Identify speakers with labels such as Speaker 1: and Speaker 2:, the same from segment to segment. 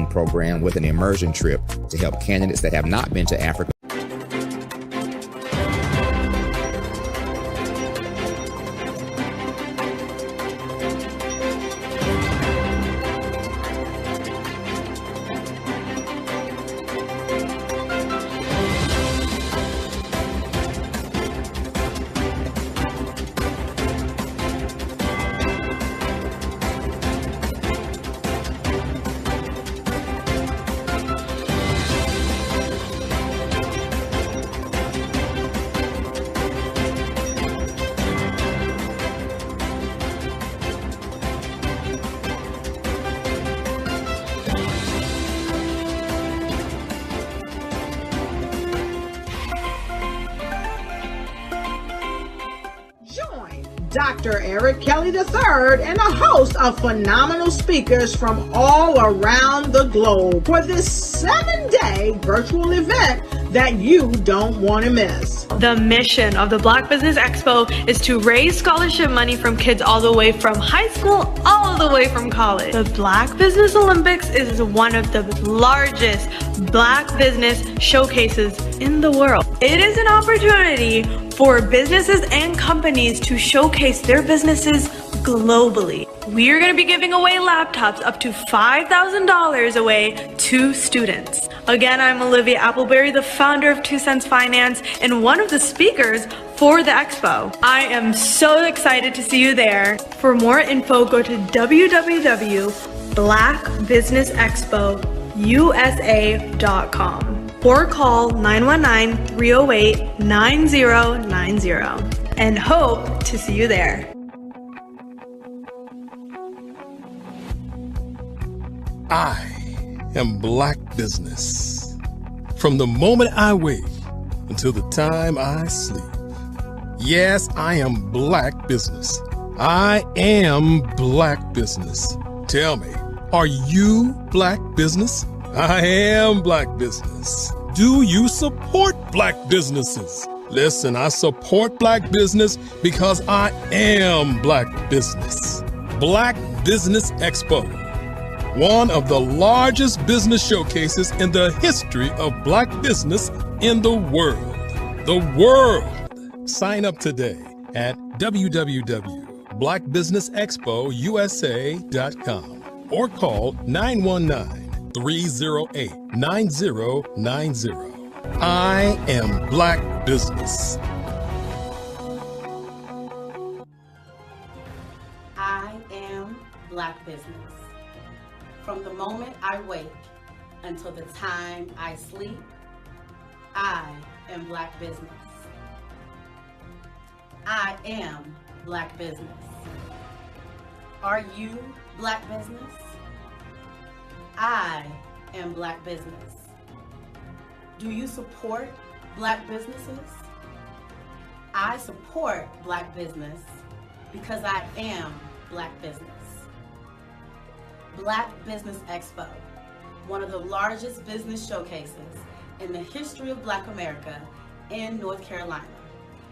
Speaker 1: training program with an immersion trip to help candidates that have not been to Africa.
Speaker 2: Dr. Eric Kelly III and a host of phenomenal speakers from all around the globe for this 7-day virtual event that you don't want to miss.
Speaker 3: The mission of the Black Business Expo is to raise scholarship money from kids all the way from high school all the way from college. The Black Business Olympics is one of the largest Black business showcases in the world. It is an opportunity for businesses and companies to showcase their businesses globally. We are going to be giving away laptops up to $5,000 away to students. Again, I'm Olivia Appleberry, the founder of 2 Cents Finance and one of the speakers for the expo. I am so excited to see you there. For more info, go to www.blackbusinessexpousa.com or call 919-308-9090 and hope to see you there.
Speaker 4: I am Black Business. From the moment I wake until the time I sleep. Yes, I am Black Business. I am Black Business. Tell me, are you Black Business? I am Black Business. Do you support Black businesses? Listen, I support Black business because I am Black Business. Black Business Expo, one of the largest business showcases in the history of Black business in the world. The world! Sign up today at www.blackbusinessexpousa.com or call 919-308-9090. I am Black Business.
Speaker 5: I am Black Business. From the moment I wake until the time I sleep, I am Black Business. I am Black Business. Are you Black Business? I am Black Business. Do you support Black businesses? I support Black business because I am Black business. Black Business Expo, one of the largest business showcases in the history of Black America in North Carolina.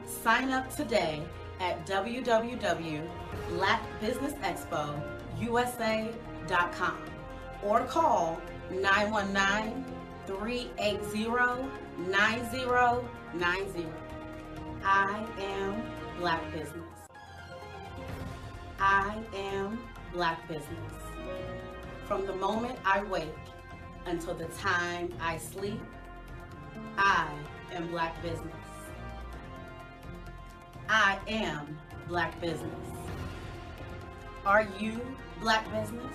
Speaker 5: Sign up today at www.blackbusinessexpousa.com or call 919-380-9090. I am Black Business. I am Black Business. From the moment I wake until the time I sleep, I am Black Business. I am Black Business. Are you Black Business?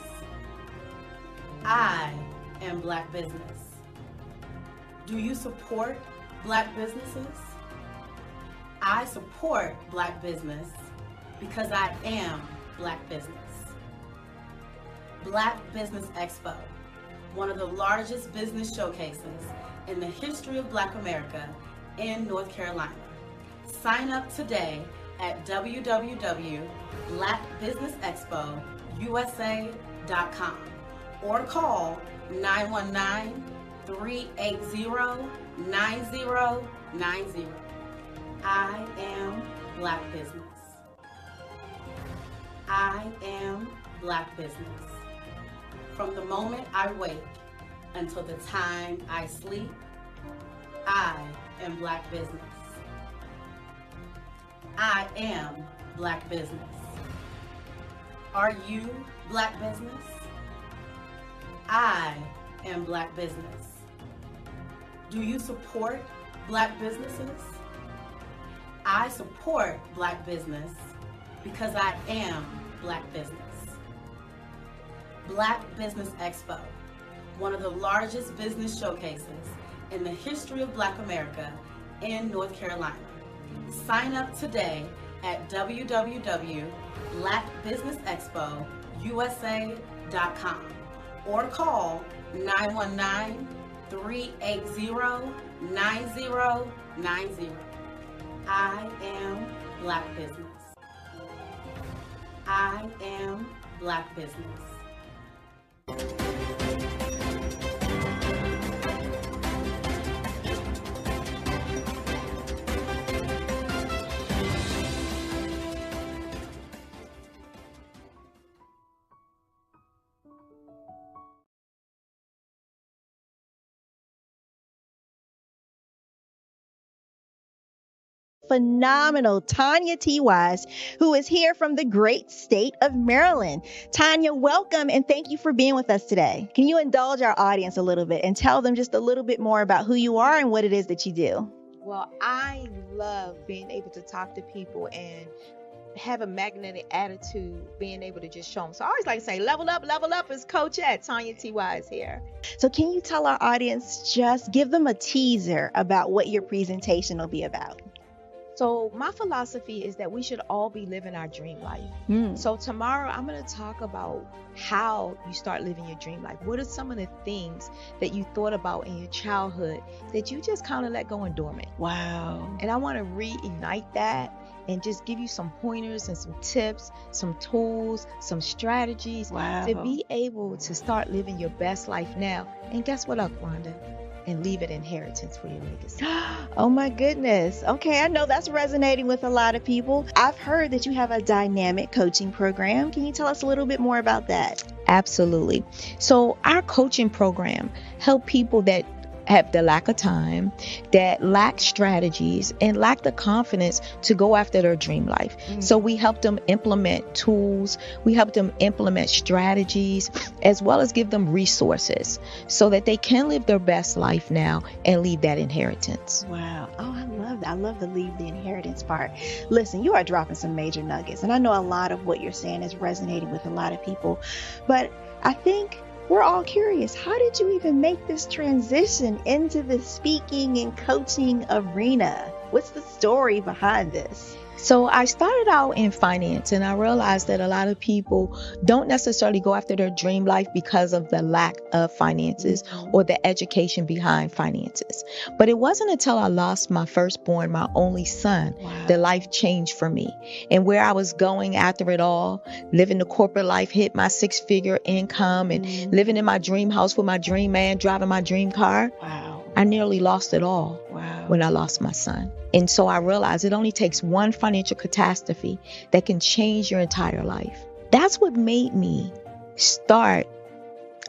Speaker 5: I am Black Business. Do you support Black businesses? I support Black business because I am Black business. Black Business Expo, one of the largest business showcases in the history of Black America in North Carolina. Sign up today at www.blackbusinessexpousa.com or call 919-380-9090. I am Black Business. I am Black Business. From the moment I wake until the time I sleep. I am Black Business. I am Black Business. Are you Black Business? I am Black Business. Do you support Black businesses? I support Black business because I am Black Business. Black Business Expo, one of the largest business showcases in the history of Black America in North Carolina. Sign up today at www.blackbusinessexpousa.com or call 919-380-9090. I am Black Business. I am Black Business.
Speaker 6: Phenomenal Tanya T. Wise, who is here from the great state of Maryland. Tanya, welcome and thank you for being with us today. Can you indulge our audience a little bit and tell them just a little bit more about who you are and what it is that you do?
Speaker 7: Well, I love being able to talk to people and have a magnetic attitude, being able to just show them. So I always like to say, level up is Coach at Tanya T. Wise here.
Speaker 6: So can you tell our audience, just give them a teaser about what your presentation will be about?
Speaker 7: So my philosophy is that we should all be living our dream life. So tomorrow I'm going to talk about how you start living your dream life. What are some of the things that you thought about in your childhood that you just kind of let go and dormant?
Speaker 6: Wow.
Speaker 7: And I want to reignite that and just give you some pointers and some tips, some tools, some strategies to be able to start living your best life now. And guess what, Wanda? And leave it inheritance for your legacy.
Speaker 6: Oh my goodness. Okay, I know that's resonating with a lot of people. I've heard that you have a dynamic coaching program. Can you tell us a little bit more about that?
Speaker 7: Absolutely. So our coaching program help people that have the lack of time, that lack strategies, and lack the confidence to go after their dream life. So we help them implement tools, we help them implement strategies, as well as give them resources so that they can live their best life now and leave that inheritance.
Speaker 6: Wow. Oh, I love that. I love the leave the inheritance part. Listen, you are dropping some major nuggets, and I know a lot of what you're saying is resonating with a lot of people, but I think we're all curious. How did you even make this transition into the speaking and coaching arena? What's the story behind this?
Speaker 7: So I started out in finance, and I realized that a lot of people don't necessarily go after their dream life because of the lack of finances or the education behind finances. But it wasn't until I lost my firstborn, my only son, that life changed for me. And where I was going after it all, living the corporate life, hit my 6-figure income and living in my dream house with my dream man, driving my dream car. I nearly lost it all when I lost my son. And so I realized it only takes one financial catastrophe that can change your entire life. That's what made me start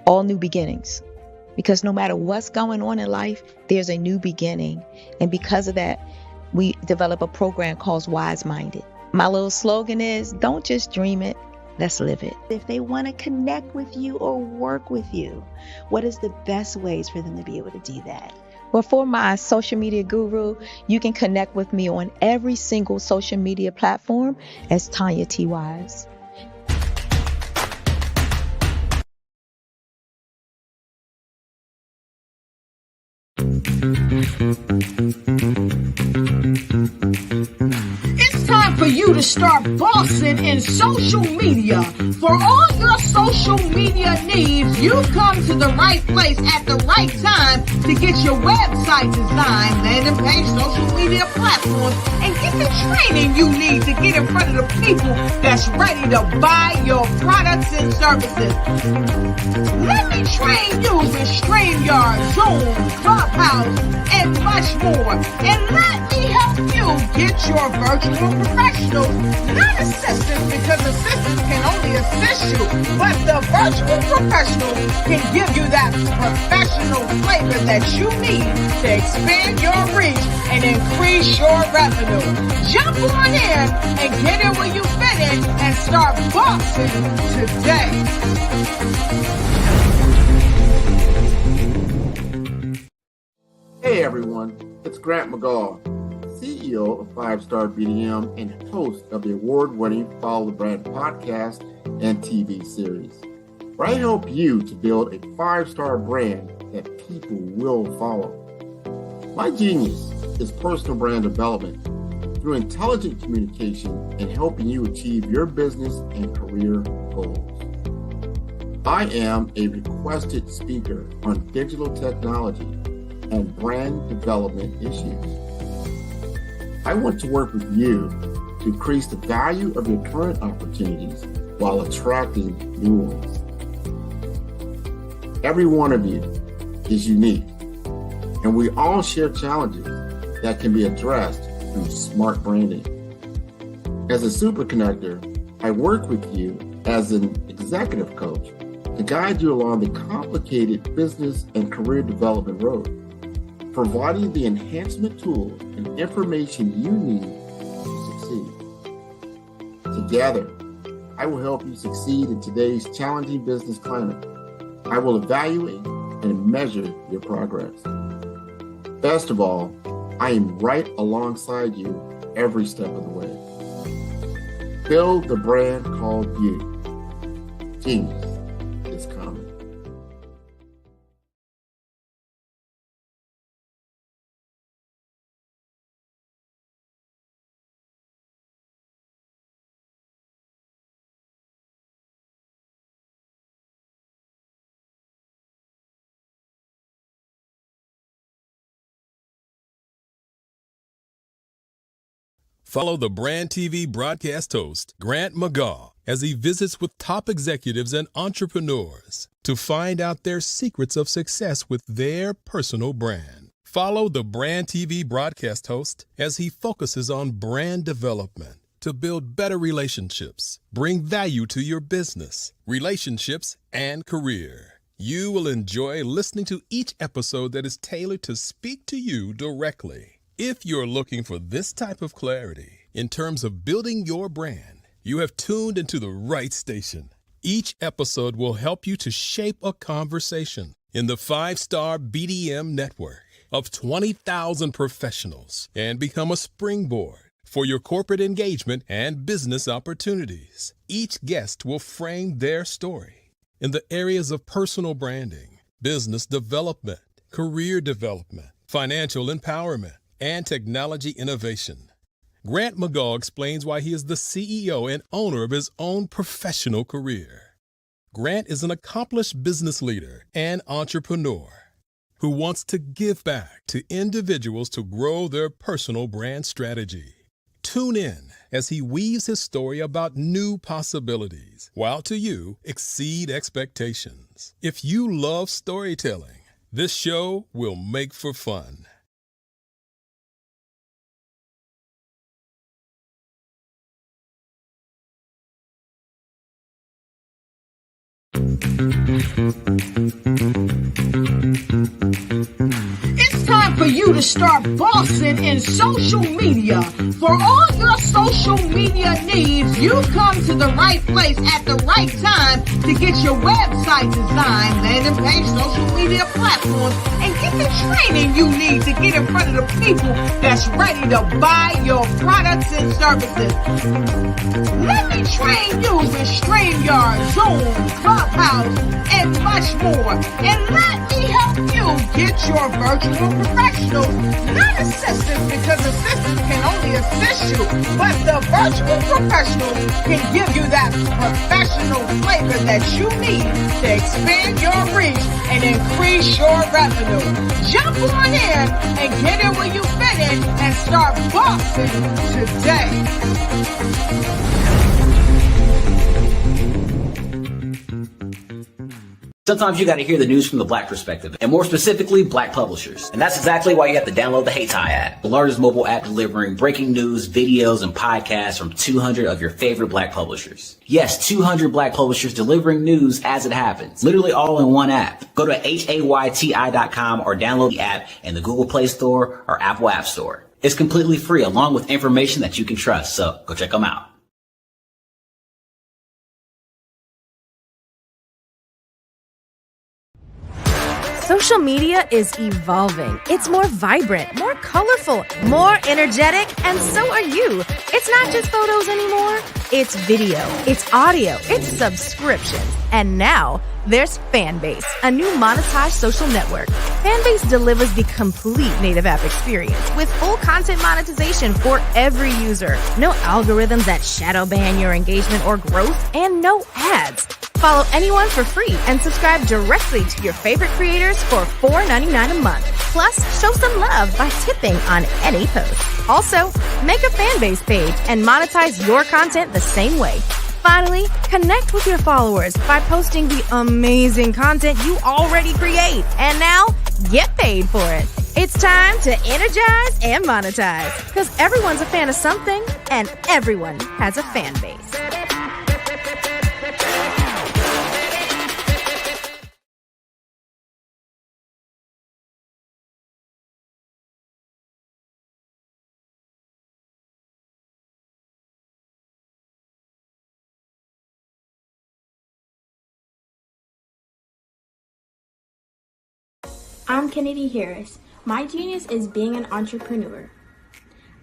Speaker 7: All New Beginnings. Because no matter what's going on in life, there's a new beginning. And because of that, we develop a program called Wise Minded. My little slogan is, don't just dream it, let's live it.
Speaker 6: If they want to connect with you or work with you, what is the best ways for them to be able to do that?
Speaker 7: Well, for my social media guru, you can connect with me on every single social media platform as Tanya T. Wise.
Speaker 2: It's time for you to start bossing in social media. For all your social media needs, you've come to the right place at the right time to get your website designed, landing page, social media platforms, and get the training you need to get in front of the people that's ready to buy your products and services. Let me train you with StreamYard, Zoom, Clubhouse, and much more. And let me help you get your virtual professional professionals, not assistants, because assistants can only assist you, but the virtual professionals can give you that professional flavor that you need to expand your reach and increase your revenue. Jump on in and get in where you fit in and start bossing today.
Speaker 8: Hey everyone, it's Grant McGaw, CEO of 5-Star BDM and host of the award-winning Follow the Brand podcast and TV series, where I help you to build a 5-star brand that people will follow. My genius is personal brand development through intelligent communication and helping you achieve your business and career goals. I am a requested speaker on digital technology and brand development issues. I want to work with you to increase the value of your current opportunities while attracting new ones. Every one of you is unique, and we all share challenges that can be addressed through smart branding. As a super connector, I work with you as an executive coach to guide you along the complicated business and career development road, providing the enhancement tools and information you need to succeed. Together, I will help you succeed in today's challenging business climate. I will evaluate and measure your progress. Best of all, I am right alongside you every step of the way. Build the brand called you. Genius is coming.
Speaker 4: Follow the Brand TV broadcast host, Grant McGaw, as he visits with top executives and entrepreneurs to find out their secrets of success with their personal brand. Follow the Brand TV broadcast host as he focuses on brand development to build better relationships, bring value to your business, relationships, and career. You will enjoy listening to each episode that is tailored to speak to you directly. If you're looking for this type of clarity in terms of building your brand, you have tuned into the right station. Each episode will help you to shape a conversation in the 5-Star BDM network of 20,000 professionals and become a springboard for your corporate engagement and business opportunities. Each guest will frame their story in the areas of personal branding, business development, career development, financial empowerment, and technology innovation. Grant McGaw explains why he is the CEO and owner of his own professional career. Grant is an accomplished business leader and entrepreneur who wants to give back to individuals to grow their personal brand strategy. Tune in as he weaves his story about new possibilities, while to you exceed expectations. If you love storytelling, this show will make for fun.
Speaker 2: It's time for you to start bossing in social media. For all your social media needs, you've come to the right place at the right time to get your website designed, landing page, social media platforms, and get the training you need to get in front of the people that's ready to buy your products and services. Let me train you with StreamYard, Zoom, Clubhouse, and much more. And let me help you get your virtual professionals, not assistants, because assistants can only assist you, but the virtual professionals can give you that professional flavor that you need to expand your reach and increase your revenue. Jump on in and get in where you fit in and start bossing today.
Speaker 9: Sometimes you got to hear the news from the Black perspective, and more specifically, Black publishers. And that's exactly why you have to download the HeyTie app, the largest mobile app delivering breaking news, videos, and podcasts from 200 of your favorite Black publishers. Yes, 200 Black publishers delivering news as it happens, literally all in one app. Go to HAYTI.com or download the app in the Google Play Store or Apple App Store. It's completely free, along with information that you can trust, so go check them out.
Speaker 10: Social media is evolving. It's more vibrant, more colorful, more energetic, and so are you. It's not just photos anymore. It's video, it's audio, it's subscriptions. And now there's Fanbase, a new monetized social network. Fanbase delivers the complete native app experience with full content monetization for every user. No algorithms that shadow ban your engagement or growth, and no ads. Follow anyone for free and subscribe directly to your favorite creators for $4.99 a month. Plus, show some love by tipping on any post. Also, make a Fanbase page and monetize your content the same way. Finally, connect with your followers by posting the amazing content you already create. And now, get paid for it. It's time to energize and monetize, because everyone's a fan of something and everyone has a fan base.
Speaker 11: I'm Kennedy Harris. My genius is being an entrepreneur.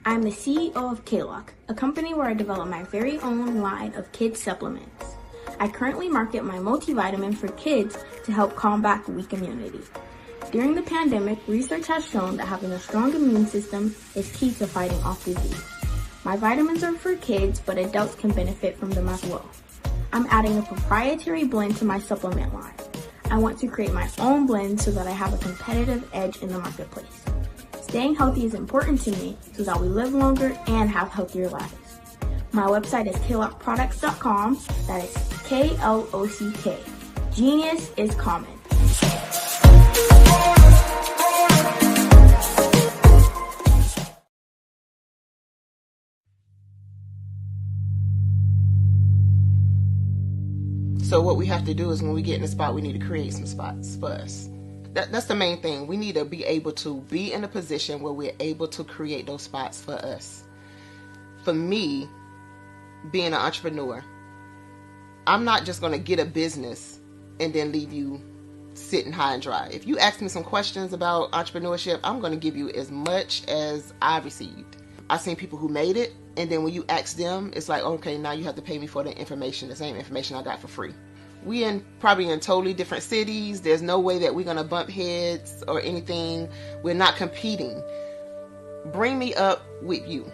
Speaker 11: I'm the CEO of K-Lock, a company where I develop my very own line of kids supplements. I currently market my multivitamin for kids to help combat weak immunity. During the pandemic, research has shown that having a strong immune system is key to fighting off disease. My vitamins are for kids, but adults can benefit from them as well. I'm adding a proprietary blend to my supplement line. I want to create my own blend so that I have a competitive edge in the marketplace. Staying healthy is important to me so that we live longer and have healthier lives. My website is klockproducts.com. That is K-L-O-C-K. Genius is common.
Speaker 12: So what we have to do is when we get in the spot, we need to create some spots for us. That's the main thing. We need to be able to be in a position where we're able to create those spots for us. For me, being an entrepreneur, I'm not just going to get a business and then leave you sitting high and dry. If you ask me some questions about entrepreneurship, I'm going to give you as much as I received. I've seen people who made it, and then when you ask them, it's like, okay, now you have to pay me for the information, the same information I got for free. We probably in totally different cities. There's no way that we're going to bump heads or anything. We're not competing. Bring me up with you.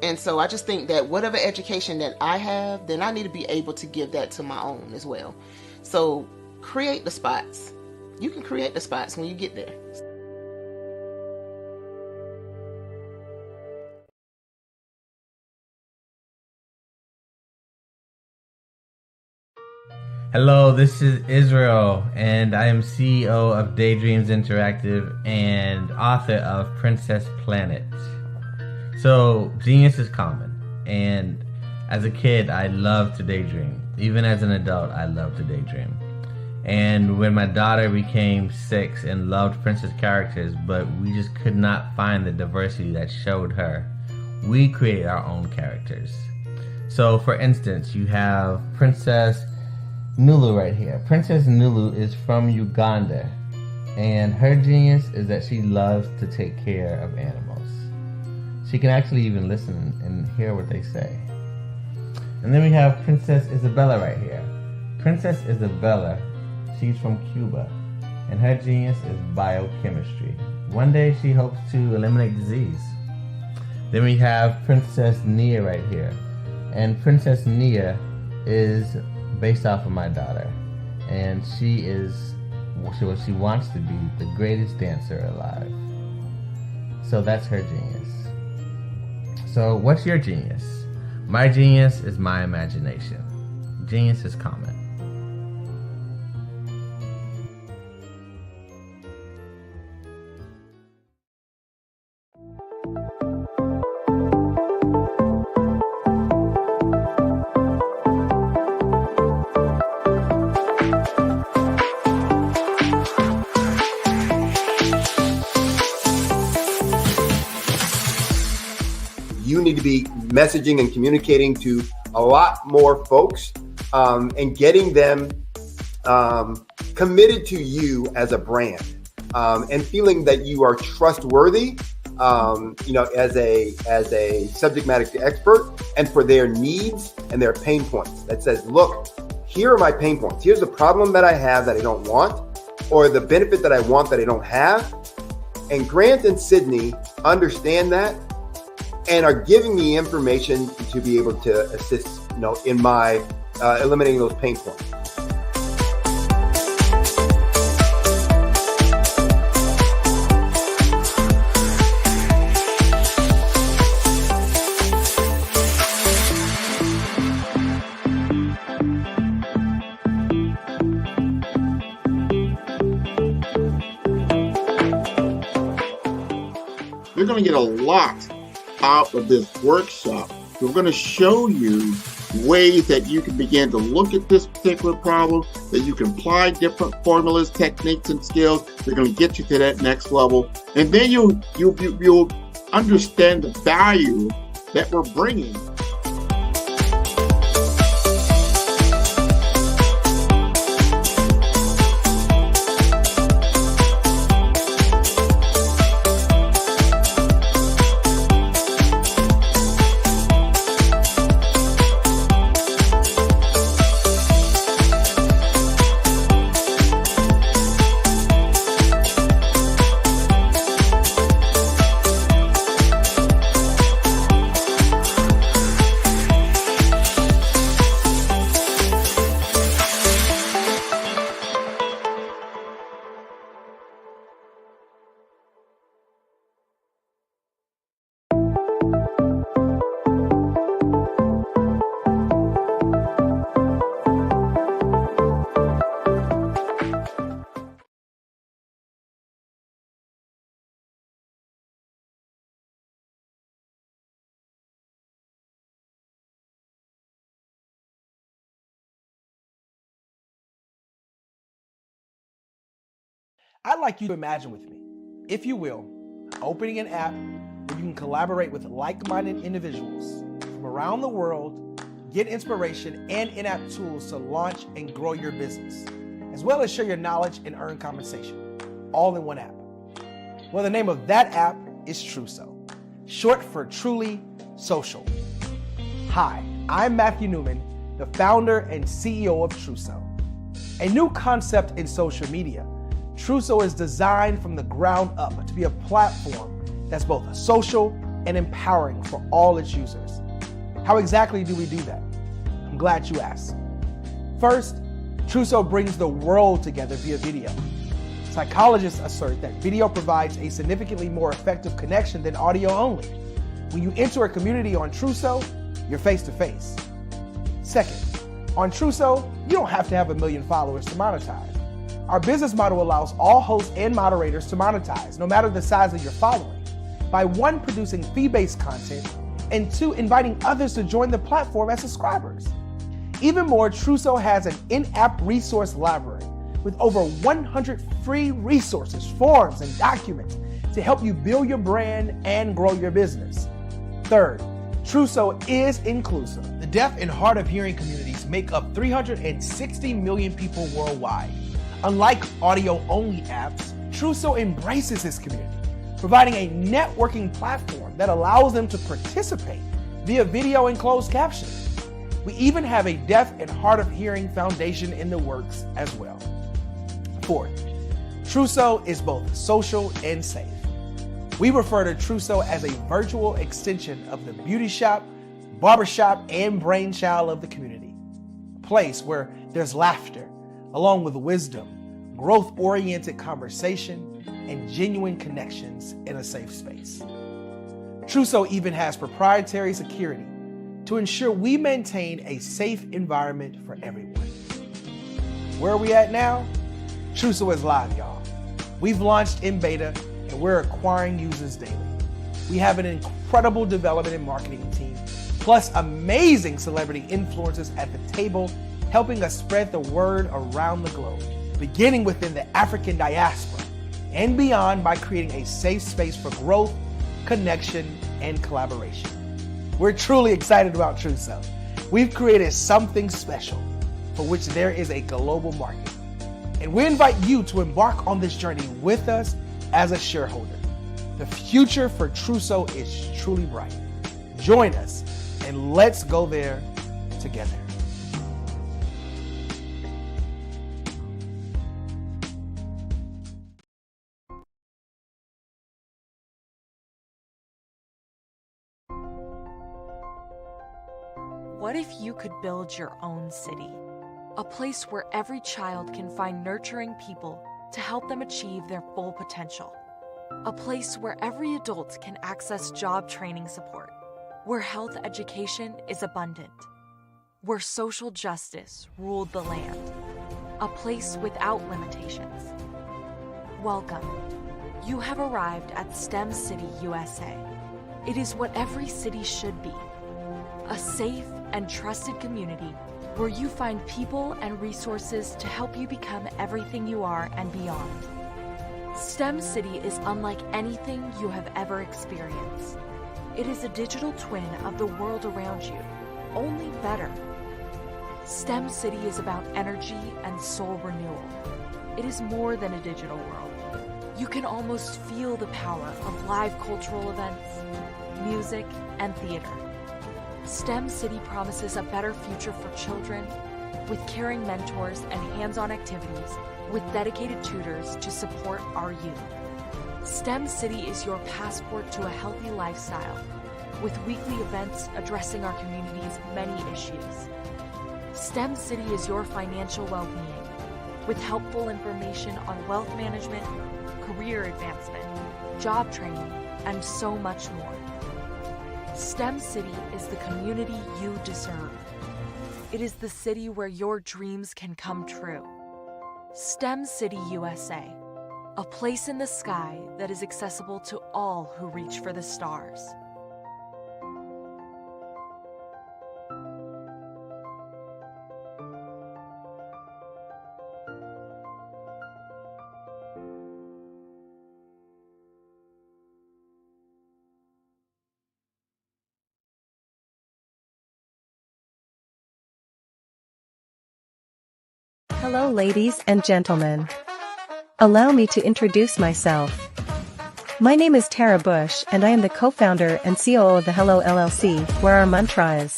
Speaker 12: And so I just think that whatever education that I have, then I need to be able to give that to my own as well. So create the spots. You can create the spots when you get there.
Speaker 13: Hello, this is Israel, and I am CEO of Daydreams Interactive and author of Princess Planet. So, genius is common, and as a kid, I loved to daydream. Even as an adult, I love to daydream. And when my daughter became 6 and loved princess characters, but we just could not find the diversity that showed her, we created our own characters. So, for instance, you have Princess Nulu right here. Princess Nulu is from Uganda, and her genius is that she loves to take care of animals. She can actually even listen and hear what they say. And then we have Princess Isabella right here. Princess Isabella, she's from Cuba, and her genius is biochemistry. One day she hopes to eliminate disease. Then we have Princess Nia right here, and Princess Nia is based off of my daughter, and she is what she wants to be, the greatest dancer alive. So that's her genius. So what's your genius? My genius is my imagination. Genius is common.
Speaker 14: need to be messaging and communicating to a lot more folks and getting them committed to you as a brand and feeling that you are trustworthy, as a subject matter expert, and for their needs and their pain points. That says, look, here are my pain points. Here's the problem that I have that I don't want, or the benefit that I want that I don't have. And Grant and Sydney understand that and are giving me information to be able to assist, in my eliminating those pain points.
Speaker 8: You're going to get a lot out of this workshop. We're going to show you ways that you can begin to look at this particular problem, that you can apply different formulas, techniques, and skills. They're going to get you to that next level. And then you'll understand the value that we're bringing.
Speaker 15: I'd like you to imagine with me, if you will, opening an app where you can collaborate with like-minded individuals from around the world, get inspiration and in-app tools to launch and grow your business, as well as share your knowledge and earn compensation, all in one app. Well, the name of that app is Truso, short for Truly Social. Hi, I'm Matthew Newman, the founder and CEO of Truso, a new concept in social media. Truso is designed from the ground up to be a platform that's both social and empowering for all its users. How exactly do we do that? I'm glad you asked. First, Truso brings the world together via video. Psychologists assert that video provides a significantly more effective connection than audio only. When you enter a community on Truso, you're face to face. Second, on Truso, you don't have to have 1 million followers to monetize. Our business model allows all hosts and moderators to monetize, no matter the size of your following, by 1, producing fee-based content, and 2, inviting others to join the platform as subscribers. Even more, Truso has an in-app resource library with over 100 free resources, forms, and documents to help you build your brand and grow your business. Third, Truso is inclusive. The deaf and hard of hearing communities make up 360 million people worldwide. Unlike audio-only apps, Truso embraces this community, providing a networking platform that allows them to participate via video and closed captioning. We even have a deaf and hard of hearing foundation in the works as well. Fourth, Truso is both social and safe. We refer to Truso as a virtual extension of the beauty shop, barbershop, and brainchild of the community. A place where there's laughter, along with wisdom, growth-oriented conversation, and genuine connections in a safe space. Truso even has proprietary security to ensure we maintain a safe environment for everyone. Where are we at now? Truso is live, y'all. We've launched in beta, and we're acquiring users daily. We have an incredible development and marketing team, plus amazing celebrity influencers at the table, helping us spread the word around the globe, beginning within the African diaspora and beyond by creating a safe space for growth, connection, and collaboration. We're truly excited about Trousseau. We've created something special for which there is a global market. And we invite you to embark on this journey with us as a shareholder. The future for Trousseau is truly bright. Join us and let's go there together.
Speaker 16: What if you could build your own city? A place where every child can find nurturing people to help them achieve their full potential. A place where every adult can access job training support. Where health education is abundant. Where social justice ruled the land. A place without limitations. Welcome. You have arrived at STEM City USA. It is what every city should be. A safe and trusted community where you find people and resources to help you become everything you are and beyond. STEM City is unlike anything you have ever experienced. It is a digital twin of the world around you, only better. STEM City is about energy and soul renewal. It is more than a digital world. You can almost feel the power of live cultural events, music, and theater. STEM City promises a better future for children with caring mentors and hands-on activities with dedicated tutors to support our youth. STEM City is your passport to a healthy lifestyle with weekly events addressing our community's many issues. STEM City is your financial well-being with helpful information on wealth management, career advancement, job training, and so much more. STEM City is the community you deserve. It is the city where your dreams can come true. STEM City USA, a place in the sky that is accessible to all who reach for the stars.
Speaker 17: Hello, ladies and gentlemen. Allow me to introduce myself. My name is Tara Bush, and I am the co-founder and COO of the Hello LLC, where our mantra is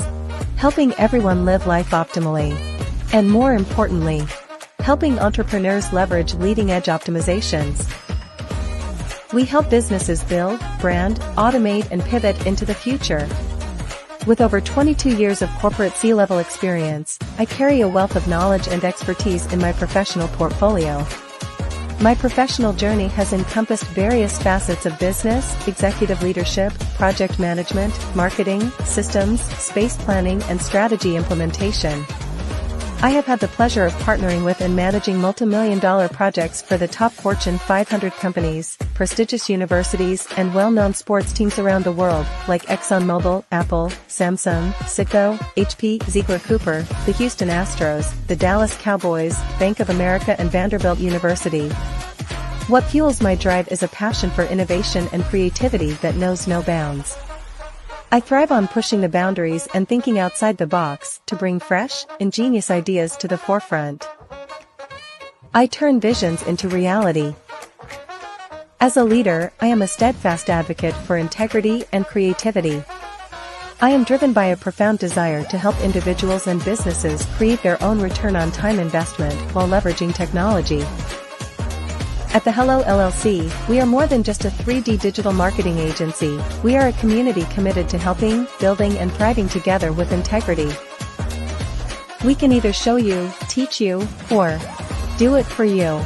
Speaker 17: helping everyone live life optimally. And more importantly, helping entrepreneurs leverage leading-edge optimizations. We help businesses build, brand, automate, and pivot into the future. With over 22 years of corporate C-level experience, I carry a wealth of knowledge and expertise in my professional portfolio. My professional journey has encompassed various facets of business, executive leadership, project management, marketing, systems, space planning, and strategy implementation. I have had the pleasure of partnering with and managing multi-million-dollar projects for the top Fortune 500 companies, prestigious universities, and well-known sports teams around the world, like ExxonMobil, Apple, Samsung, Citgo, HP, Ziegler Cooper, the Houston Astros, the Dallas Cowboys, Bank of America, and Vanderbilt University. What fuels my drive is a passion for innovation and creativity that knows no bounds. I thrive on pushing the boundaries and thinking outside the box to bring fresh, ingenious ideas to the forefront. I turn visions into reality. As a leader, I am a steadfast advocate for integrity and creativity. I am driven by a profound desire to help individuals and businesses create their own return on time investment while leveraging technology. At the Hello LLC, we are more than just a 3D digital marketing agency. We are a community committed to helping, building, and thriving together with integrity. We can either show you, teach you, or do it for you.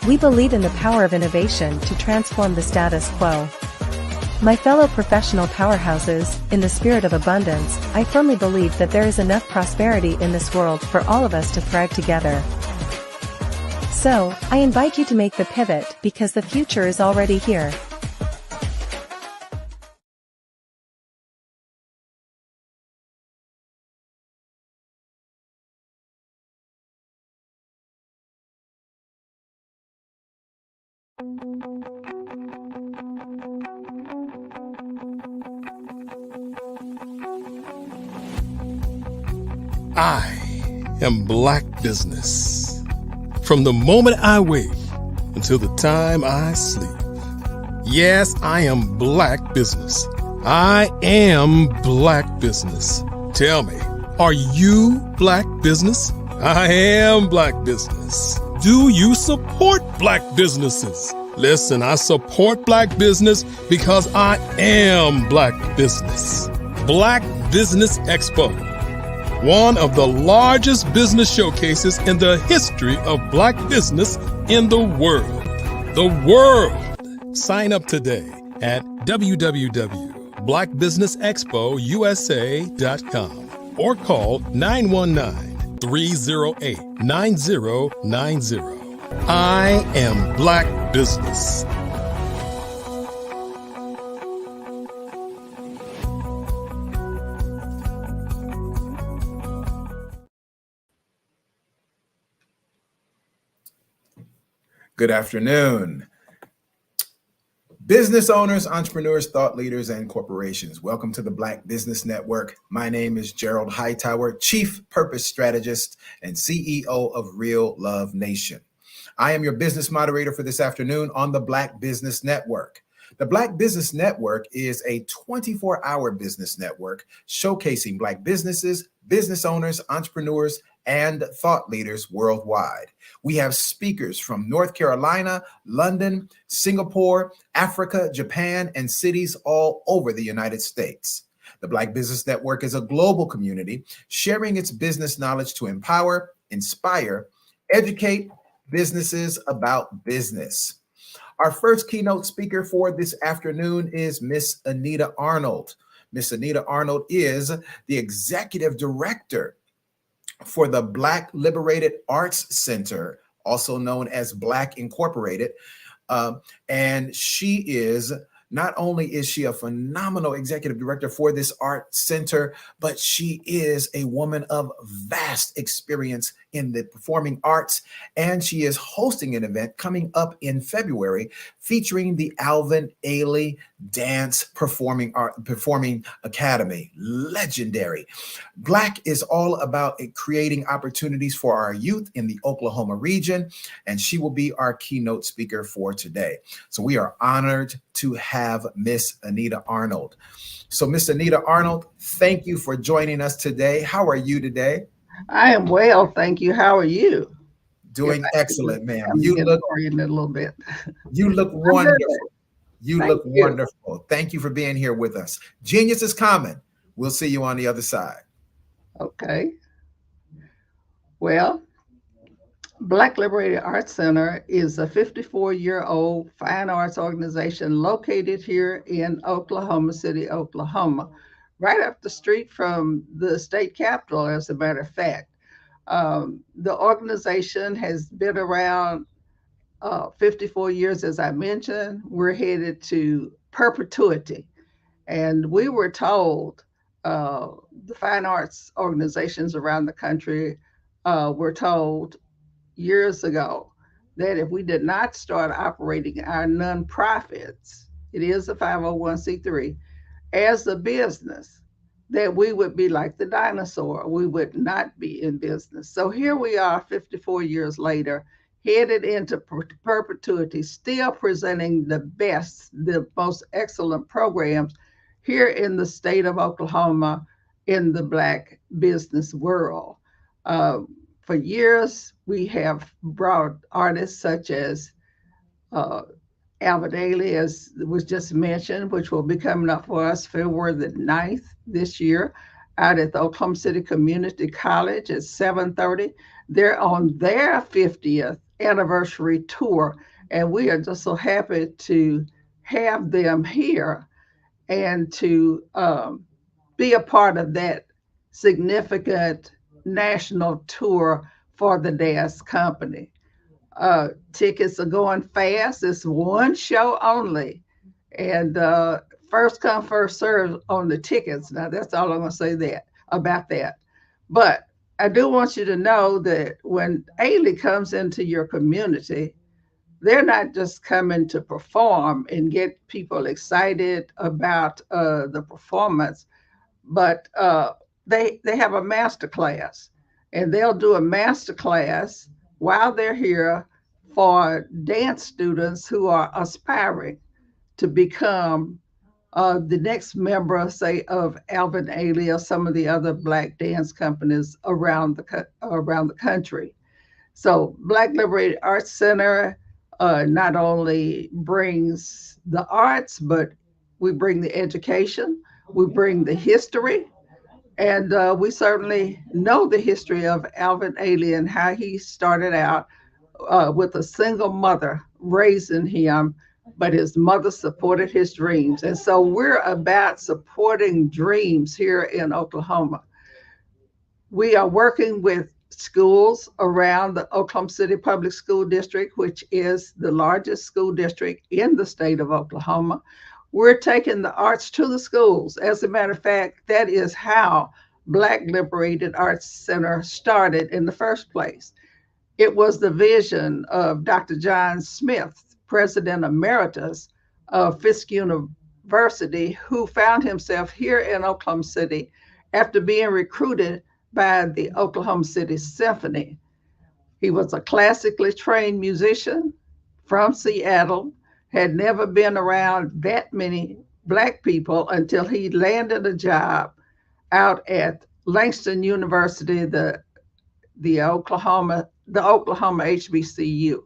Speaker 17: We believe in the power of innovation to transform the status quo. My fellow professional powerhouses, in the spirit of abundance, I firmly believe that there is enough prosperity in this world for all of us to thrive together. So, I invite you to make the pivot because the future is already here.
Speaker 4: I am Black Business. From the moment I wake until the time I sleep. Yes, I am Black Business. I am Black Business. Tell me, are you Black Business? I am Black Business. Do you support Black businesses? Listen, I support Black business because I am Black Business. Black Business Expo, one of the largest business showcases in the history of Black business in the world. The world! Sign up today at www.blackbusinessexpousa.com or call 919-308-9090. I am Black Business.
Speaker 18: Good afternoon. Business owners, entrepreneurs, thought leaders, and corporations. Welcome to the Black Business Network. My name is Gerald Hightower, Chief Purpose Strategist and CEO of Real Love Nation. I am your business moderator for this afternoon on the Black Business Network. The Black Business Network is a 24-hour business network showcasing Black businesses, business owners, entrepreneurs, and thought leaders worldwide. We have speakers from North Carolina, London, Singapore, Africa, Japan, and cities all over the United States. The Black Business Network is a global community sharing its business knowledge to empower, inspire, educate businesses about business. Our first keynote speaker for this afternoon is Miss Anita Arnold. Miss Anita Arnold is the Executive Director for the Black Liberated Arts Center, also known as Black Incorporated. And she is, not only is she a phenomenal executive director for this art center, but she is a woman of vast experience in the performing arts. And she is hosting an event coming up in February featuring the Alvin Ailey Dance Performing Academy. Legendary. Black is all about creating opportunities for our youth in the Oklahoma region, and she will be our keynote speaker for today. So we are honored to have Miss Anita Arnold. So Miss Anita Arnold, thank you for joining us today. How are you today?
Speaker 19: I am well, thank you. How are you?
Speaker 18: Doing excellent, ma'am.
Speaker 19: You look oriented a little bit.
Speaker 18: You look wonderful. You look wonderful. Thank you for being here with us. Genius is common. We'll see you on the other side.
Speaker 19: Okay. Well, Black Liberated Arts Center is a 54-year-old fine arts organization located here in Oklahoma City, Oklahoma, right up the street from the state capitol, as a matter of fact. The organization has been around 54 years, as I mentioned. We're headed to perpetuity. And we were told, the fine arts organizations around the country were told years ago that if we did not start operating our nonprofits, it is a 501c3, as a business, that we would be like the dinosaur. We would not be in business. So here we are 54 years later, headed into perpetuity, still presenting the best, the most excellent programs here in the state of Oklahoma in the Black business world. For years, we have brought artists such as Alvin Ailey, as was just mentioned, which will be coming up for us February the 9th this year out at the Oklahoma City Community College at 7:30. They're on their 50th anniversary tour, and we are just so happy to have them here and to be a part of that significant national tour for the dance company. Tickets are going fast. It's one show only, and first come, first serve on the tickets. Now, that's all I'm going to say about that. But I do want you to know that when Ailey comes into your community, they're not just coming to perform and get people excited about the performance, but they have a master class, and they'll do a master class while they're here for dance students who are aspiring to become the next member, say, of Alvin Ailey or some of the other Black dance companies around the country. So Black Liberated Arts Center not only brings the arts, but we bring the education, we bring the history, and we certainly know the history of Alvin Ailey and how he started out with a single mother raising him, but his mother supported his dreams. And so we're about supporting dreams here in Oklahoma. We are working with schools around the Oklahoma City Public School District, which is the largest school district in the state of Oklahoma. We're taking the arts to the schools. As a matter of fact, that is how Black Liberated Arts Center started in the first place. It was the vision of Dr. John Smith, President Emeritus of Fisk University, who found himself here in Oklahoma City after being recruited by the Oklahoma City Symphony. He was a classically trained musician from Seattle, had never been around that many Black people until he landed a job out at Langston University, the Oklahoma HBCU.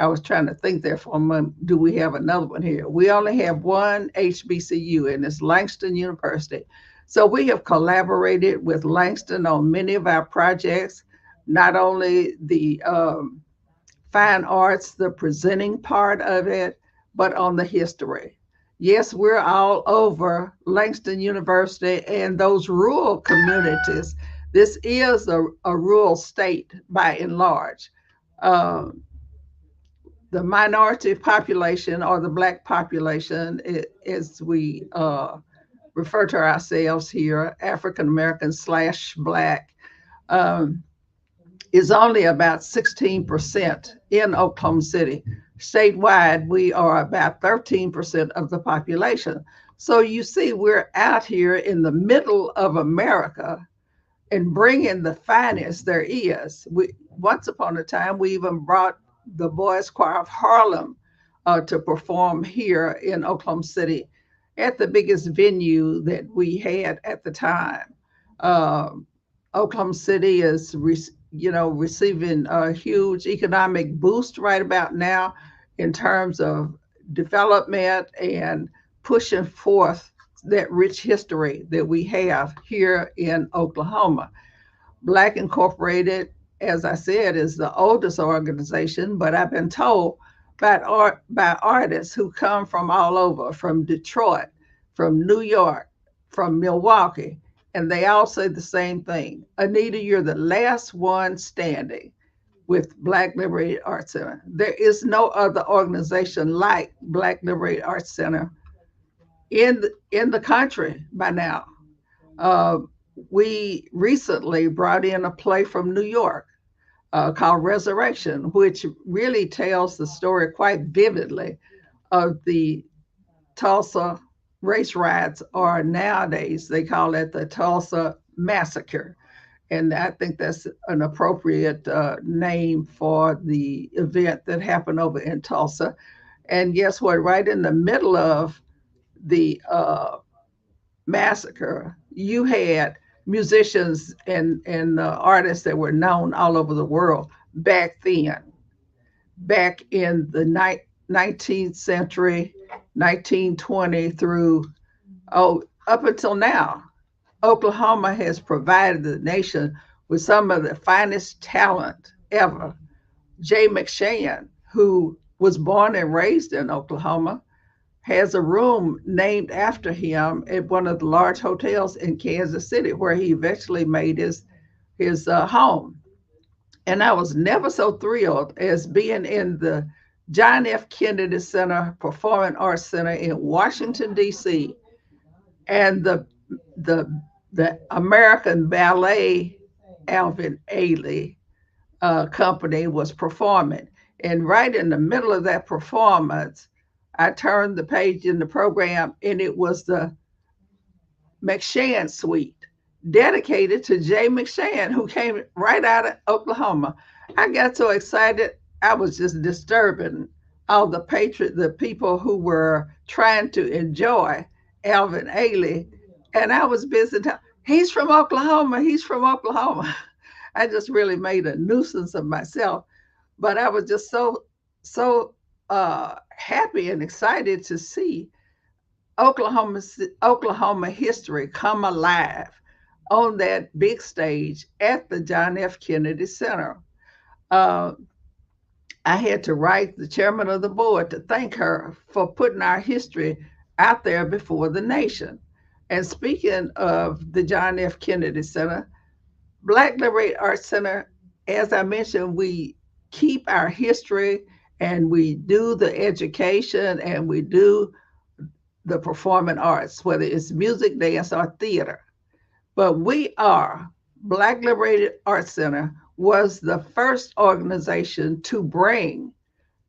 Speaker 19: I was trying to think there for a moment, do we have another one here? We only have one HBCU, and it's Langston University. So we have collaborated with Langston on many of our projects, not only the fine arts, the presenting part of it, but on the history. Yes, we're all over Langston University and those rural communities. This is a rural state by and large. The minority population, or the Black population, as we refer to ourselves here, African American / Black, is only about 16% in Oklahoma City. Statewide, we are about 13% of the population. So you see, we're out here in the middle of America and bringing the finest there is. Once upon a time, we even brought the Boys Choir of Harlem to perform here in Oklahoma City at the biggest venue that we had at the time. Oklahoma City is receiving a huge economic boost right about now in terms of development and pushing forth that rich history that we have here in Oklahoma. Black Incorporated, as I said, is the oldest organization, but I've been told by artists who come from all over, from Detroit, from New York, from Milwaukee, and they all say the same thing. Anita, you're the last one standing with Black Liberated Arts Center. There is no other organization like Black Liberated Arts Center in the country by now. We recently brought in a play from New York called Resurrection, which really tells the story quite vividly of the Tulsa race riots, or nowadays they call it the Tulsa Massacre. And I think that's an appropriate name for the event that happened over in Tulsa. And guess what? Right in the middle of the massacre, you had musicians and artists that were known all over the world back then, back in the 19th century, 1920 through, up until now. Oklahoma has provided the nation with some of the finest talent ever. Jay McShann, who was born and raised in Oklahoma, has a room named after him at one of the large hotels in Kansas City, where he eventually made his home. And I was never so thrilled as being in the John F. Kennedy Center, Performing Arts Center in Washington, D.C., and the American Ballet Alvin Ailey company was performing. And right in the middle of that performance, I turned the page in the program, and it was the McShann Suite. dedicated to Jay McShann, who came right out of Oklahoma. I got so excited, I was just disturbing all the people who were trying to enjoy Alvin Ailey. And I was busy. He's from Oklahoma. He's from Oklahoma. I just really made a nuisance of myself. But I was just so happy and excited to see Oklahoma history come alive on that big stage at the John F. Kennedy Center. I had to write the chairman of the board to thank her for putting our history out there before the nation. And speaking of the John F. Kennedy Center, Black Liberated Arts Center, as I mentioned, we keep our history and we do the education and we do the performing arts, whether it's music, dance, or theater. But Black Liberated Arts Center was the first organization to bring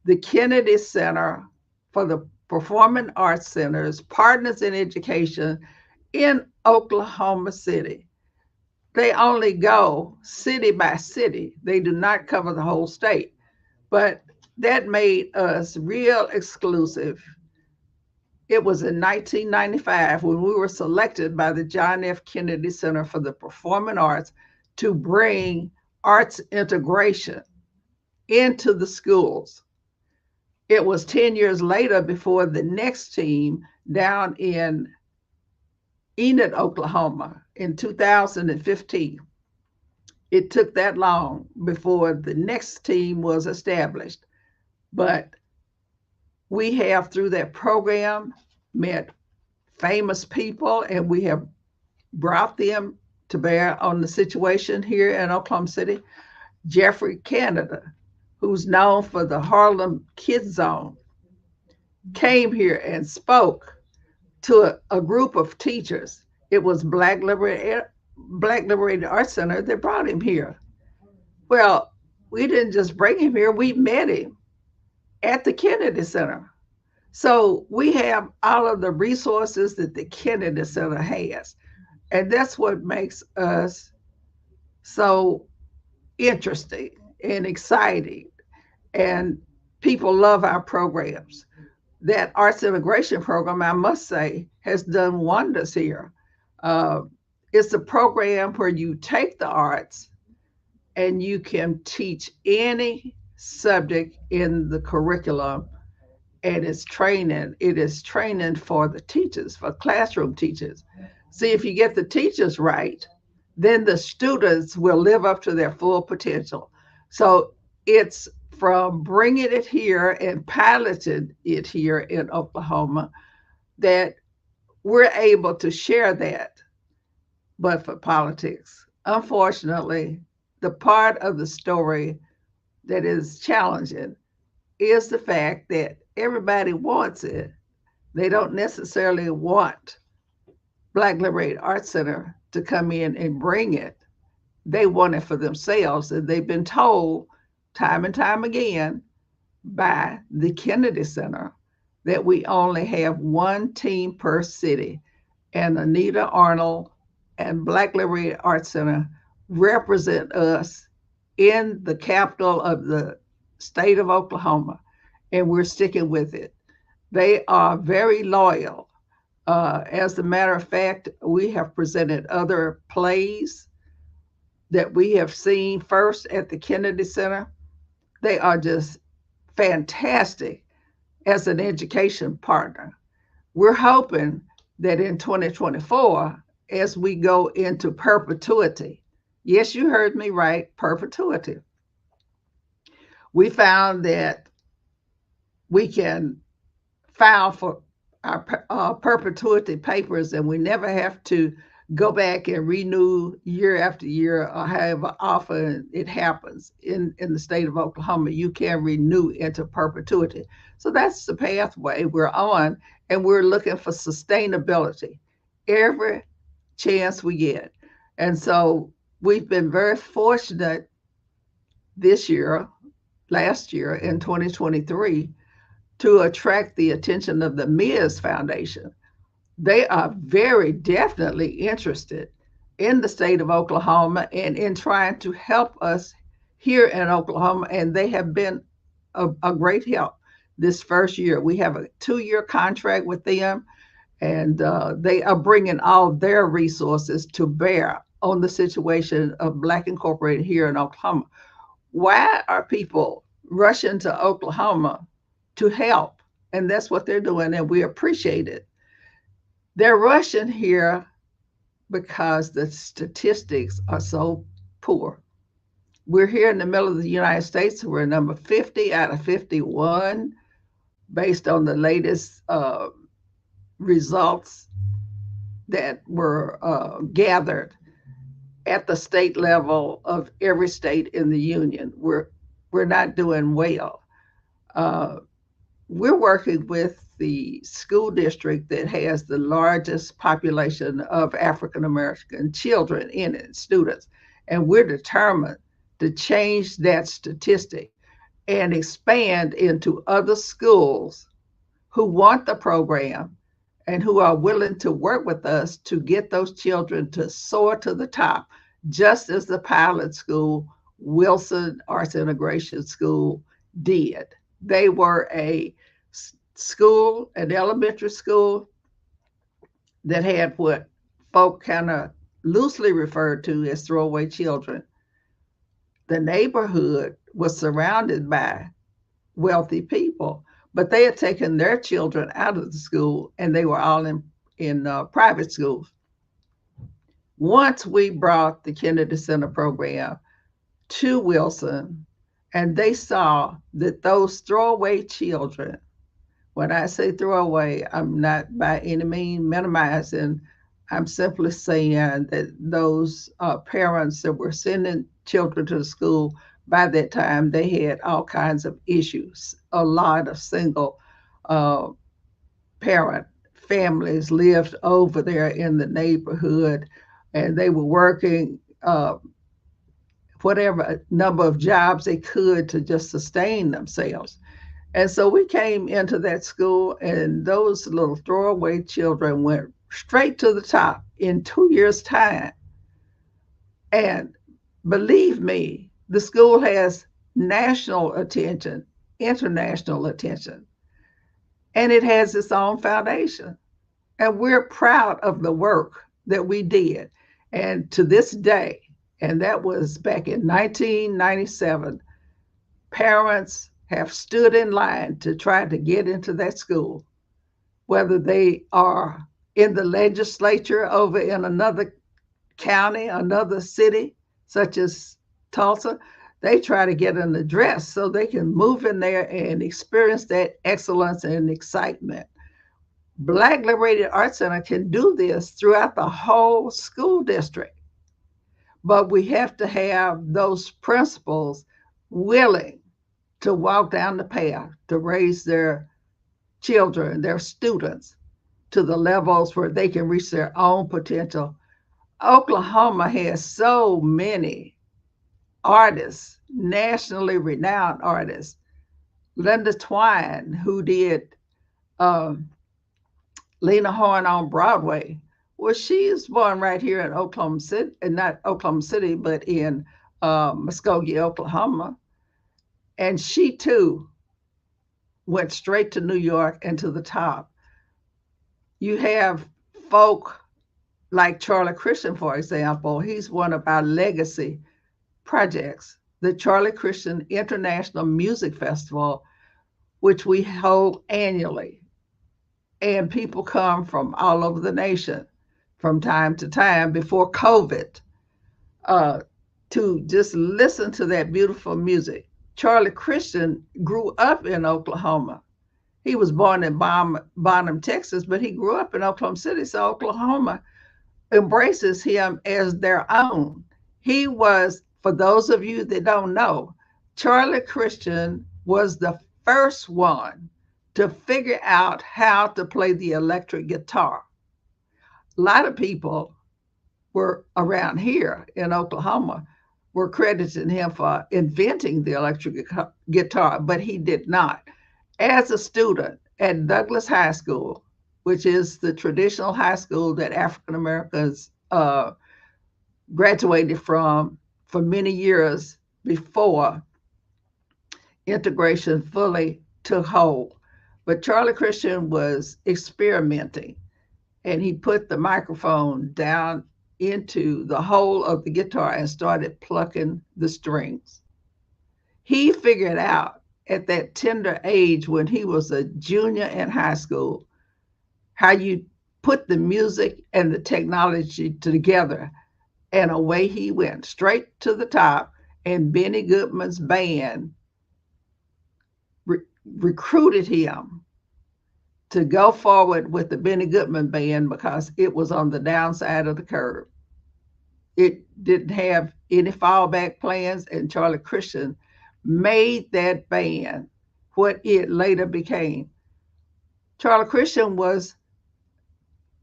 Speaker 19: the Kennedy Center for the Performing Arts Centers, Partners in Education in Oklahoma City. They only go city by city. They do not cover the whole state, but that made us real exclusive. It was in 1995 when we were selected by the John F. Kennedy Center for the Performing Arts to bring arts integration into the schools. It was 10 years later before the next team down in Enid, Oklahoma in 2015. It took that long before the next team was established. But we have, through that program, met famous people, and we have brought them to bear on the situation here in Oklahoma City. Jeffrey Canada, who's known for the Harlem Kids Zone, came here and spoke to a group of teachers. It was Black Liberated Arts Center that brought him here. Well, we didn't just bring him here, we met him at the Kennedy Center. So we have all of the resources that the Kennedy Center has. And that's what makes us so interesting and exciting. And people love our programs. That arts integration program, I must say, has done wonders here. It's a program where you take the arts and you can teach any subject in the curriculum, and it is training for the teachers, for classroom teachers. See, if you get the teachers right, then the students will live up to their full potential. So it's from bringing it here and piloting it here in Oklahoma that we're able to share that. But for politics, unfortunately, the part of the story that is challenging is the fact that everybody wants it. They don't necessarily want Black Liberated Arts Center to come in and bring it. They want it for themselves, and they've been told time and time again by the Kennedy Center that we only have one team per city, and Anita Arnold and Black Liberated Arts Center represent us in the capital of the state of Oklahoma, and we're sticking with it. They are very loyal. As a matter of fact, we have presented other plays that we have seen first at the Kennedy Center. They are just fantastic as an education partner. We're hoping that in 2024, as we go into perpetuity, yes, you heard me right, perpetuity, we found that we can file for our perpetuity papers, and we never have to go back and renew year after year, or however often it happens in the state of Oklahoma. You can renew into perpetuity. So that's the pathway we're on, and we're looking for sustainability every chance we get. And so we've been very fortunate this year, last year in 2023, to attract the attention of the Ms. Foundation. They are very definitely interested in the state of Oklahoma and in trying to help us here in Oklahoma. And they have been a great help this first year. We have a 2-year contract with them, and they are bringing all their resources to bear on the situation of Black Incorporated here in Oklahoma. Why are people rushing to Oklahoma to help? And that's what they're doing, and we appreciate it. They're rushing here because the statistics are so poor. We're here in the middle of the United States. We're number 50 out of 51 based on the latest results that were gathered at the state level of every state in the union. We're not doing well. We're working with the school district that has the largest population of African American children in it, students, and we're determined to change that statistic and expand into other schools who want the program and who are willing to work with us to get those children to soar to the top, just as the pilot school, Wilson Arts Integration School, did. They were a school, an elementary school that had what folk kind of loosely referred to as throwaway children. The neighborhood was surrounded by wealthy people, but they had taken their children out of the school and they were all in private schools. Once we brought the Kennedy Center program to Wilson, and they saw that those throwaway children, when I say throwaway, I'm not by any means minimizing. I'm simply saying that those parents that were sending children to the school, by that time, they had all kinds of issues. A lot of single parent families lived over there in the neighborhood, and they were working whatever number of jobs they could to just sustain themselves. And so we came into that school, and those little throwaway children went straight to the top in 2 years' time. And believe me, the school has national attention, international attention, and it has its own foundation. And we're proud of the work that we did. And to this day, and that was back in 1997, parents have stood in line to try to get into that school, whether they are in the legislature over in another county, another city, such as Tulsa. They try to get an address so they can move in there and experience that excellence and excitement. Black Liberated Arts Center can do this throughout the whole school district, but we have to have those principals willing to walk down the path to raise their children, their students, to the levels where they can reach their own potential. Oklahoma has so many artists, nationally renowned artists. Linda Twine, who did Lena Horne on Broadway. Well, she is born right here in Oklahoma City, and not Oklahoma City, but in Muskogee, Oklahoma. And she too went straight to New York and to the top. You have folk like Charlie Christian, for example. He's one of our legacy projects, the Charlie Christian International Music Festival, which we hold annually. And people come from all over the nation from time to time before COVID to just listen to that beautiful music. Charlie Christian grew up in Oklahoma. He was born in Bonham, Texas, but he grew up in Oklahoma City, so Oklahoma embraces him as their own. He was, for those of you that don't know, Charlie Christian was the first one to figure out how to play the electric guitar. A lot of people were around here in Oklahoma were crediting him for inventing the electric guitar, but he did not. As a student at Douglas High School, which is the traditional high school that African Americans graduated from for many years before integration fully took hold. But Charlie Christian was experimenting, and he put the microphone down into the hole of the guitar and started plucking the strings. He figured out at that tender age when he was a junior in high school how you put the music and the technology together, and away he went straight to the top. And Benny Goodman's band recruited him to go forward with the Benny Goodman band because it was on the downside of the curve. It didn't have any fallback plans, and Charlie Christian made that band what it later became. Charlie Christian was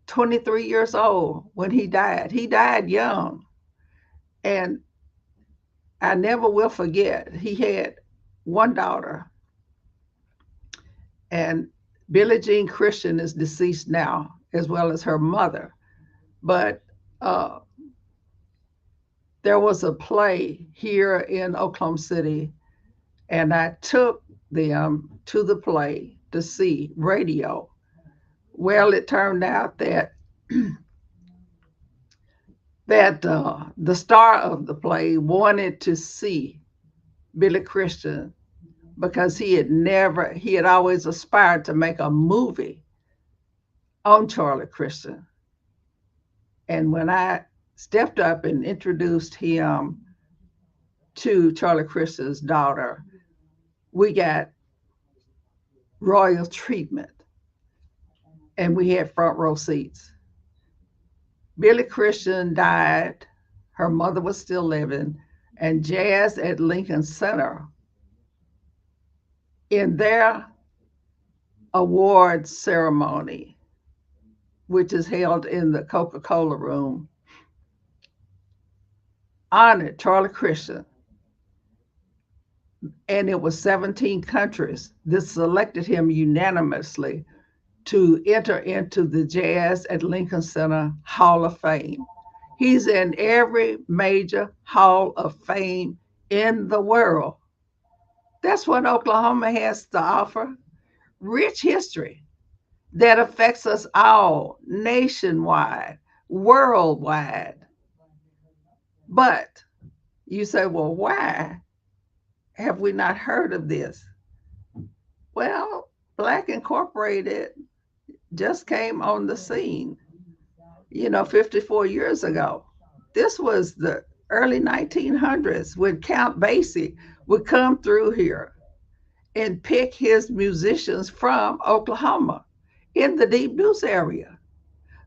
Speaker 19: 23 years old when he died. He died young. And I never will forget, he had one daughter, and Billie Jean Christian is deceased now, as well as her mother. But there was a play here in Oklahoma City, and I took them to the play to see Radio. Well, it turned out that the star of the play wanted to see Billy Christian because he had always aspired to make a movie on Charlie Christian. And when I stepped up and introduced him to Charlie Christian's daughter, we got royal treatment, and we had front row seats. Billie Christian died, her mother was still living, and Jazz at Lincoln Center, in their awards ceremony, which is held in the Coca-Cola room, honored Charlie Christian. And it was 17 countries that selected him unanimously to enter into the Jazz at Lincoln Center Hall of Fame. He's in every major Hall of Fame in the world. That's what Oklahoma has to offer. Rich history that affects us all, nationwide, worldwide. But you say, well, why have we not heard of this? Well, Black Incorporated just came on the scene, 54 years ago. This was the early 1900s when Count Basie would come through here and pick his musicians from Oklahoma in the Deep Deuce area.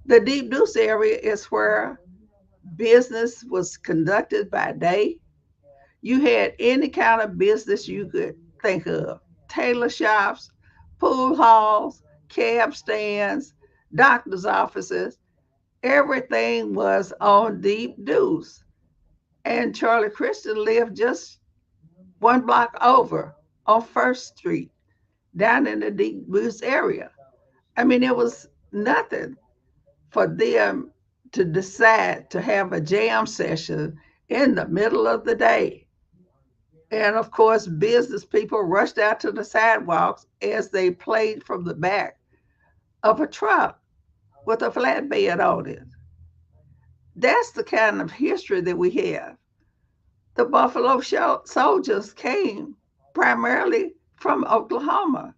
Speaker 19: The Deep Deuce area is where business was conducted by day. You had any kind of business you could think of: tailor shops, pool halls, cab stands, doctor's offices. Everything was on Deep Deuce. And Charlie Christian lived just one block over on First Street, down in the Deep Deuce area. I mean, it was nothing for them to decide to have a jam session in the middle of the day. And of course, business people rushed out to the sidewalks as they played from the back of a truck with a flatbed on it. That's the kind of history that we have. The Buffalo Soldiers came primarily from Oklahoma.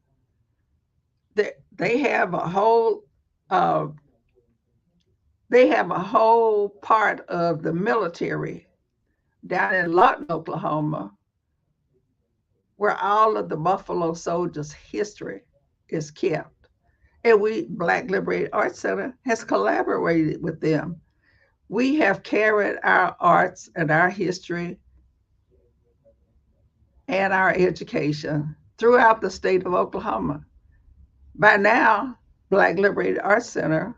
Speaker 19: They have a whole part of the military down in Lawton, Oklahoma, where all of the Buffalo Soldiers' history is kept. And Black Liberated Arts Center has collaborated with them. We have carried our arts and our history and our education throughout the state of Oklahoma. By now, Black Liberated Arts Center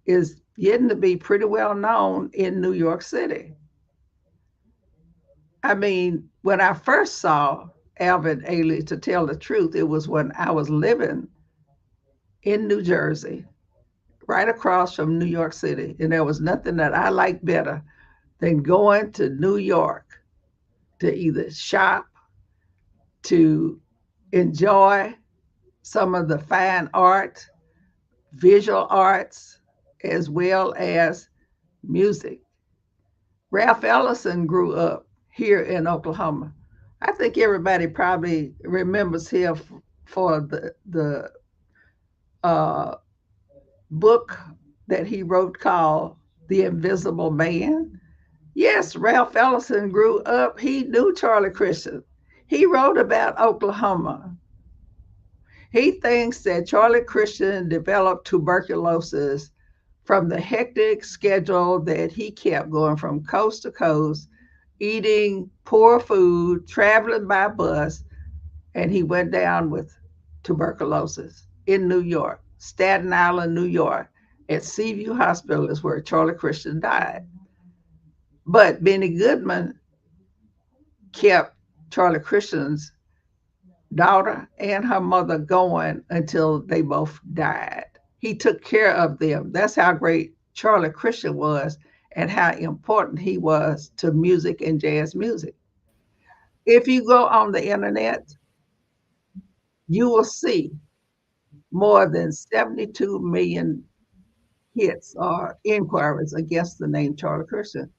Speaker 19: is getting to be pretty well known in New York City. I mean, when I first saw Alvin Ailey, to tell the truth, it was when I was living in New Jersey, right across from New York City. And there was nothing that I liked better than going to New York to either shop, to enjoy some of the fine art, visual arts, as well as music. Ralph Ellison grew up here in Oklahoma. I think everybody probably remembers him for the book that he wrote called The Invisible Man. Yes, Ralph Ellison grew up. He knew Charlie Christian. He wrote about Oklahoma. He thinks that Charlie Christian developed tuberculosis from the hectic schedule that he kept going from coast to coast, eating poor food, traveling by bus, and he went down with tuberculosis in New York, Staten Island, New York, at Seaview Hospital is where Charlie Christian died. But Benny Goodman kept Charlie Christian's daughter and her mother going until they both died. He took care of them. That's how great Charlie Christian was and how important he was to music and jazz music. If you go on the internet, you will see more than 72 million hits or inquiries against the name Charlie Christian.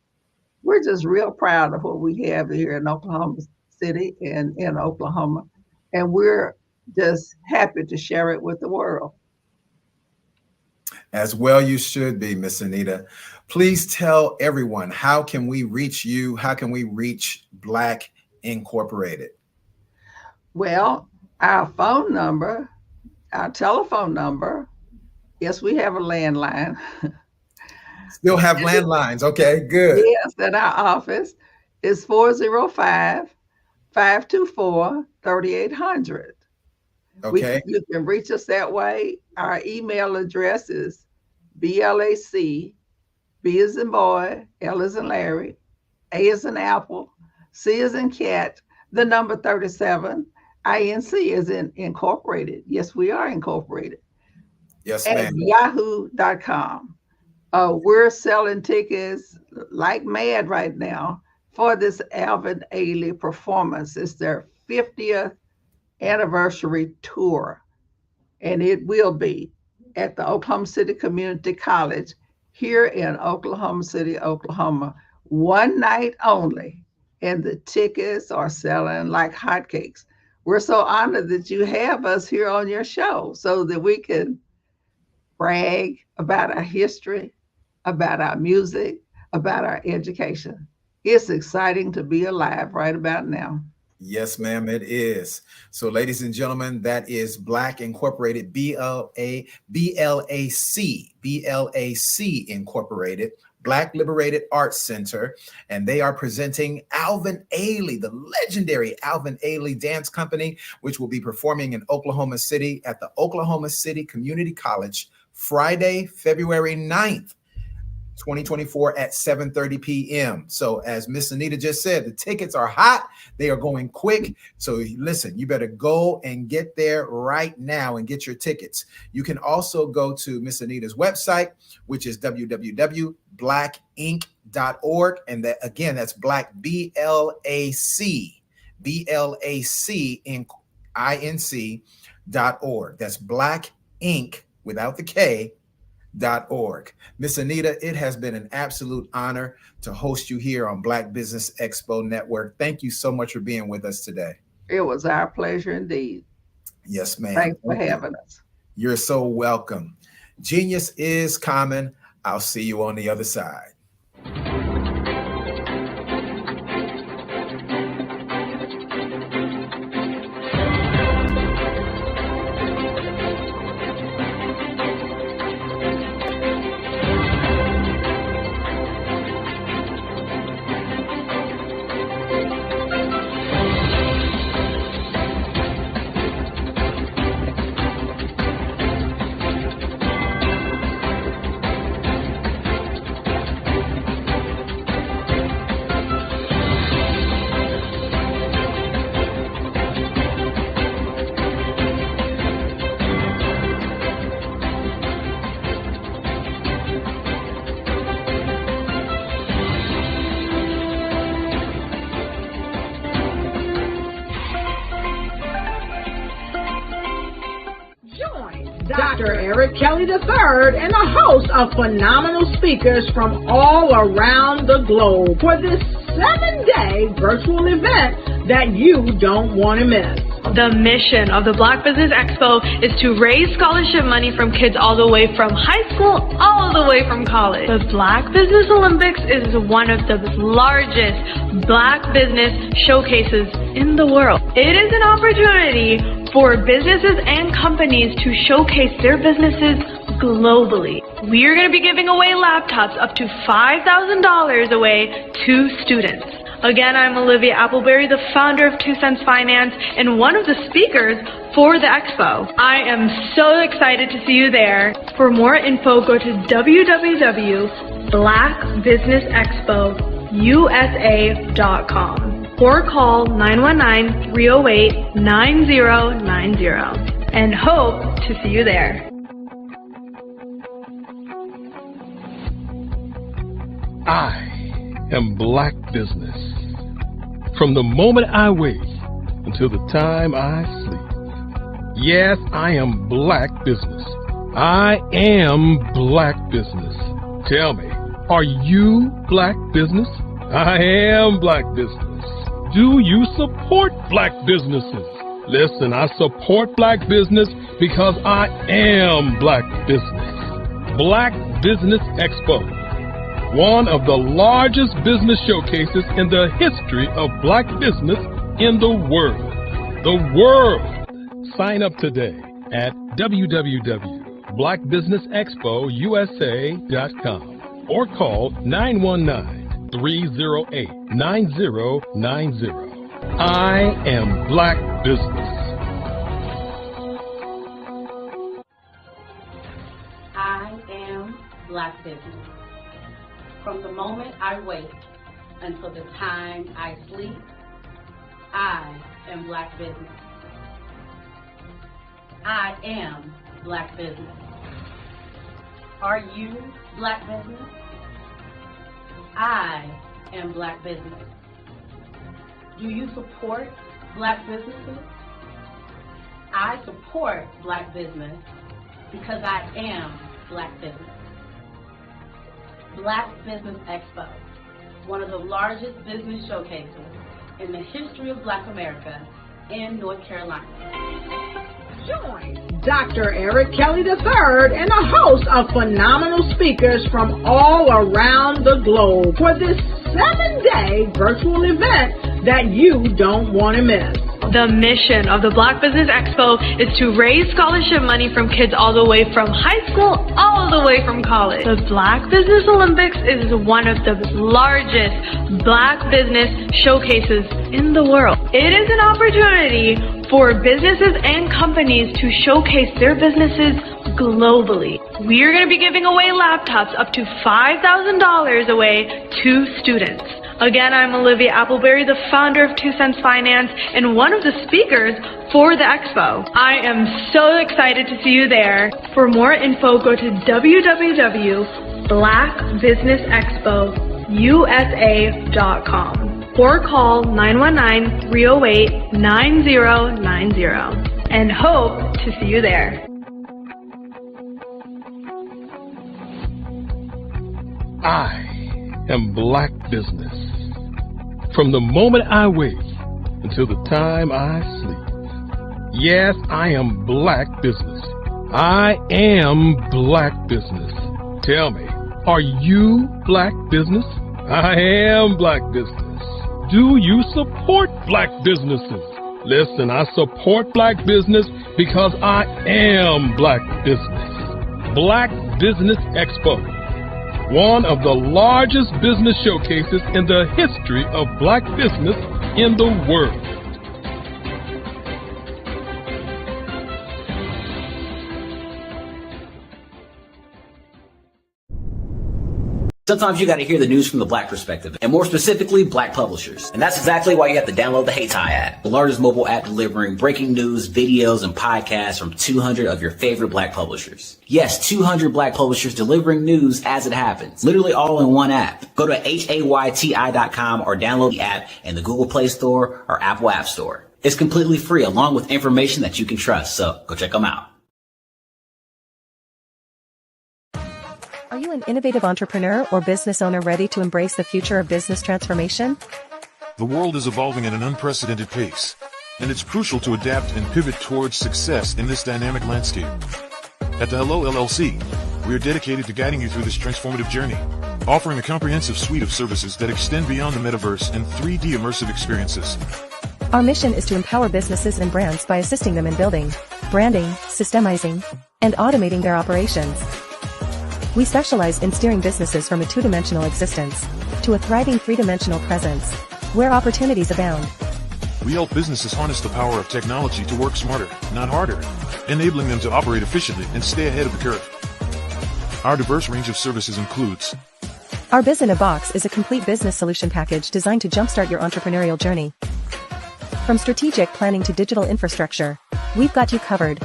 Speaker 19: We're just real proud of what we have here in Oklahoma City and in Oklahoma. And we're just happy to share it with the world.
Speaker 18: As well you should be, Miss Anita. Please tell everyone, how can we reach you? How can we reach Black Incorporated?
Speaker 19: Well, our phone number, our telephone number, yes, we have a landline.
Speaker 18: Still have landlines. Okay, good.
Speaker 19: Yes, at our office is 405-524-3800.
Speaker 18: Okay.
Speaker 19: You can reach us that way. Our email address is BLAC, B as in boy, L as in Larry, A as in apple, C as in cat, the number 37, INC as in incorporated. Yes, we are incorporated.
Speaker 18: Yes,
Speaker 19: at
Speaker 18: ma'am.
Speaker 19: yahoo.com. We're selling tickets like mad right now for this Alvin Ailey performance. It's their 50th anniversary tour, and it will be at the Oklahoma City Community College here in Oklahoma City, Oklahoma, one night only, and the tickets are selling like hotcakes. We're so honored that you have us here on your show so that we can brag about our history, about our music, about our education. It's exciting to be alive right about now.
Speaker 18: Yes, ma'am, it is. So, ladies and gentlemen, that is Black Incorporated, BLAC Incorporated, Black Liberated Arts Center, and they are presenting Alvin Ailey, the legendary Alvin Ailey Dance Company, which will be performing in Oklahoma City at the Oklahoma City Community College, Friday, February 9th. 2024 at 7:30 p.m. So as Miss Anita just said, the tickets are hot. They are going quick. So listen, you better go and get there right now and get your tickets. You can also go to Miss Anita's website, which is www.blackinc.org. And that again, that's Black, BLAC Inc.org. That's Black Inc. without the K. .org. Miss Anita, it has been an absolute honor to host you here on Black Business Expo Network. Thank you so much for being with us today.
Speaker 19: It was our pleasure indeed.
Speaker 18: Yes, ma'am.
Speaker 19: Thanks for having us.
Speaker 18: You're so welcome. Genius is common. I'll see you on the other side.
Speaker 2: Dr. Eric Kelly III and a host of phenomenal speakers from all around the globe for this 7-day virtual event that you don't want to miss.
Speaker 3: The mission of the Black Business Expo is to raise scholarship money from kids all the way from high school, all the way from college. The Black Business Olympics is one of the largest Black business showcases in the world. It is an opportunity for businesses and companies to showcase their businesses globally. We are going to be giving away laptops up to $5,000 away to students. Again, I'm Olivia Appleberry, the founder of 2 Cents Finance and one of the speakers for the expo. I am so excited to see you there. For more info, go to www.blackbusinessexpousa.com or call 919-308-9090 and hope to see you there.
Speaker 4: I am Black Business. From the moment I wake until the time I sleep. Yes, I am Black Business. I am Black Business. Tell me, are you Black Business? I am Black Business. Do you support Black businesses? Listen, I support Black business because I am Black Business. Black Business Expo, one of the largest business showcases in the history of Black business in the world. The world! Sign up today at www.blackbusinessexpousa.com or call 919-308-9090. I am Black Business.
Speaker 5: I am Black Business. From the moment I wake until the time I sleep, I am Black Business. I am Black Business. Are you Black Business? I am Black Business. Do you support Black businesses? I support Black business because I am Black Business. Black Business Expo, one of the largest business showcases in the history of Black America in North Carolina.
Speaker 2: Join Dr. Eric Kelly III and a host of phenomenal speakers from all around the globe for this 7-day virtual event that you don't want to miss.
Speaker 3: The mission of the Black Business Expo is to raise scholarship money from kids all the way from high school, all the way from college. The Black Business Olympics is one of the largest Black business showcases in the world. It is an opportunity for businesses and companies to showcase their businesses globally. We are going to be giving away laptops up to $5,000 away to students. Again, I'm Olivia Appleberry, the founder of 2 Cents Finance and one of the speakers for the expo. I am so excited to see you there. For more info, go to www.blackbusinessexpousa.com or call 919-308-9090 and hope to see you there.
Speaker 4: I am Black Business. From the moment I wake until the time I sleep. Yes, I am Black Business. I am Black Business. Tell me, are you Black Business? I am Black Business. Do you support Black businesses? Listen, I support Black business because I am Black Business. Black Business Expo, one of the largest business showcases in the history of Black business in the world.
Speaker 9: Sometimes you got to hear the news from the Black perspective, and more specifically, Black publishers. And that's exactly why you have to download the Hey Tie app, the largest mobile app delivering breaking news, videos, and podcasts from 200 of your favorite Black publishers. Yes, 200 Black publishers delivering news as it happens, literally all in one app. Go to hayti.com or download the app in the Google Play Store or Apple App Store. It's completely free, along with information that you can trust, so go check them out.
Speaker 17: Are you an innovative entrepreneur or business owner ready to embrace the future of business transformation?
Speaker 20: The world is evolving at an unprecedented pace, and it's crucial to adapt and pivot towards success in this dynamic landscape. At the Hello LLC, we are dedicated to guiding you through this transformative journey, offering a comprehensive suite of services that extend beyond the metaverse and 3D immersive experiences.
Speaker 17: Our mission is to empower businesses and brands by assisting them in building, branding, systemizing, and automating their operations. We specialize in steering businesses from a two-dimensional existence to a thriving three-dimensional presence, where opportunities abound.
Speaker 20: We help businesses harness the power of technology to work smarter, not harder, enabling them to operate efficiently and stay ahead of the curve. Our diverse range of services includes:
Speaker 17: Our Biz in a Box is a complete business solution package designed to jumpstart your entrepreneurial journey. From strategic planning to digital infrastructure, we've got you covered.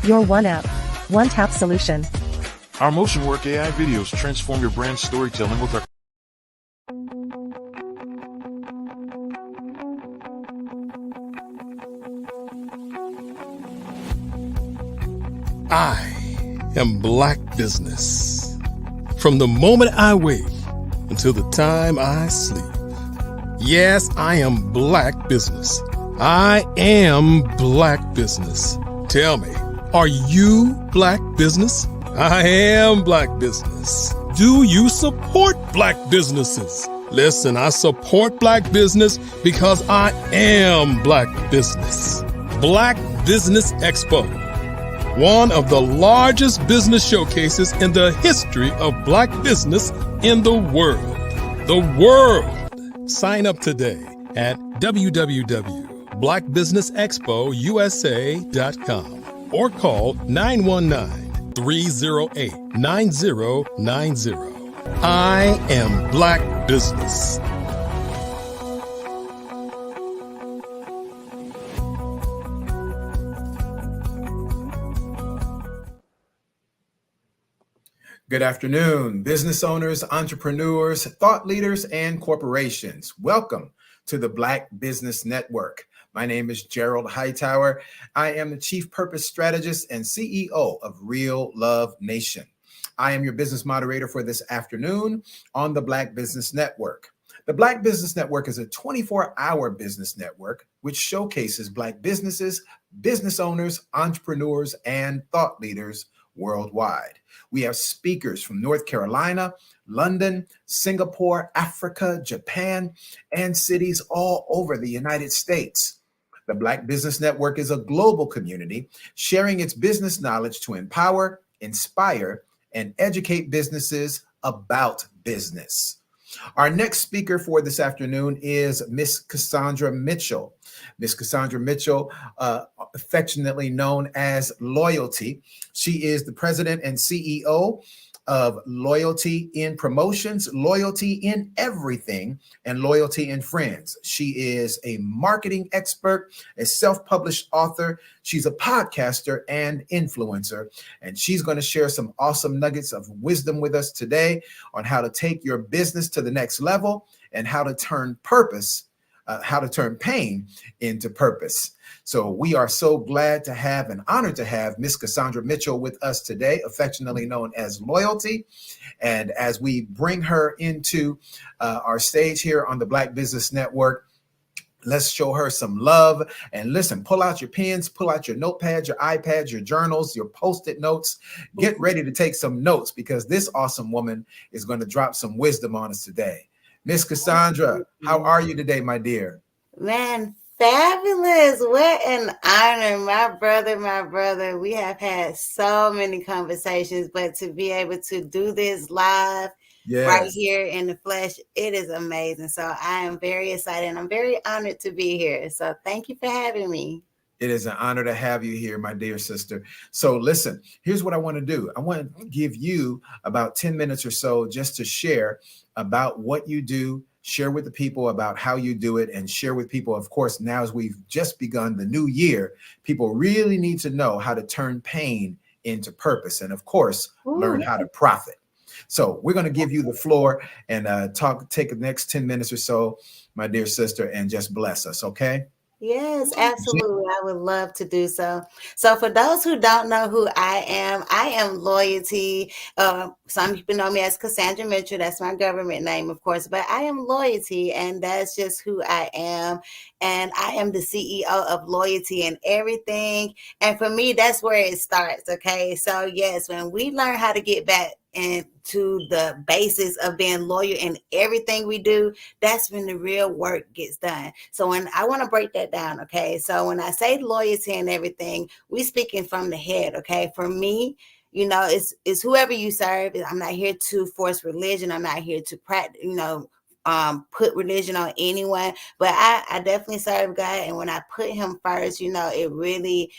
Speaker 17: Your one app, one tap solution.
Speaker 20: Our motion work AI videos transform your brand storytelling with our
Speaker 4: I am Black Business. From the moment I wake until the time I sleep. Yes, I am Black Business. I am Black Business. Tell me, are you Black Business? I am Black Business. Do you support Black businesses? Listen, I support Black business because I am Black Business. Black Business Expo, one of the largest business showcases in the history of Black business in the world. The world! Sign up today at www.blackbusinessexpousa.com or call 919-308-9090. I am Black Business.
Speaker 18: Good afternoon, business owners, entrepreneurs, thought leaders, and corporations. Welcome to the Black Business Network. My name is Gerald Hightower. I am the Chief Purpose Strategist and CEO of Real Love Nation. I am your business moderator for this afternoon on the Black Business Network. The Black Business Network is a 24-hour business network which showcases Black businesses, business owners, entrepreneurs, and thought leaders worldwide. We have speakers from North Carolina, London, Singapore, Africa, Japan, and cities all over the United States. The Black Business Network is a global community sharing its business knowledge to empower, inspire, and educate businesses about business. Our next speaker for this afternoon is Miss Cassandra Mitchell. Miss Cassandra Mitchell, affectionately known as Loyalty. She is the president and CEO of Loyalty in Promotions, Loyalty in Everything, and Loyalty in Friends. She is a marketing expert, a self-published author. She's a podcaster and influencer, and she's going to share some awesome nuggets of wisdom with us today on how to take your business to the next level and how to turn pain into purpose. So we are so glad to have and honored to have Miss Cassandra Mitchell with us today, affectionately known as Loyalty. And as we bring her into our stage here on the Black Business Network, let's show her some love. And listen, pull out your pens, pull out your notepads, your iPads, your journals, your Post-it notes. Get ready to take some notes because this awesome woman is going to drop some wisdom on us today. Miss Cassandra, how are you today, my dear?
Speaker 21: Man, fabulous. What an honor. My brother. We have had so many conversations, but to be able to do this live right here in the flesh, it is amazing. So I am very excited and I'm very honored to be here. So thank you for having me.
Speaker 18: It is an honor to have you here, my dear sister. So listen, here's what I want to do. I want to give you about 10 minutes or so just to share about what you do, share with the people about how you do it, and share with people, of course, now as we've just begun the new year, people really need to know how to turn pain into purpose and, of course, learn how to profit. So we're going to give you the floor and take the next 10 minutes or so, my dear sister, and just bless us, okay?
Speaker 21: Yes, absolutely. I would love to do so. So, for those who don't know who I am Loyalty. Some people know me as Cassandra Mitchell. That's my government name, of course, but I am Loyalty, and that's just who I am. And I am the CEO of Loyalty and Everything. And for me, that's where it starts. Okay. So, yes, when we learn how to get back into the basis of being loyal in everything we do, that's when the real work gets done. So when I want to break that down, okay? So when I say loyalty and everything, we speaking from the head, okay? For me, it's whoever you serve. I'm not here to force religion. I'm not here to practice, put religion on anyone, but I definitely serve God. And when I put him first, it really,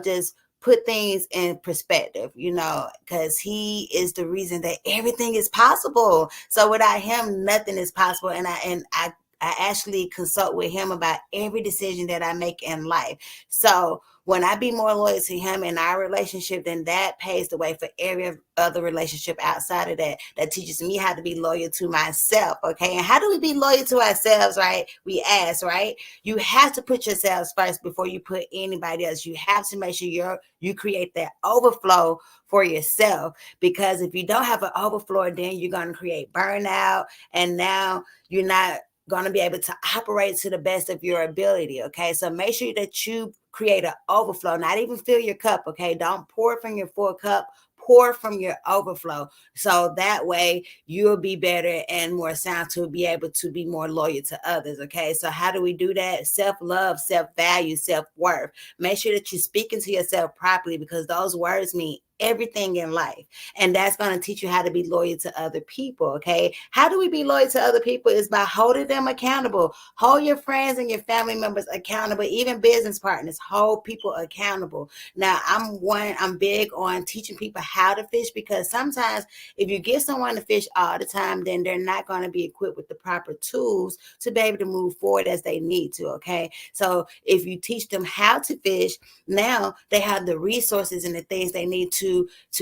Speaker 21: just put things in perspective, because he is the reason that everything is possible. So without him, nothing is possible. And I actually consult with him about every decision that I make in life. So when I be more loyal to him in our relationship, then that paves the way for every other relationship outside of that. That teaches me how to be loyal to myself. Okay. And how do we be loyal to ourselves, right? We ask, right? You have to put yourselves first before you put anybody else. You have to make sure you create that overflow for yourself, because if you don't have an overflow, then you're going to create burnout, and now you're not going to be able to operate to the best of your ability. Okay. So make sure that you create an overflow, not even fill your cup. Okay. Don't pour from your full cup, pour from your overflow. So that way you'll be better and more sound to be able to be more loyal to others. Okay. So how do we do that? Self-love, self-value, self-worth. Make sure that you're speaking to yourself properly, because those words mean everything in life, and that's going to teach you how to be loyal to other people. Okay, how do we be loyal to other people? Is by holding them accountable. Hold your friends and your family members accountable, even business partners. Hold people accountable. Now, I'm big on teaching people how to fish, because sometimes if you give someone to fish all the time, then they're not going to be equipped with the proper tools to be able to move forward as they need to. Okay, so if you teach them how to fish, now they have the resources and the things they need to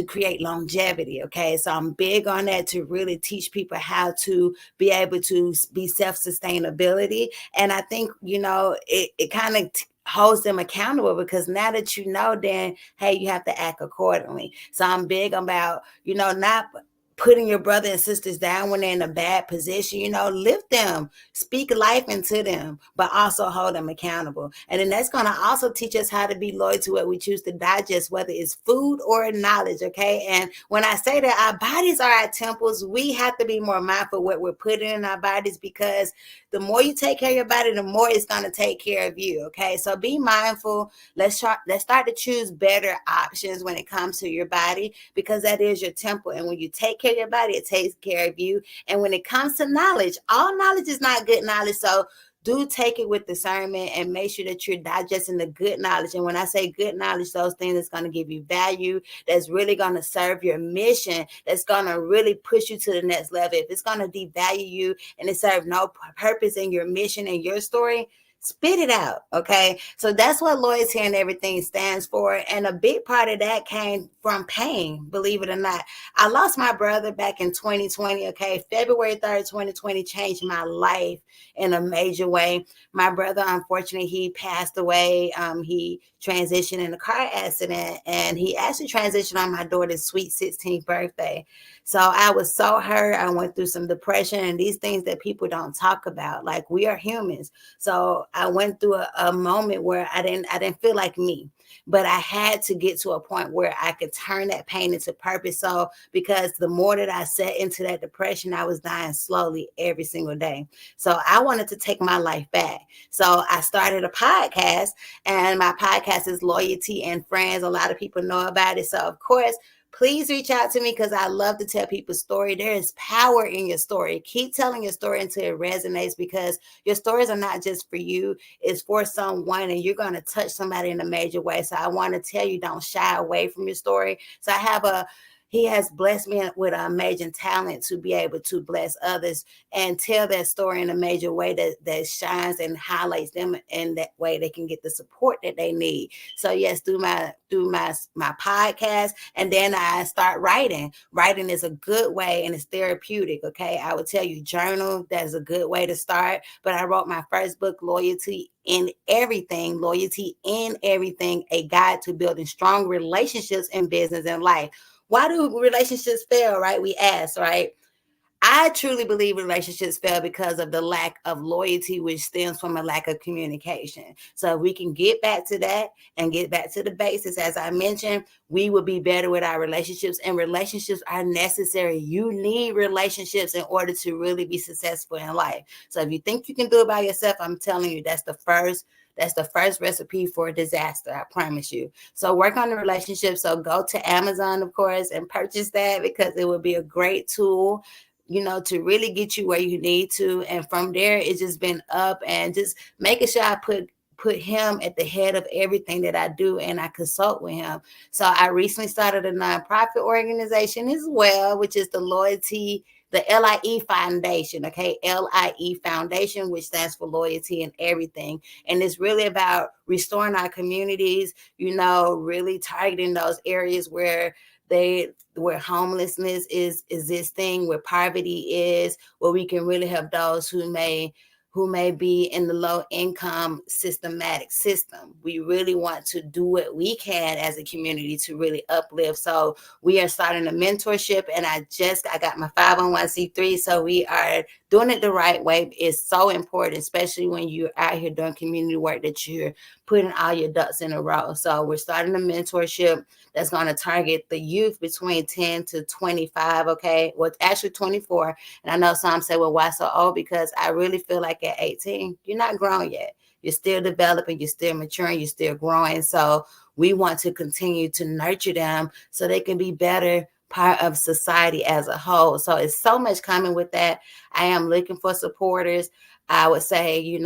Speaker 21: create longevity. Okay, so I'm big on that, to really teach people how to be able to be self-sustainability. And I think it kind of holds them accountable, because now that then hey, you have to act accordingly. So I'm big about not putting your brother and sisters down when they're in a bad position. Lift them, speak life into them, but also hold them accountable. And then that's going to also teach us how to be loyal to what we choose to digest, whether it's food or knowledge. Okay. And when I say that our bodies are our temples, we have to be more mindful of what we're putting in our bodies, because the more you take care of your body, the more it's going to take care of you. Okay. So be mindful. Let's start to choose better options when it comes to your body, because that is your temple. And when you take care of your body, it takes care of you. And when it comes to knowledge, all knowledge is not good knowledge. So do take it with discernment and make sure that you're digesting the good knowledge. And when I say good knowledge, those things that's going to give you value, that's really going to serve your mission, that's going to really push you to the next level. If it's going to devalue you and it serves no purpose in your mission and your story, spit it out. Okay. So that's what Loyalty and Everything stands for. And a big part of that came from pain, believe it or not. I lost my brother back in 2020. Okay. February 3rd, 2020 changed my life in a major way. My brother, unfortunately, he passed away. He transitioned in a car accident, and he actually transitioned on my daughter's sweet 16th birthday. So I was so hurt. I went through some depression and these things that people don't talk about. Like, we are humans. So I went through a moment where I didn't feel like me, but I had to get to a point where I could turn that pain into purpose. So because the more that I sat into that depression, I was dying slowly every single day. So I wanted to take my life back. So I started a podcast, and my podcast is Loyalty and Friends. A lot of people know about it. So of course, please reach out to me, because I love to tell people's story. There is power in your story. Keep telling your story until it resonates, because your stories are not just for you. It's for someone, and you're going to touch somebody in a major way. So I want to tell you, don't shy away from your story. So I have a He has blessed me with an amazing talent to be able to bless others and tell their story in a major way that shines and highlights them, in that way they can get the support that they need. So yes, through my podcast, and then I start writing. Writing is a good way and it's therapeutic. Okay, I would tell you, journal, that's a good way to start. But I wrote my first book, Loyalty in Everything, a guide to building strong relationships in business and life. Why do relationships fail, right? We ask, right? I truly believe relationships fail because of the lack of loyalty, which stems from a lack of communication. So if we can get back to that and get back to the basics, as I mentioned, we will be better with our relationships, and relationships are necessary. You need relationships in order to really be successful in life. So if you think you can do it by yourself, I'm telling you, that's the first recipe for disaster, I promise you. So work on the relationship. So go to Amazon, of course, and purchase that, because it will be a great tool, to really get you where you need to. And from there, it's just been up and just making sure I put him at the head of everything that I do, and I consult with him. So I recently started a nonprofit organization as well, which is the LIE Foundation, okay? LIE Foundation, which stands for Loyalty in Everything. And it's really about restoring our communities, really targeting those areas where homelessness is this thing, where poverty is, where we can really help those who may be in the low income systematic system. We really want to do what we can as a community to really uplift. So we are starting a mentorship, and I got my 501c3. So we are doing it the right way. It's so important, especially when you're out here doing community work, that you're putting all your ducks in a row. So we're starting a mentorship that's going to target the youth between 10 to 25. Okay. Well, it's actually 24. And I know some say, well, why so old? Because I really feel like at 18, you're not grown yet. You're still developing, you're still maturing, you're still growing. So we want to continue to nurture them so they can be better part of society as a whole. So it's so much coming with that. I am looking for supporters. I would say,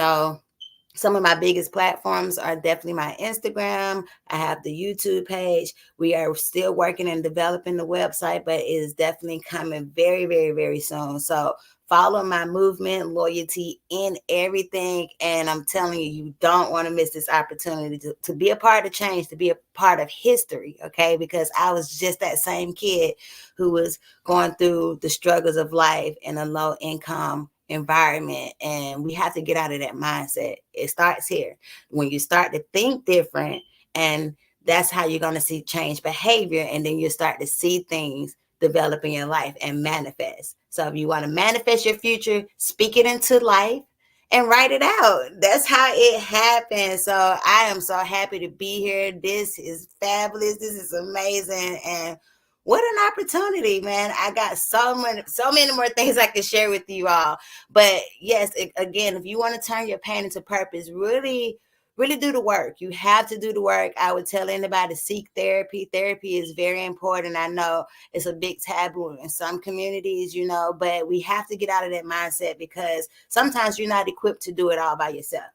Speaker 21: some of my biggest platforms are definitely my Instagram. I have the YouTube page. We are still working and developing the website, but it is definitely coming very, very, very soon. So follow my movement, Loyalty in Everything. And I'm telling you, you don't want to miss this opportunity to be a part of change, to be a part of history, okay? Because I was just that same kid who was going through the struggles of life in a low income environment, and we have to get out of that mindset. It starts here. When you start to think different, and that's how you're going to see change behavior, and then you start to see things develop in your life and manifest. So if you want to manifest your future, speak it into life and write it out. That's how it happens. So I am so happy to be here. This is fabulous. This is amazing. And what an opportunity, man. I got so many more things I can share with you all. But yes, again, if you want to turn your pain into purpose, really, really do the work. You have to do the work. I would tell anybody to seek therapy. Therapy is very important. I know it's a big taboo in some communities, but we have to get out of that mindset, because sometimes you're not equipped to do it all by yourself.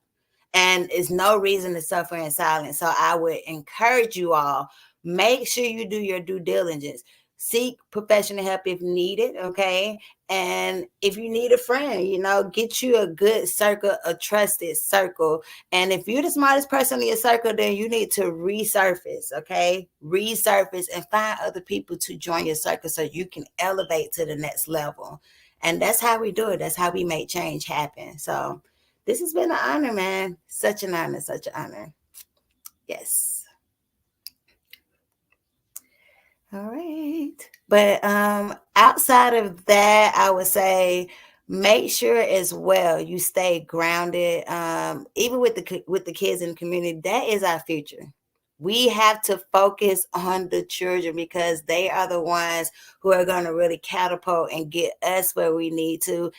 Speaker 21: And it's no reason to suffer in silence. So I would encourage you all, make sure you do your due diligence. Seek professional help if needed, okay? And if you need a friend, get you a good circle, a trusted circle. And if you're the smartest person in your circle, then you need to resurface, okay? Resurface and find other people to join your circle so you can elevate to the next level. And that's how we do it. That's how we make change happen. So this has been an honor, man. Such an honor, such an honor. Yes. All right. But outside of that, I would say make sure as well you stay grounded. Even with the kids in the community, that is our future. We have to focus on the children, because they are the ones who are going to really catapult and get us where we need to.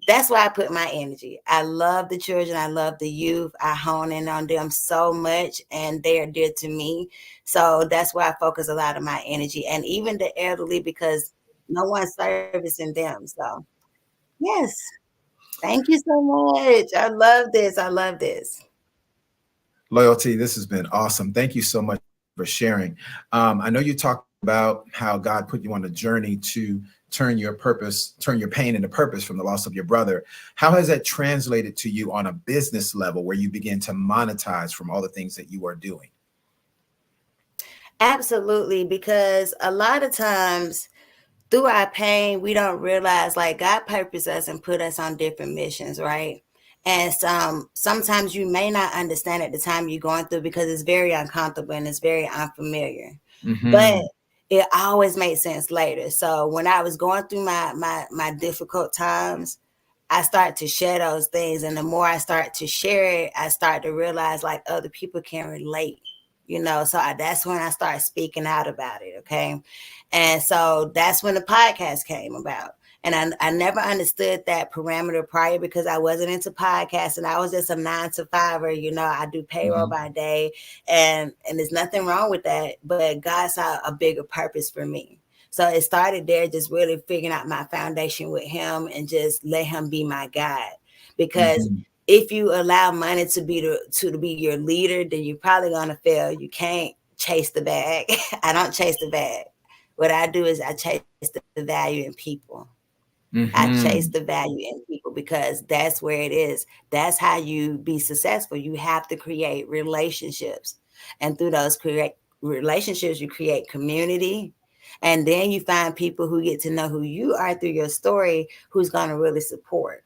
Speaker 21: That's why I put my energy. I love the children. I love the youth. I hone in on them so much, and they are dear to me. So that's why I focus a lot of my energy, and even the elderly, because no one's servicing them. So yes, thank you so much. I love this. I love this.
Speaker 18: Loyalty, this has been awesome. Thank you so much for sharing. I know you talked about how God put you on a journey to turn your pain into purpose from the loss of your brother. How has that translated to you on a business level where you begin to monetize from all the things that you are doing?
Speaker 21: Absolutely, because a lot of times through our pain, we don't realize like God purposed us and put us on different missions, right? And sometimes you may not understand at the time you're going through because it's very uncomfortable and it's very unfamiliar. But it always made sense later. So when I was going through my difficult times, I start to share those things. And the more I start to share it, I start to realize like other people can relate, so that's when I started speaking out about it. Okay. And so that's when the podcast came about. And I never understood that parameter prior because I wasn't into podcasts and I was just a 9-to-5er. I do payroll by day and there's nothing wrong with that. But God saw a bigger purpose for me. So it started there, just really figuring out my foundation with him and just let him be my guide. Because if you allow money to be your leader, then you're probably gonna fail. You can't chase the bag. I don't chase the bag. What I do is I chase the value in people. I chase the value in people because that's where it is. That's how you be successful. You have to create relationships. And through those relationships, you create community. And then you find people who get to know who you are through your story, who's going to really support.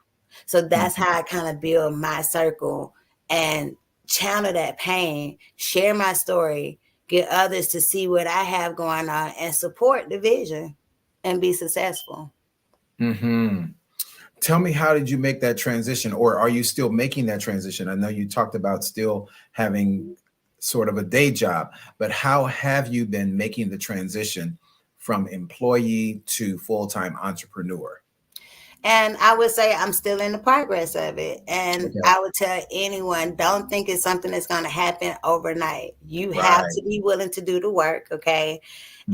Speaker 21: So that's how I kind of build my circle and channel that pain, share my story, get others to see what I have going on and support the vision and be successful.
Speaker 18: Tell me, how did you make that transition, or are you still making that transition? I know you talked about still having sort of a day job, but how have you been making the transition from employee to full-time entrepreneur?
Speaker 21: And I would say I'm still in the progress of it. And I would tell anyone, don't think it's something that's going to happen overnight. You have to be willing to do the work. Okay.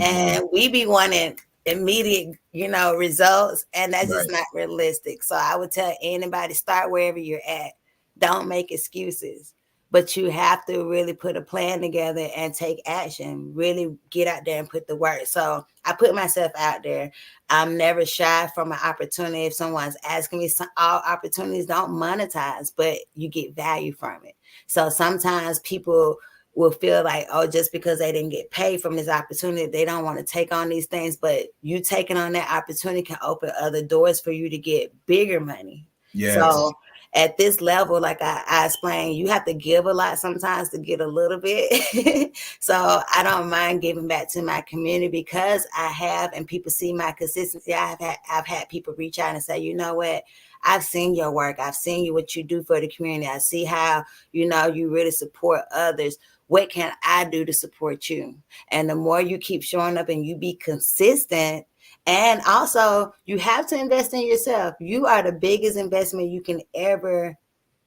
Speaker 21: And we be wanting immediate, results, and that's just not realistic. So I would tell anybody, start wherever you're at. Don't make excuses, but you have to really put a plan together and take action, really get out there and put the work. So I put myself out there. I'm never shy from an opportunity. If someone's asking me, all opportunities don't monetize, but you get value from it. So sometimes people will feel like, oh, just because they didn't get paid from this opportunity, they don't want to take on these things. But you taking on that opportunity can open other doors for you to get bigger money. So at this level, like I explained, you have to give a lot sometimes to get a little bit. So I don't mind giving back to my community because I have, and people see my consistency. I've had people reach out and say, you know what? I've seen your work. I've seen what you do for the community. I see how, you really support others. What can I do to support you? And the more you keep showing up and you be consistent, and also you have to invest in yourself. You are the biggest investment you can ever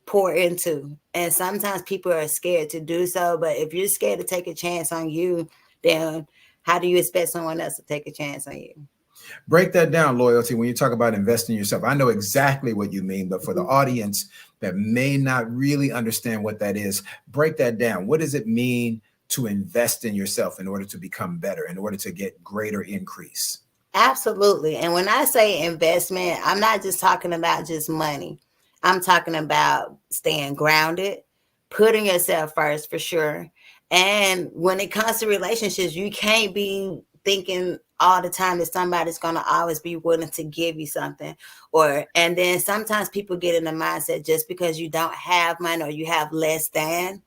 Speaker 21: pour into. And sometimes people are scared to do so. But if you're scared to take a chance on you, then how do you expect someone else to take a chance on you?
Speaker 18: Break that down, Loyalty. When you talk about investing in yourself, I know exactly what you mean, but for the audience that may not really understand what that is, break that down. What does it mean to invest in yourself in order to become better, in order to get greater increase?
Speaker 21: Absolutely. And when I say investment, I'm not just talking about just money. I'm talking about staying grounded, putting yourself first for sure. And when it comes to relationships, you can't be thinking all the time that somebody's going to always be willing to give you something. And then sometimes people get in the mindset just because you don't have money or you have less than,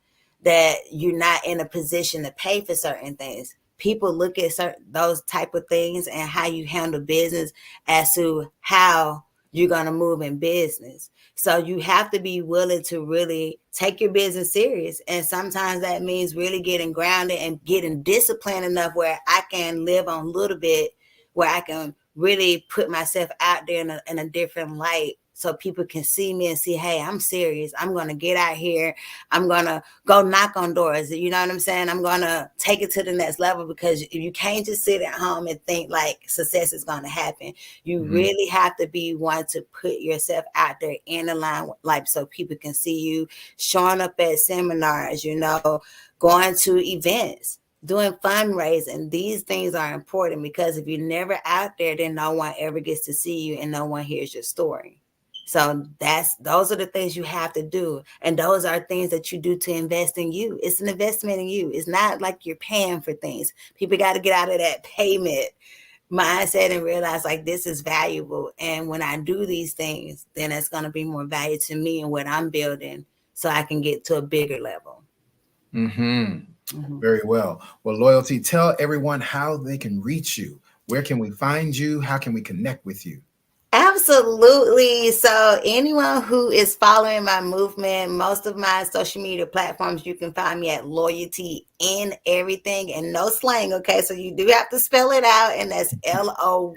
Speaker 21: that you're not in a position to pay for certain things. People look at those type of things and how you handle business as to how you're going to move in business. So you have to be willing to really take your business serious. And sometimes that means really getting grounded and getting disciplined enough where I can live on a little bit, where I can really put myself out there in a different light so people can see me and see, hey, I'm serious. I'm going to get out here. I'm going to go knock on doors. You know what I'm saying? I'm going to take it to the next level, because you can't just sit at home and think like success is going to happen. You really have to be one to put yourself out there in the line, like so people can see you, showing up at seminars, going to events. doing fundraising. These things are important because if you're never out there, then no one ever gets to see you and no one hears your story. So those are the things you have to do. And those are things that you do to invest in you. It's an investment in you. It's not like you're paying for things. People got to get out of that payment mindset and realize like this is valuable. And when I do these things, then it's going to be more value to me and what I'm building so I can get to a bigger level.
Speaker 18: Very well. Well, Loyalty, tell everyone how they can reach you. Where can we find you? How can we connect with you?
Speaker 21: Absolutely. So anyone who is following my movement, most of my social media platforms, you can find me at Loyalty in Everything, and no slang. Okay. So you do have to spell it out, and that's Loyalty.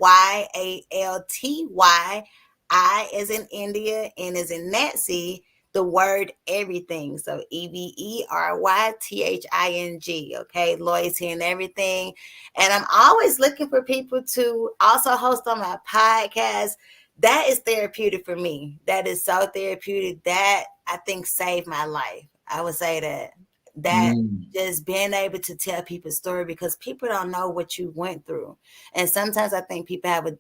Speaker 21: I as in India, N as in Nancy, the word everything. So EveryThing. Okay. Loyalty in Everything. And I'm always looking for people to also host on my podcast. That is therapeutic for me. That is so therapeutic. That I think saved my life. I would say that just being able to tell people's story, because people don't know what you went through. And sometimes I think people have an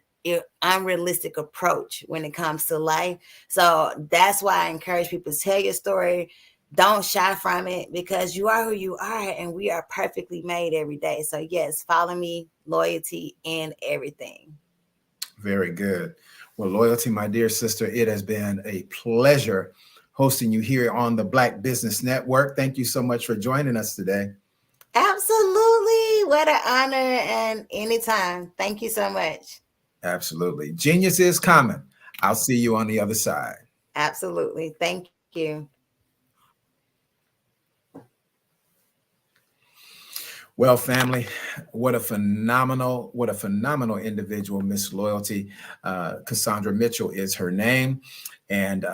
Speaker 21: unrealistic approach when it comes to life. So that's why I encourage people to tell your story. Don't shy from it, because you are who you are and we are perfectly made every day. So yes, follow me, Loyalty in Everything.
Speaker 18: Very good. Well, Loyalty, my dear sister, it has been a pleasure hosting you here on the Black Business Network. Thank you so much for joining us today.
Speaker 21: Absolutely. What an honor, and anytime. Thank you so much.
Speaker 18: Absolutely. Genius is common. I'll see you on the other side.
Speaker 21: Absolutely. Thank you.
Speaker 18: Well, family, what a phenomenal individual Miss Loyalty. Cassandra Mitchell is her name. And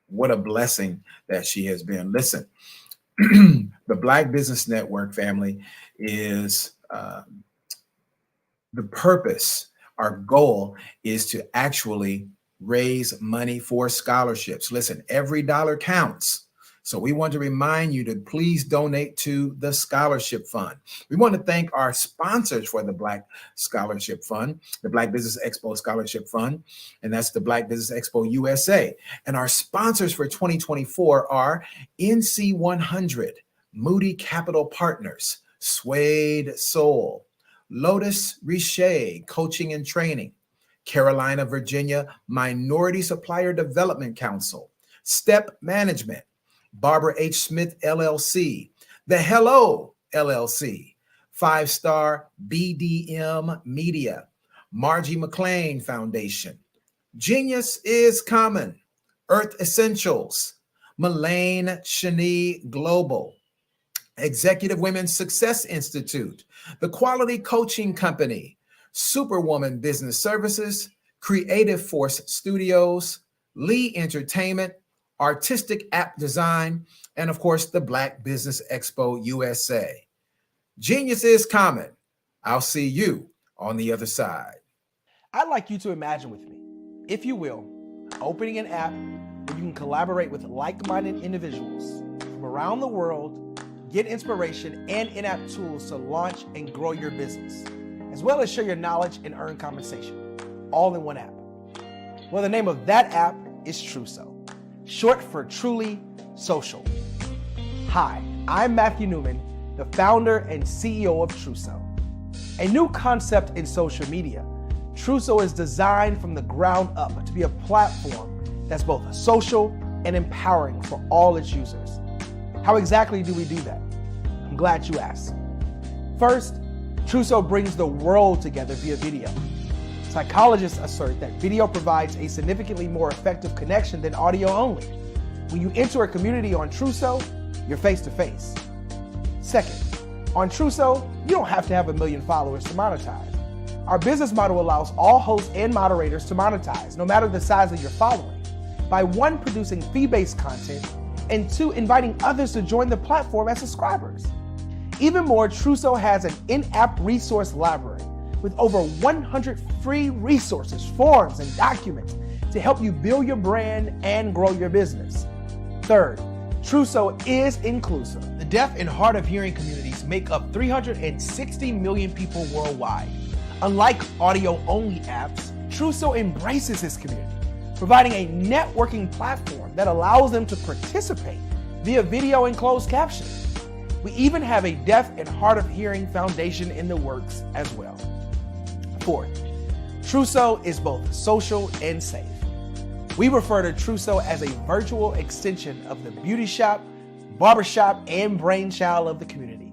Speaker 18: what a blessing that she has been. Listen, the Black Business Network, family, is the purpose. Our goal is to actually raise money for scholarships. Listen, every dollar counts. So we want to remind you to please donate to the Scholarship Fund. We want to thank our sponsors for the Black Scholarship Fund, the Black Business Expo Scholarship Fund, and that's the Black Business Expo USA. And our sponsors for 2024 are NC100, Moody Capital Partners, Suede Soul, Lotus Riche Coaching and Training, Carolina, Virginia Minority Supplier Development Council, Step Management, Barbara H. Smith, LLC, The Hello, LLC, 5-Star BDM Media, Margie McLean Foundation, Genius is Common, Earth Essentials, Mullane Shani Global, Executive Women's Success Institute, The Quality Coaching Company, Superwoman Business Services, Creative Force Studios, Lee Entertainment, Artistic App Design, and of course, the Black Business Expo USA. Genius is common. I'll see you on the other side.
Speaker 15: I'd like you to imagine with me, if you will, opening an app where you can collaborate with like-minded individuals from around the world, get inspiration and in-app tools to launch and grow your business, as well as share your knowledge and earn compensation, all in one app. Well, the name of that app is Truso, short for Truly Social. Hi, I'm Matthew Newman, the founder and CEO of Truso. A new concept in social media, Truso is designed from the ground up to be a platform that's both social and empowering for all its users. How exactly do we do that? I'm glad you asked. First, Truso brings the world together via video. Psychologists assert that video provides a significantly more effective connection than audio only. When you enter a community on Truso, you're face-to-face. Second, on Truso, you don't have to have 1 million followers to monetize. Our business model allows all hosts and moderators to monetize, no matter the size of your following, by 1, producing fee-based content, and 2, inviting others to join the platform as subscribers. Even more, Truso has an in-app resource library with over 100 free resources, forms, and documents to help you build your brand and grow your business. Third, Truso is inclusive. The deaf and hard of hearing communities make up 360 million people worldwide. Unlike audio-only apps, Truso embraces this community, providing a networking platform that allows them to participate via video and closed captioning. We even have a deaf and hard of hearing foundation in the works as well. Fourth, Truso is both social and safe. We refer to Truso as a virtual extension of the beauty shop, barbershop, and brainchild of the community.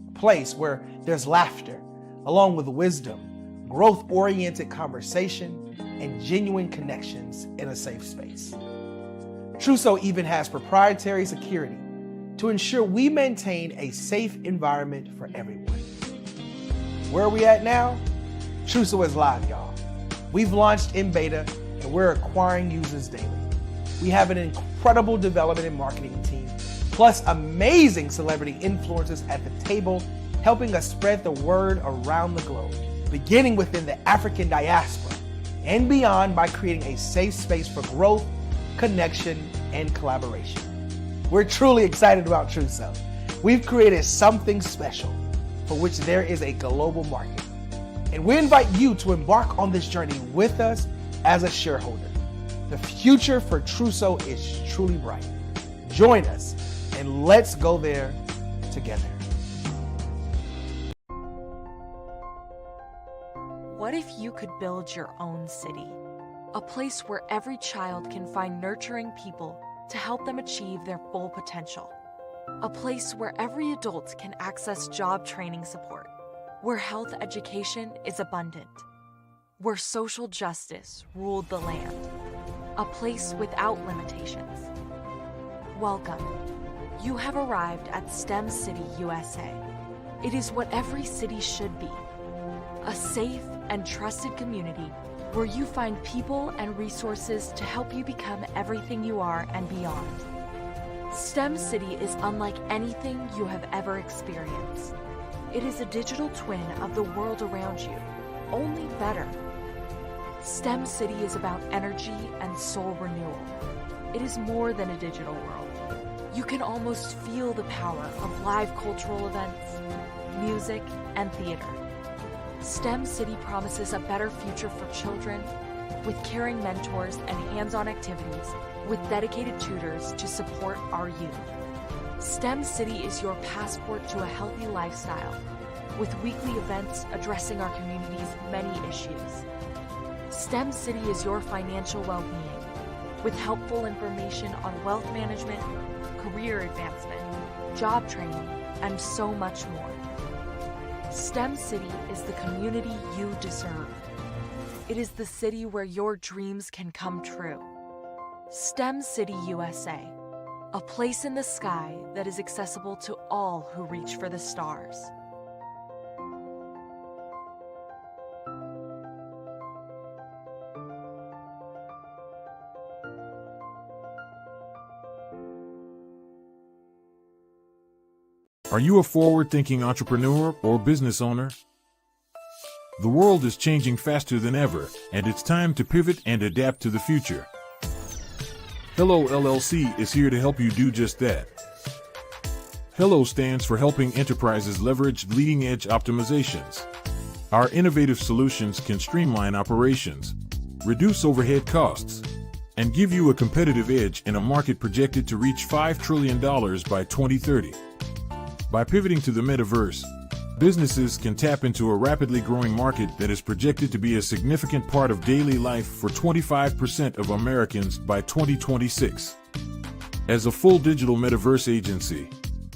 Speaker 15: A place where there's laughter, along with wisdom, growth-oriented conversation, and genuine connections in a safe space. Truso even has proprietary security to ensure we maintain a safe environment for everyone. Where are we at now? Truso is live, y'all. We've launched in beta and we're acquiring users daily. We have an incredible development and marketing team, plus amazing celebrity influencers at the table, helping us spread the word around the globe, beginning within the African diaspora and beyond by creating a safe space for growth, connection, and collaboration. We're truly excited about Truso. We've created something special for which there is a global market. And we invite you to embark on this journey with us as a shareholder. The future for Truso is truly bright. Join us and let's go there together.
Speaker 16: What if you could build your own city? A place where every child can find nurturing people to help them achieve their full potential. A place where every adult can access job training support. Where health education is abundant. Where social justice ruled the land. A place without limitations. Welcome. You have arrived at STEM City USA. It is what every city should be. A safe and trusted community where you find people and resources to help you become everything you are and beyond. STEM City is unlike anything you have ever experienced. It is a digital twin of the world around you, only better. STEM City is about energy and soul renewal. It is more than a digital world. You can almost feel the power of live cultural events, music, and theater. STEM City promises a better future for children with caring mentors and hands-on activities with dedicated tutors to support our youth. STEM City is your passport to a healthy lifestyle with weekly events addressing our community's many issues. STEM City is your financial well-being with helpful information on wealth management, career advancement, job training, and so much more. STEM City is the community you deserve. It is the city where your dreams can come true. STEM City USA, a place in the sky that is accessible to all who reach for the stars.
Speaker 20: Are you a forward-thinking entrepreneur or business owner? The world is changing faster than ever, and it's time to pivot and adapt to the future. Hello LLC is here to help you do just that. Hello stands for helping enterprises leverage leading-edge optimizations. Our innovative solutions can streamline operations, reduce overhead costs, and give you a competitive edge in a market projected to reach $5 trillion by 2030. By pivoting to the metaverse, businesses can tap into a rapidly growing market that is projected to be a significant part of daily life for 25% of Americans by 2026. As a full digital metaverse agency,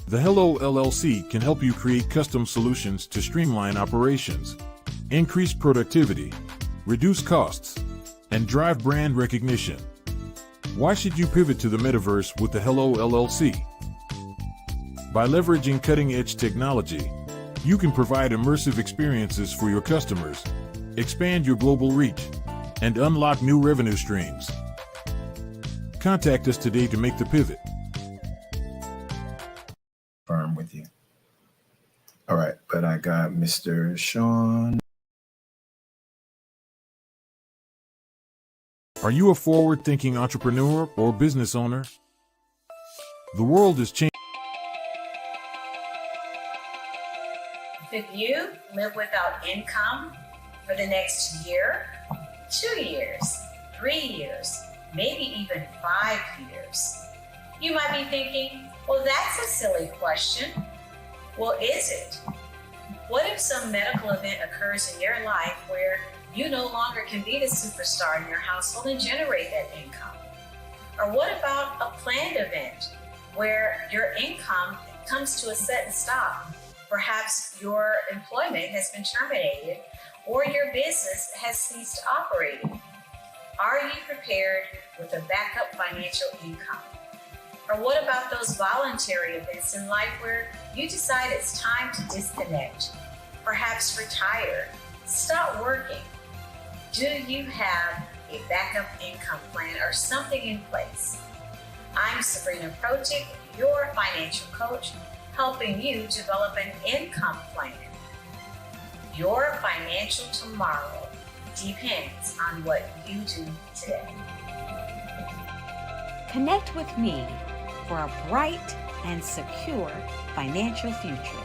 Speaker 20: the Hello LLC can help you create custom solutions to streamline operations, increase productivity, reduce costs, and drive brand recognition. Why should you pivot to the metaverse with the Hello LLC? By leveraging cutting-edge technology, you can provide immersive experiences for your customers, expand your global reach, and unlock new revenue streams. Contact us today to make the pivot.
Speaker 18: Firm with you. All right, but I got Mr. Sean.
Speaker 20: Are you a forward-thinking entrepreneur or business owner? The world is changing.
Speaker 1: Could you live without income for the next year, 2 years, 3 years, maybe even 5 years? You might be thinking, well, that's a silly question. Well, is it? What if some medical event occurs in your life where you no longer can be the superstar in your household and generate that income? Or what about a planned event where your income comes to a sudden stop? Perhaps your employment has been terminated or your business has ceased operating. Are you prepared with a backup financial income? Or what about those voluntary events in life where you decide it's time to disconnect, perhaps retire, stop working? Do you have a backup income plan or something in place? I'm Sabrina Protic, your financial coach, helping you develop an income plan. Your financial tomorrow depends on what you do today.
Speaker 22: Connect with me for a bright and secure financial future.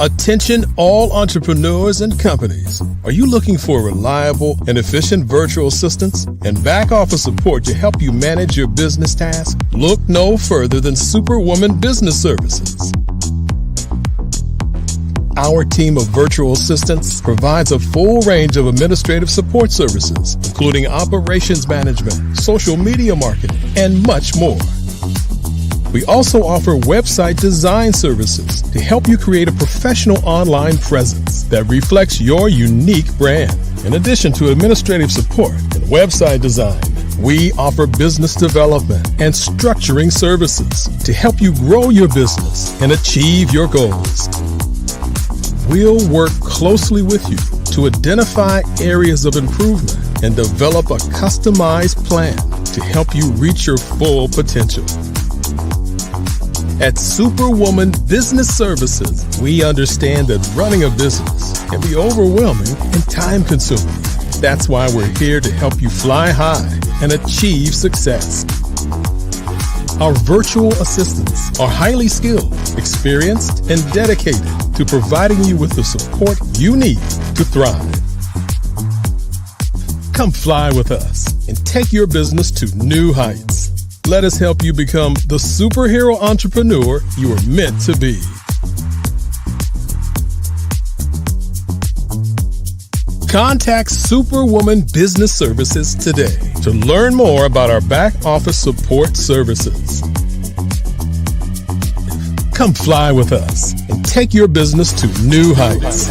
Speaker 4: Attention all entrepreneurs and companies. Are you looking for reliable and efficient virtual assistants and back office support to help you manage your business tasks? Look no further than Superwoman Business Services. Our team of virtual assistants provides a full range of administrative support services, including operations management, social media marketing, and much more. We also offer website design services to help you create a professional online presence that reflects your unique brand. In addition to administrative support and website design, we offer business development and structuring services to help you grow your business and achieve your goals. We'll work closely with you to identify areas of improvement and develop a customized plan to help you reach your full potential. At Superwoman Business Services, we understand that running a business can be overwhelming and time-consuming. That's why we're here to help you fly high and achieve success. Our virtual assistants are highly skilled, experienced, and dedicated to providing you with the support you need to thrive. Come fly with us and take your business to new heights. Let us help you become the superhero entrepreneur you are meant to be. Contact Superwoman Business Services today to learn more about our back office support services. Come fly with us and take your business to new heights.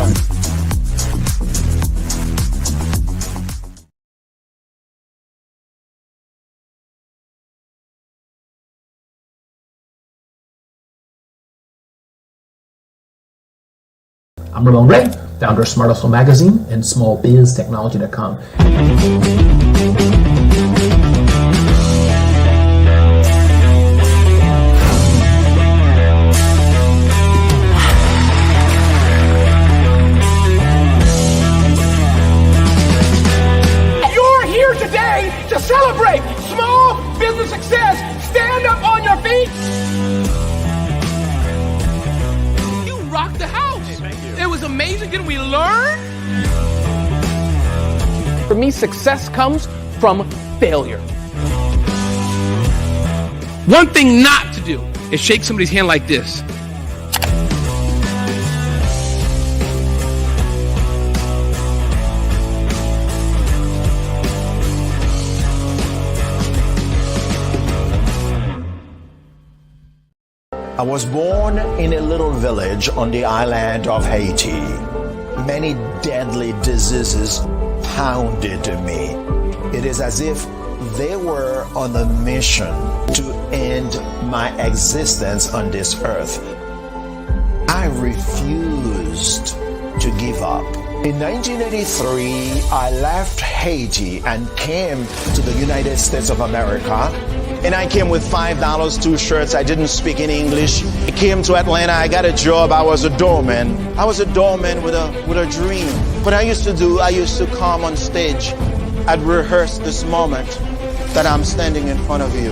Speaker 23: I'm Ramon Ray, founder of Smart Hustle Magazine and smallbiztechnology.com.
Speaker 24: You're here today to celebrate small business success. Stand up on your feet. You rocked the house. It was amazing. Didn't we learn? For me, success comes from failure. One thing not to do is shake somebody's hand like this.
Speaker 25: I was born in a little village on the island of Haiti. Many deadly diseases pounded me. It is as if they were on a mission to end my existence on this earth. I refused to give up. In 1983, I left Haiti and came to the United States of America. And I came with $5, 2 shirts. I didn't speak in English. I came to Atlanta. I got a job. I was a doorman. I was a doorman with a dream. What I used to come on stage. I'd rehearse this moment that I'm standing in front of you.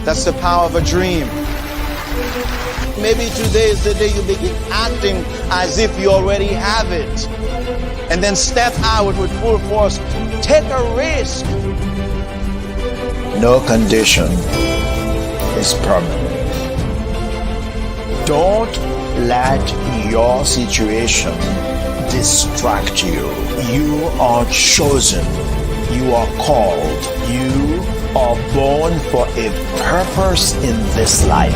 Speaker 25: That's the power of a dream. Maybe today is the day you begin acting as if you already have it. And then step out with full force. Take a risk. No condition is permanent. Don't let your situation distract you. You are chosen. You are called. You are born for a purpose in this life.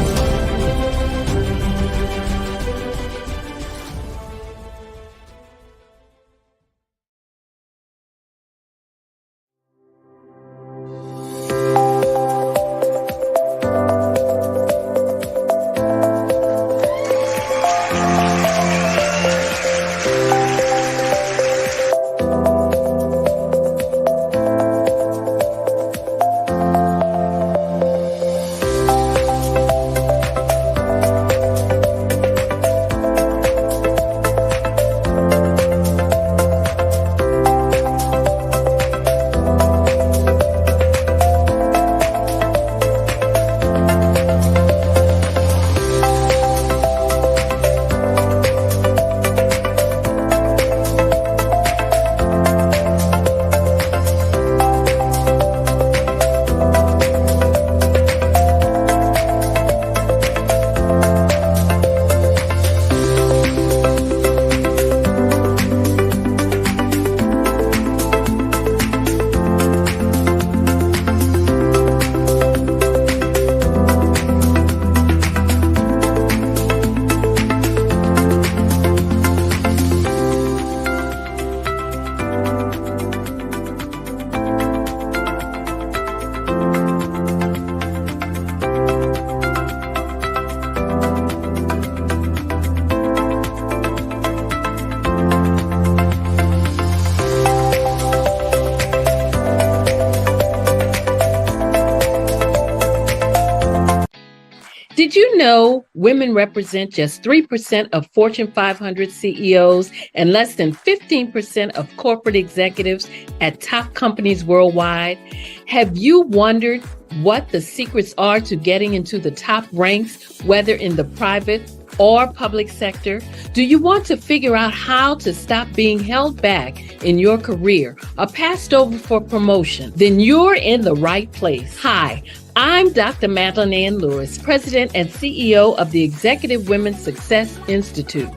Speaker 6: Did you know women represent just 3% of Fortune 500 CEOs and less than 15% of corporate executives at top companies worldwide? Have you wondered what the secrets are to getting into the top ranks, whether in the private or public sector? Do you want to figure out how to stop being held back in your career or passed over for promotion? Then you're in the right place. Hi, I'm Dr. Madeline Ann Lewis, President and CEO of the Executive Women's Success Institute.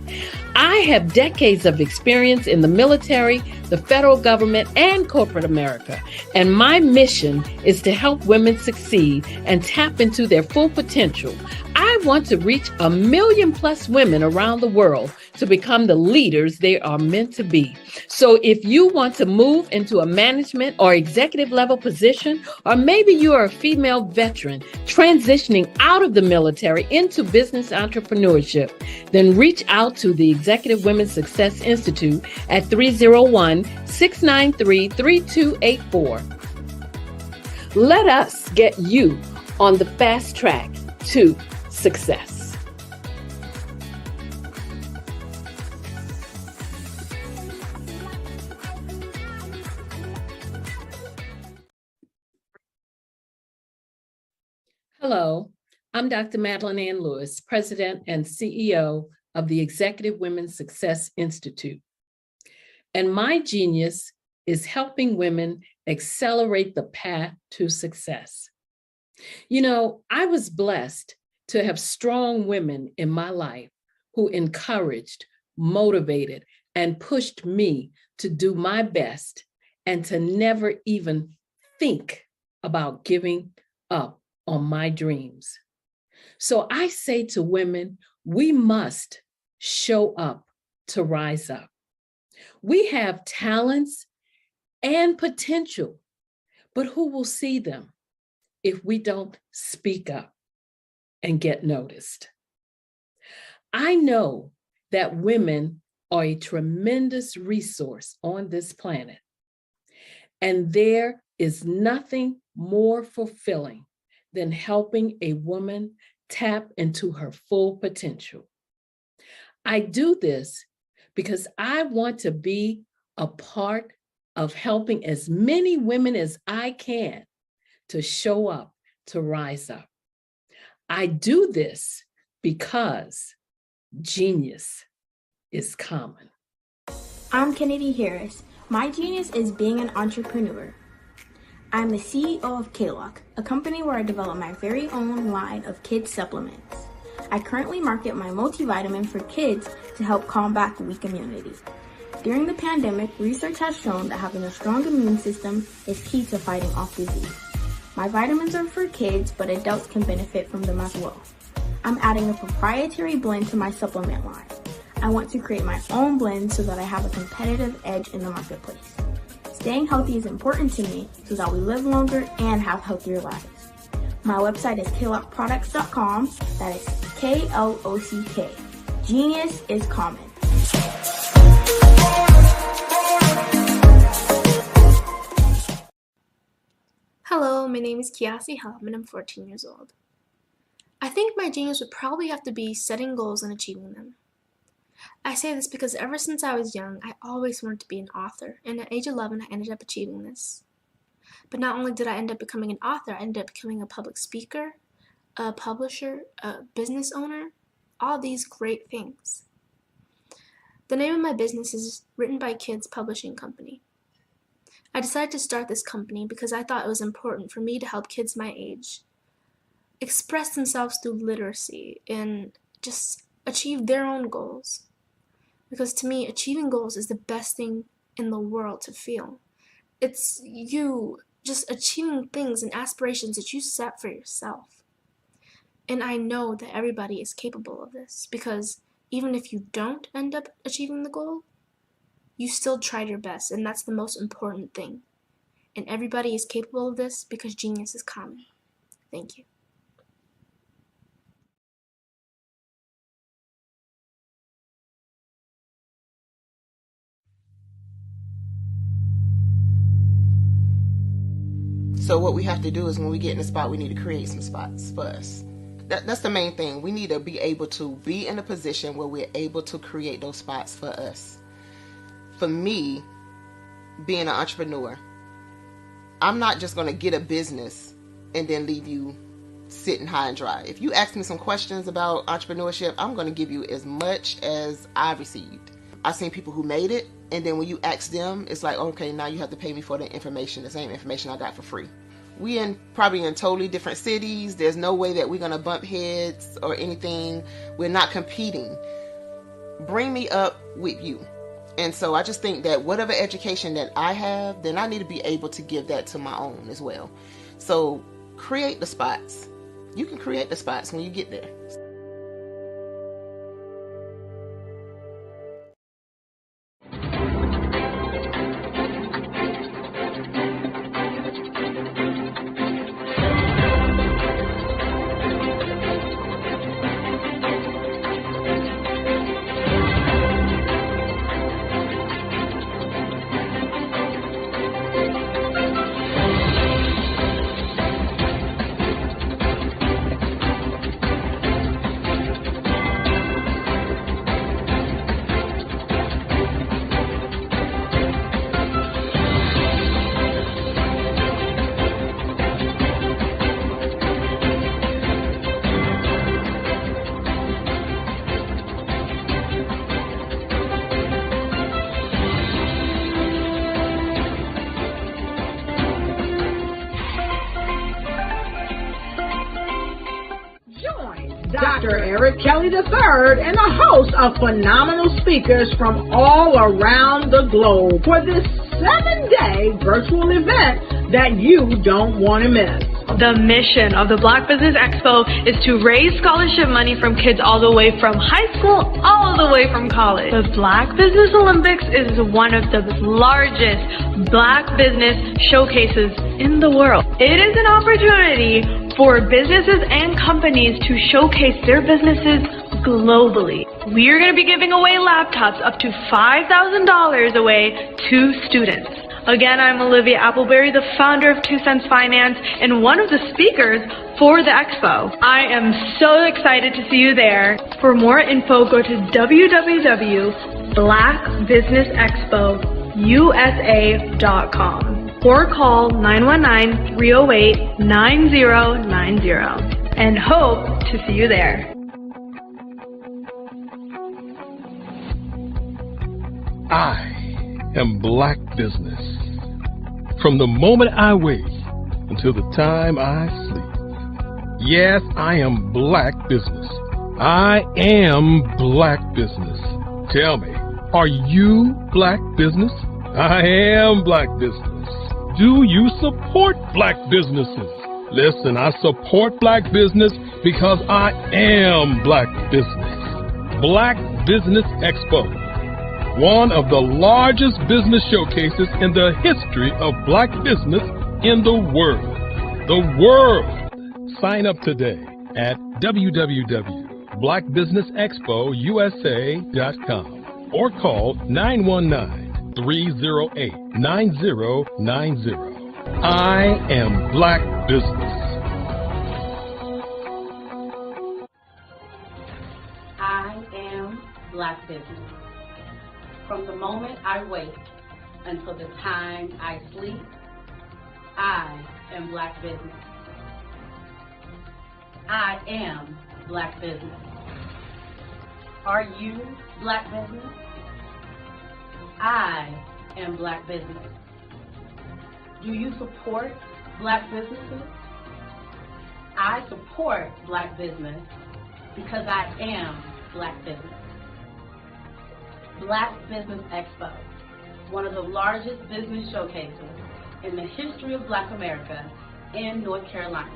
Speaker 6: I have decades of experience in the military, the federal government, and corporate America. And my mission is to help women succeed and tap into their full potential. I want to reach 1 million+ women around the world to become the leaders they are meant to be. So if you want to move into a management or executive level position, or maybe you are a female veteran transitioning out of the military into business entrepreneurship, then reach out to the Executive Women's Success Institute at 301-693-3284. Let us get you on the fast track to success. Hello, I'm Dr. Madeline Ann Lewis, President and CEO of the Executive Women's Success Institute. And my genius is helping women accelerate the path to success. You know, I was blessed to have strong women in my life who encouraged, motivated, and pushed me to do my best and to never even think about giving up on my dreams. So I say to women, we must show up to rise up. We have talents and potential, but who will see them if we don't speak up and get noticed? I know that women are a tremendous resource on this planet. And there is nothing more fulfilling than helping a woman tap into her full potential. I do this because I want to be a part of helping as many women as I can to show up, to rise up. I do this because genius is common.
Speaker 7: I'm Kennedy Harris. My genius is being an entrepreneur. I'm the CEO of K-Lock, a company where I develop my very own line of kids supplements. I currently market my multivitamin for kids to help combat weak immunity. During the pandemic, research has shown that having a strong immune system is key to fighting off disease. My vitamins are for kids, but adults can benefit from them as well. I'm adding a proprietary blend to my supplement line. I want to create my own blend so that I have a competitive edge in the marketplace. Staying healthy is important to me so that we live longer and have healthier lives. My website is klockproducts.com. That is K-L-O-C-K. Genius is common.
Speaker 10: Hello, my name is Kiasi Helm and I'm 14 years old. I think my genius would probably have to be setting goals and achieving them. I say this because ever since I was young, I always wanted to be an author, and at age 11, I ended up achieving this. But not only did I end up becoming an author, I ended up becoming a public speaker, a publisher, a business owner, all these great things. The name of my business is Written by Kids Publishing Company. I decided to start this company because I thought it was important for me to help kids my age express themselves through literacy and just achieve their own goals. Because to me, achieving goals is the best thing in the world to feel. It's you just achieving things and aspirations that you set for yourself. And I know that everybody is capable of this because even if you don't end up achieving the goal, you still tried your best, and that's the most important thing. And everybody is capable of this because genius is common. Thank you.
Speaker 11: So what we have to do is when we get in a spot, we need to create some spots for us. That's the main thing. We need to be able to be in a position where we're able to create those spots for us. For me, being an entrepreneur, I'm not just going to get a business and then leave you sitting high and dry. If you ask me some questions about entrepreneurship, I'm going to give you as much as I received. I've seen people who made it, and then when you ask them, it's like, okay, now you have to pay me for the information, the same information I got for free. We probably in totally different cities. There's no way that we're going to bump heads or anything. We're not competing. Bring me up with you. And so I just think that whatever education that I have, then I need to be able to give that to my own as well. So create the spots. You can create the spots when you get there.
Speaker 2: Dr. Eric Kelly III and a host of phenomenal speakers from all around the globe for this 7-day virtual event that you don't want to miss.
Speaker 3: The mission of the Black Business Expo is to raise scholarship money from kids all the way from high school, all the way from college. The Black Business Olympics is one of the largest Black business showcases in the world. It is an opportunity for businesses and companies to showcase their businesses globally. We are going to be giving away laptops up to $5,000 away to students. Again, I'm Olivia Appleberry, the founder of 2 Cents Finance and one of the speakers for the expo. I am so excited to see you there. For more info, go to www.blackbusinessexpousa.com or call 919-308-9090 and hope to see you there.
Speaker 4: I am Black Business. From the moment I wake until the time I sleep. Yes, I am Black Business. I am Black Business. Tell me, are you Black Business? I am Black Business. Do you support Black businesses? Listen, I support Black business because I am Black Business. Black Business Expo, one of the largest business showcases in the history of Black business in the world. The world! Sign up today at www.blackbusinessexpousa.com or call 919-308-9090. I am Black Business.
Speaker 5: I am Black Business. From the moment I wake until the time I sleep, I am Black Business. I am Black Business. Are you Black Business? I am Black Business. Do you support Black businesses? I support Black business because I am Black Business. Black Business Expo, one of the largest business showcases in the history of Black America in North Carolina.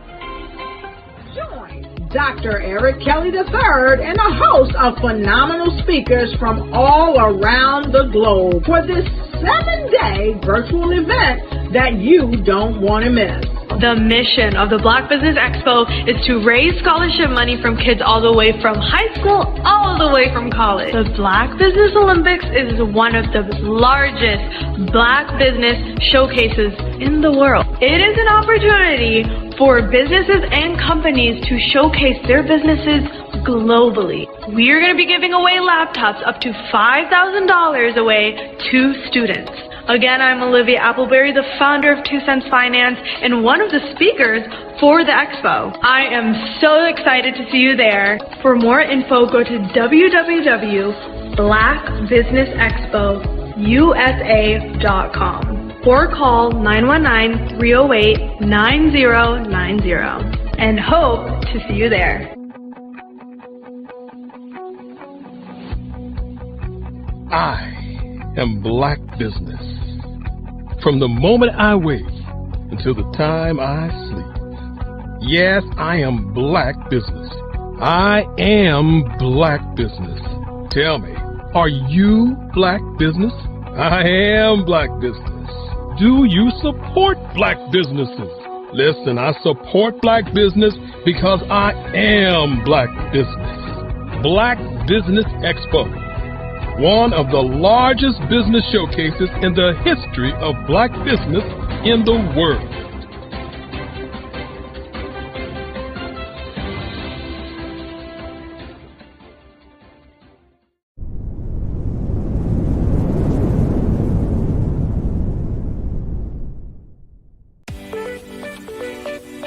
Speaker 2: Join Dr. Eric Kelly III and a host of phenomenal speakers from all around the globe for this 7-day virtual event that you don't want to miss.
Speaker 3: The mission of the Black Business Expo is to raise scholarship money from kids all the way from high school, all the way from college. The Black Business Olympics is one of the largest Black business showcases in the world. It is an opportunity for businesses and companies to showcase their businesses globally. We are going to be giving away laptops up to $5,000 away to students. Again, I'm Olivia Appleberry, the founder of 2 Cents Finance and one of the speakers for the expo. I am so excited to see you there. For more info, go to www.blackbusinessexpousa.com or call 919-308-9090 and hope to see you there.
Speaker 4: I am Black Business. From the moment I wake until the time I sleep. Yes, I am Black Business. I am Black Business. Tell me, are you Black Business? I am Black Business. Do you support Black businesses? Listen, I support Black business because I am Black Business. Black Business Expo, one of the largest business showcases in the history of Black business in the world.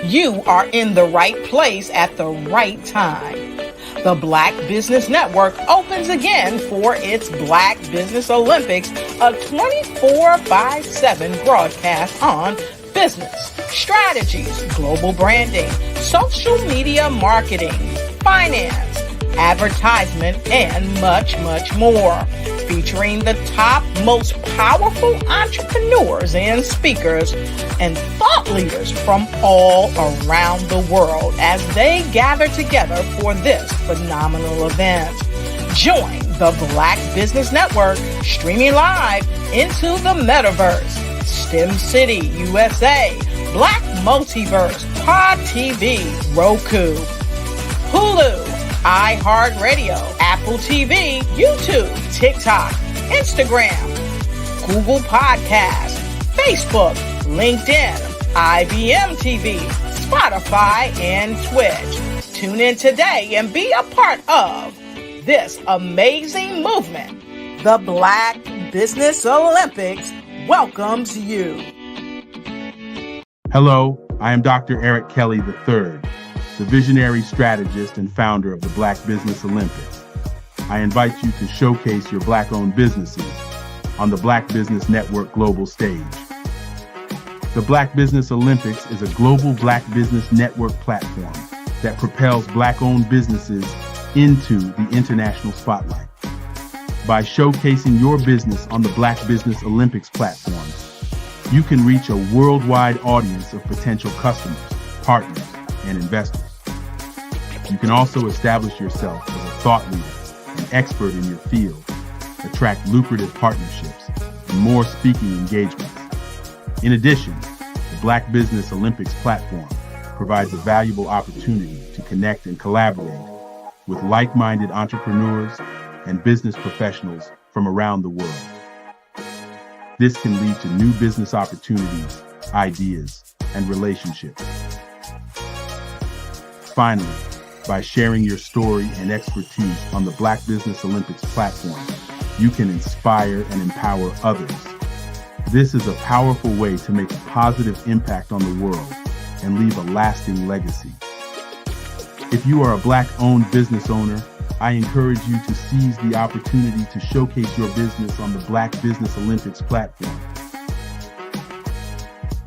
Speaker 2: You are in the right place at the right time. The Black Business Network opens again for its Black Business Olympics, a 24/7 broadcast on business, strategies, global branding, social media marketing, finance, advertisement, and much, much more. Featuring the top, most powerful entrepreneurs and speakers and thought leaders from all around the world as they gather together for this phenomenal event. Join the Black Business Network streaming live into the metaverse, STEM City USA, Black Multiverse, Pod TV, Roku, Hulu, iHeartRadio, Apple TV, YouTube, TikTok, Instagram, Google Podcasts, Facebook, LinkedIn, IBM TV, Spotify, and Twitch. Tune in today and be a part of this amazing movement. The Black Business Olympics welcomes you.
Speaker 8: Hello, I am Dr. Eric Kelly III, the visionary strategist and founder of the Black Business Olympics. I invite you to showcase your Black-owned businesses on the Black Business Network global stage. The Black Business Olympics is a global Black Business Network platform that propels Black-owned businesses into the international spotlight. By showcasing your business on the Black Business Olympics platform, you can reach a worldwide audience of potential customers, partners, and investors. You can also establish yourself as a thought leader and expert in your field, attract lucrative partnerships, and more speaking engagements. In addition, the Black Business Olympics platform provides a valuable opportunity to connect and collaborate with like-minded entrepreneurs and business professionals from around the world. This can lead to new business opportunities, ideas, and relationships. Finally, by sharing your story and expertise on the Black Business Olympics platform, you can inspire and empower others. This is a powerful way to make a positive impact on the world and leave a lasting legacy. If you are a Black-owned business owner, I encourage you to seize the opportunity to showcase your business on the Black Business Olympics platform.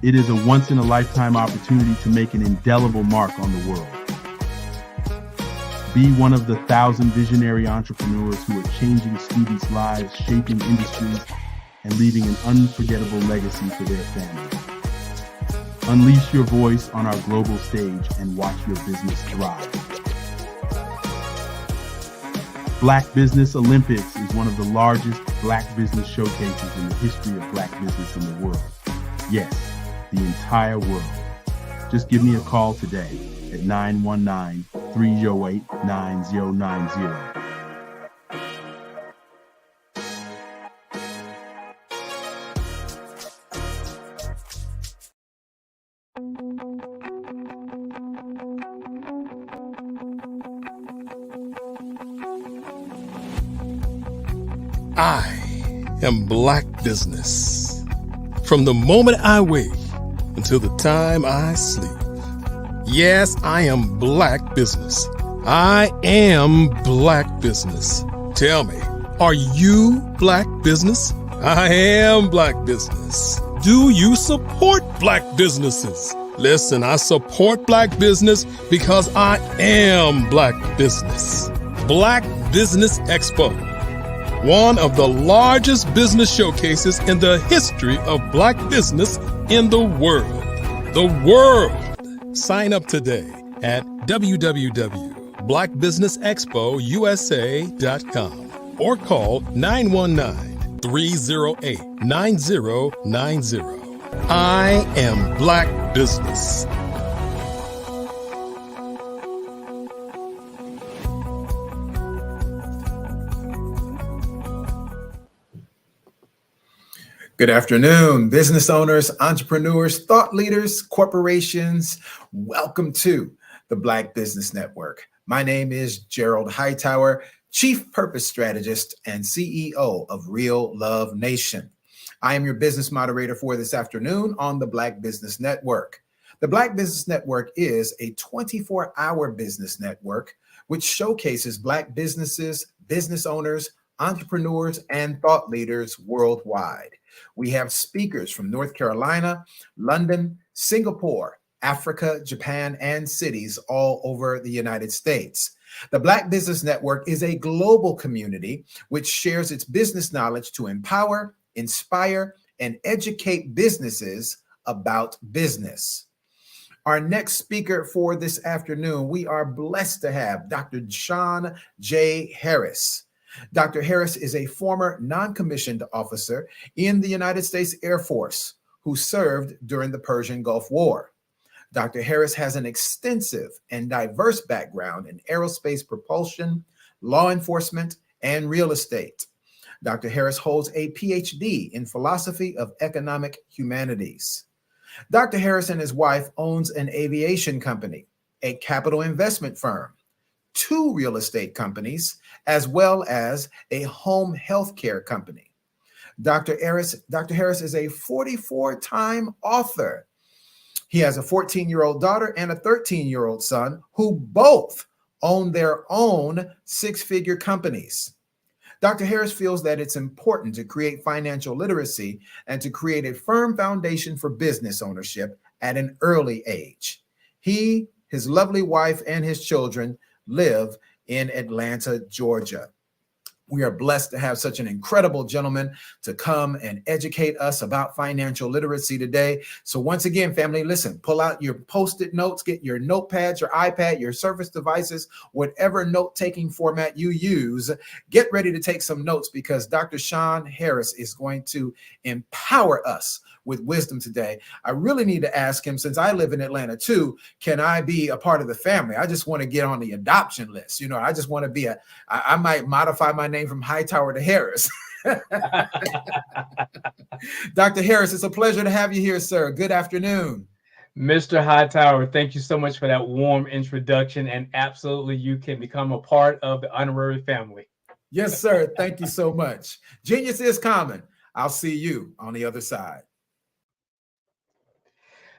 Speaker 8: It is a once-in-a-lifetime opportunity to make an indelible mark on the world. Be one of the 1,000 visionary entrepreneurs who are changing students' lives, shaping industries, and leaving an unforgettable legacy for their families. Unleash your voice on our global stage and watch your business thrive. Black Business Olympics is one of the largest Black business showcases in the history of Black business in the world. Yes, the entire world. Just give me a call today at 919-308-9090.
Speaker 4: I am Black Business. From the moment I wake until the time I sleep. Yes, I am Black Business. I am Black Business. Tell me, are you Black Business? I am Black Business. Do you support Black businesses? Listen, I support Black business because I am Black Business. Black Business Expo, one of the largest business showcases in the history of Black business in the world. The world! Sign up today at www.blackbusinessexpousa.com or call 919-308-9090. I am Black Business.
Speaker 18: Good afternoon, business owners, entrepreneurs, thought leaders, corporations. Welcome to the Black Business Network. My name is Gerald Hightower, Chief Purpose Strategist and CEO of Real Love Nation. I am your business moderator for this afternoon on the Black Business Network. The Black Business Network is a 24-hour business network which showcases Black businesses, business owners, entrepreneurs, and thought leaders worldwide. We have speakers from North Carolina, London, Singapore, Africa, Japan, and cities all over the United States. The Black Business Network is a global community which shares its business knowledge to empower, inspire, and educate businesses about business. Our next speaker for this afternoon, we are blessed to have Dr. Sean J. Harris. Dr. Harris is a former non-commissioned officer in the United States Air Force who served during the Persian Gulf War. Dr. Harris has an extensive and diverse background in aerospace propulsion, law enforcement, and real estate. Dr. Harris holds a PhD in philosophy of economic humanities. Dr. Harris and his wife owns an aviation company, a capital investment firm, 2 real estate companies, as well as a home health care company. Dr. Harris is a 44-time author. He has a 14-year-old daughter and a 13-year-old son who both own their own 6-figure companies. Dr. Harris feels that it's important to create financial literacy and to create a firm foundation for business ownership at an early age. He, his lovely wife, and his children live in Atlanta, Georgia. We are blessed to have such an incredible gentleman to come and educate us about financial literacy today. So once again, family, listen, pull out your Post-it notes, get your notepads, your iPad, your Surface devices, whatever note-taking format you use. Get ready to take some notes because Dr. Sean Harris is going to empower us with wisdom today. I really need to ask him, since I live in Atlanta too, can I be a part of the family? I just want to get on the adoption list. You know, I just want to be I might modify my name from Hightower to Harris. Dr. Harris, it's a pleasure to have you here, sir. Good afternoon.
Speaker 9: Mr. Hightower, thank you so much for that warm introduction. And absolutely, you can become a part of the honorary family.
Speaker 18: Yes, sir. Thank you so much. Genius is common. I'll see you on the other side.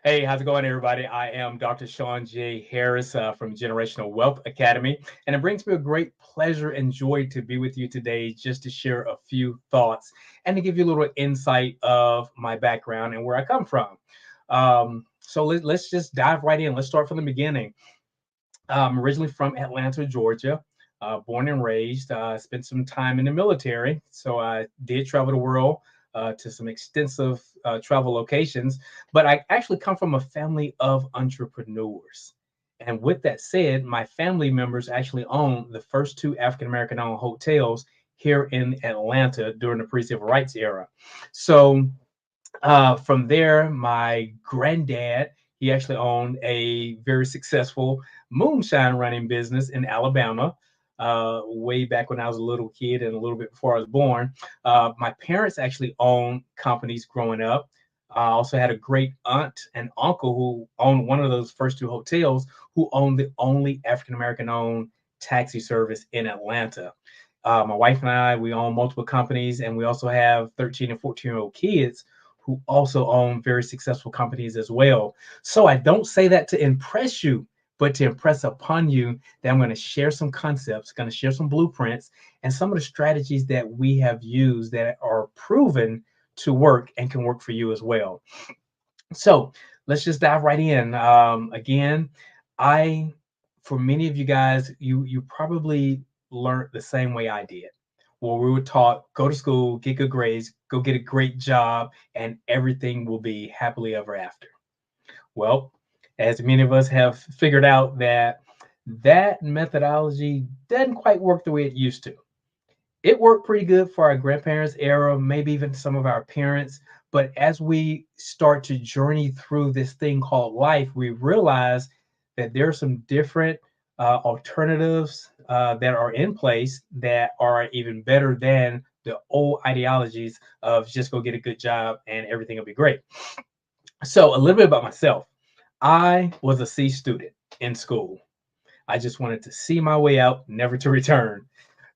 Speaker 9: Hey, how's it going, everybody? I am Dr. Sean J. Harris from Generational Wealth Academy, and it brings me a great pleasure and joy to be with you today just to share a few thoughts and to give you a little insight of my background and where I come from. So let's just dive right in. Let's start from the beginning. I'm originally from Atlanta, Georgia, born and raised. Spent some time in the military, so I did travel the world. To some extensive travel locations, but I actually come from a family of entrepreneurs. And with that said, my family members actually own the first 2 African-American owned hotels here in Atlanta during the pre-civil rights era. So from there, my granddad, he actually owned a very successful moonshine running business in Alabama. Way back when I was a little kid and a little bit before I was born. My parents actually owned companies growing up. I also had a great aunt and uncle who owned one of those first 2 hotels, who owned the only African-American owned taxi service in Atlanta. My wife and I, we own multiple companies, and we also have 13 and 14-year-old kids who also own very successful companies as well. So I don't say that to impress you, but to impress upon you that I'm going to share some concepts, going to share some blueprints, and some of the strategies that we have used that are proven to work and can work for you as well. So let's just dive right in. Again, for many of you guys, you probably learned the same way I did. Well, we were taught, go to school, get good grades, go get a great job, and everything will be happily ever after. Well, as many of us have figured out, that methodology doesn't quite work the way it used to. It worked pretty good for our grandparents' era, maybe even some of our parents. But as we start to journey through this thing called life, we realize that there are some different alternatives that are in place that are even better than the old ideologies of just go get a good job and everything will be great. So a little bit about myself. I was a C student in school. I just wanted to see my way out, never to return.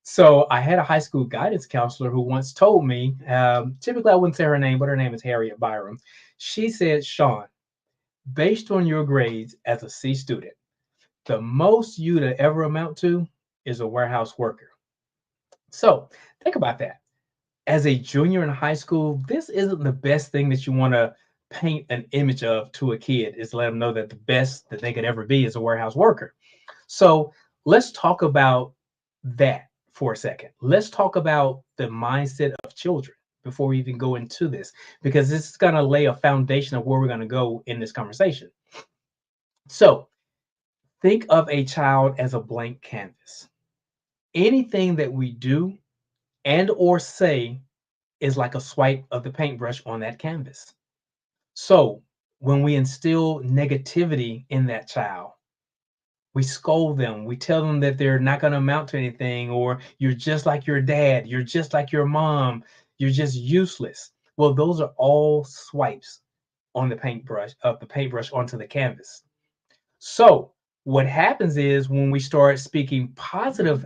Speaker 9: So I had a high school guidance counselor who once told me, typically I wouldn't say her name, but her name is Harriet Byram. She said, Sean, based on your grades as a C student, the most you'd ever amount to is a warehouse worker. So think about that. As a junior in high school, this isn't the best thing that you want to paint an image of to a kid, is let them know that the best that they could ever be is a warehouse worker. So let's talk about that for a second. Let's talk about the mindset of children before we even go into this, because this is going to lay a foundation of where we're going to go in this conversation. So think of a child as a blank canvas. Anything that we do and or say is like a swipe of the paintbrush on that canvas. So when we instill negativity in that child, we scold them, we tell them that they're not going to amount to anything, or you're just like your dad, you're just like your mom, you're just useless. Well, those are all swipes on the paintbrush onto the canvas. So what happens is when we start speaking positive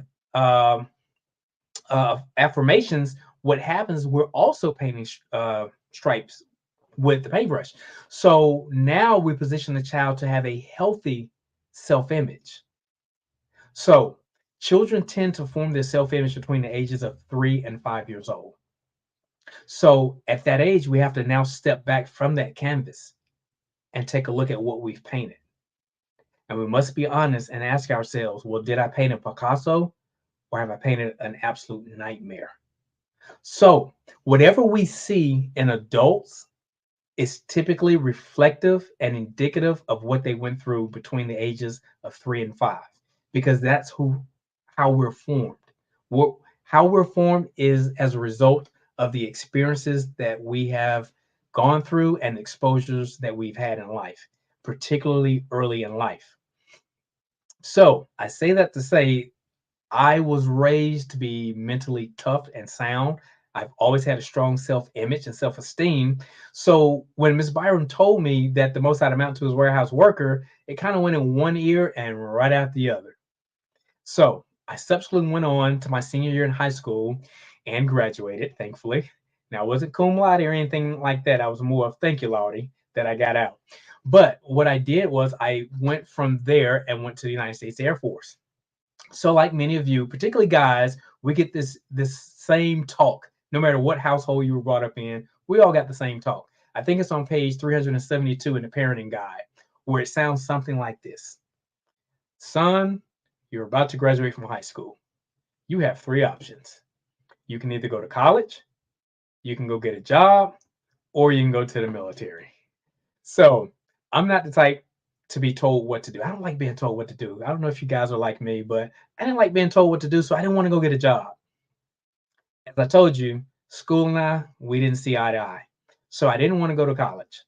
Speaker 9: affirmations, what happens is we're also painting stripes with the paintbrush. So now we position the child to have a healthy self-image. So children tend to form their self-image between the ages of 3 and 5 years old. So at that age, we have to now step back from that canvas and take a look at what we've painted. And we must be honest and ask ourselves, well, did I paint a Picasso, or have I painted an absolute nightmare? So whatever we see in adults is typically reflective and indicative of what they went through between the ages of 3 and 5, because that's how we're formed. How we're formed is as a result of the experiences that we have gone through and exposures that we've had in life, particularly early in life. So I say that to say I was raised to be mentally tough and sound. I've always had a strong self-image and self-esteem. So when Miss Byron told me that the most I'd amount to is warehouse worker, it kind of went in one ear and right out the other. So I subsequently went on to my senior year in high school and graduated, thankfully. Now, I wasn't cum laude or anything like that. I was more of thank you, Lordy, that I got out. But what I did was I went from there and went to the United States Air Force. So like many of you, particularly guys, we get this same talk. No matter what household you were brought up in, we all got the same talk. I think it's on page 372 in the parenting guide, where it sounds something like this. Son, you're about to graduate from high school. You have 3 options. You can either go to college, you can go get a job, or you can go to the military. So I'm not the type to be told what to do. I don't like being told what to do. I don't know if you guys are like me, but I didn't like being told what to do, so I didn't want to go get a job. As I told you, school and I, we didn't see eye to eye. So I didn't want to go to college.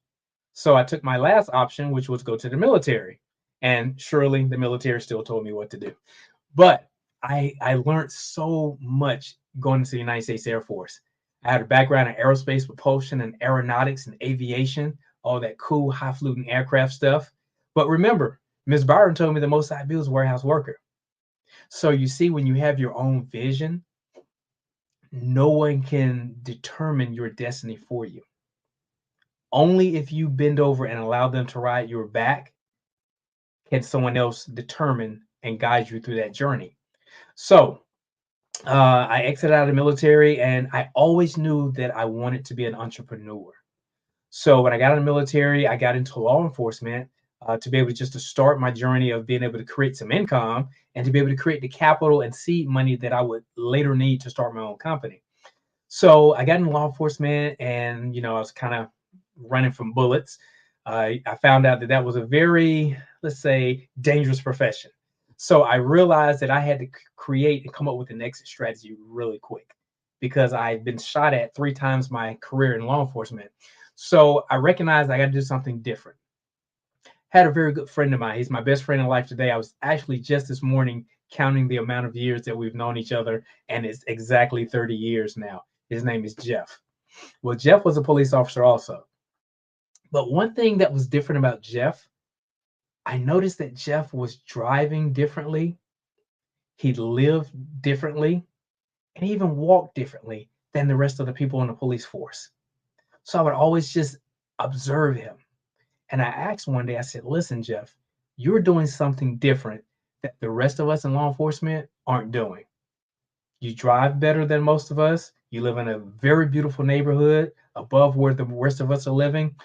Speaker 9: So I took my last option, which was go to the military. And surely the military still told me what to do. But I learned so much going to the United States Air Force. I had a background in aerospace propulsion and aeronautics and aviation, all that cool high-fluting aircraft stuff. But remember, Ms. Byron told me the most I'd be was warehouse worker. So you see, when you have your own vision, no one can determine your destiny for you. Only if you bend over and allow them to ride your back can someone else determine and guide you through that journey. So I exited out of the military, and I always knew that I wanted to be an entrepreneur. So when I got out of the military, I got into law enforcement to be able to start my journey of being able to create some income and to be able to create the capital and seed money that I would later need to start my own company. So I got in law enforcement, and I was kind of running from bullets. I found out that that was a very, let's say, dangerous profession. So I realized that I had to create and come up with an exit strategy really quick, because I'd been shot at 3 times my career in law enforcement. So I recognized I got to do something different. Had a very good friend of mine. He's my best friend in life today. I was actually just this morning counting the amount of years that we've known each other, and it's exactly 30 years now. His name is Jeff. Well, Jeff was a police officer also. But one thing that was different about Jeff, I noticed that Jeff was driving differently. He lived differently, and he even walked differently than the rest of the people in the police force. So I would always just observe him. And I asked one day, I said, listen, Jeff, you're doing something different that the rest of us in law enforcement aren't doing. You drive better than most of us. You live in a very beautiful neighborhood above where the rest of us are living.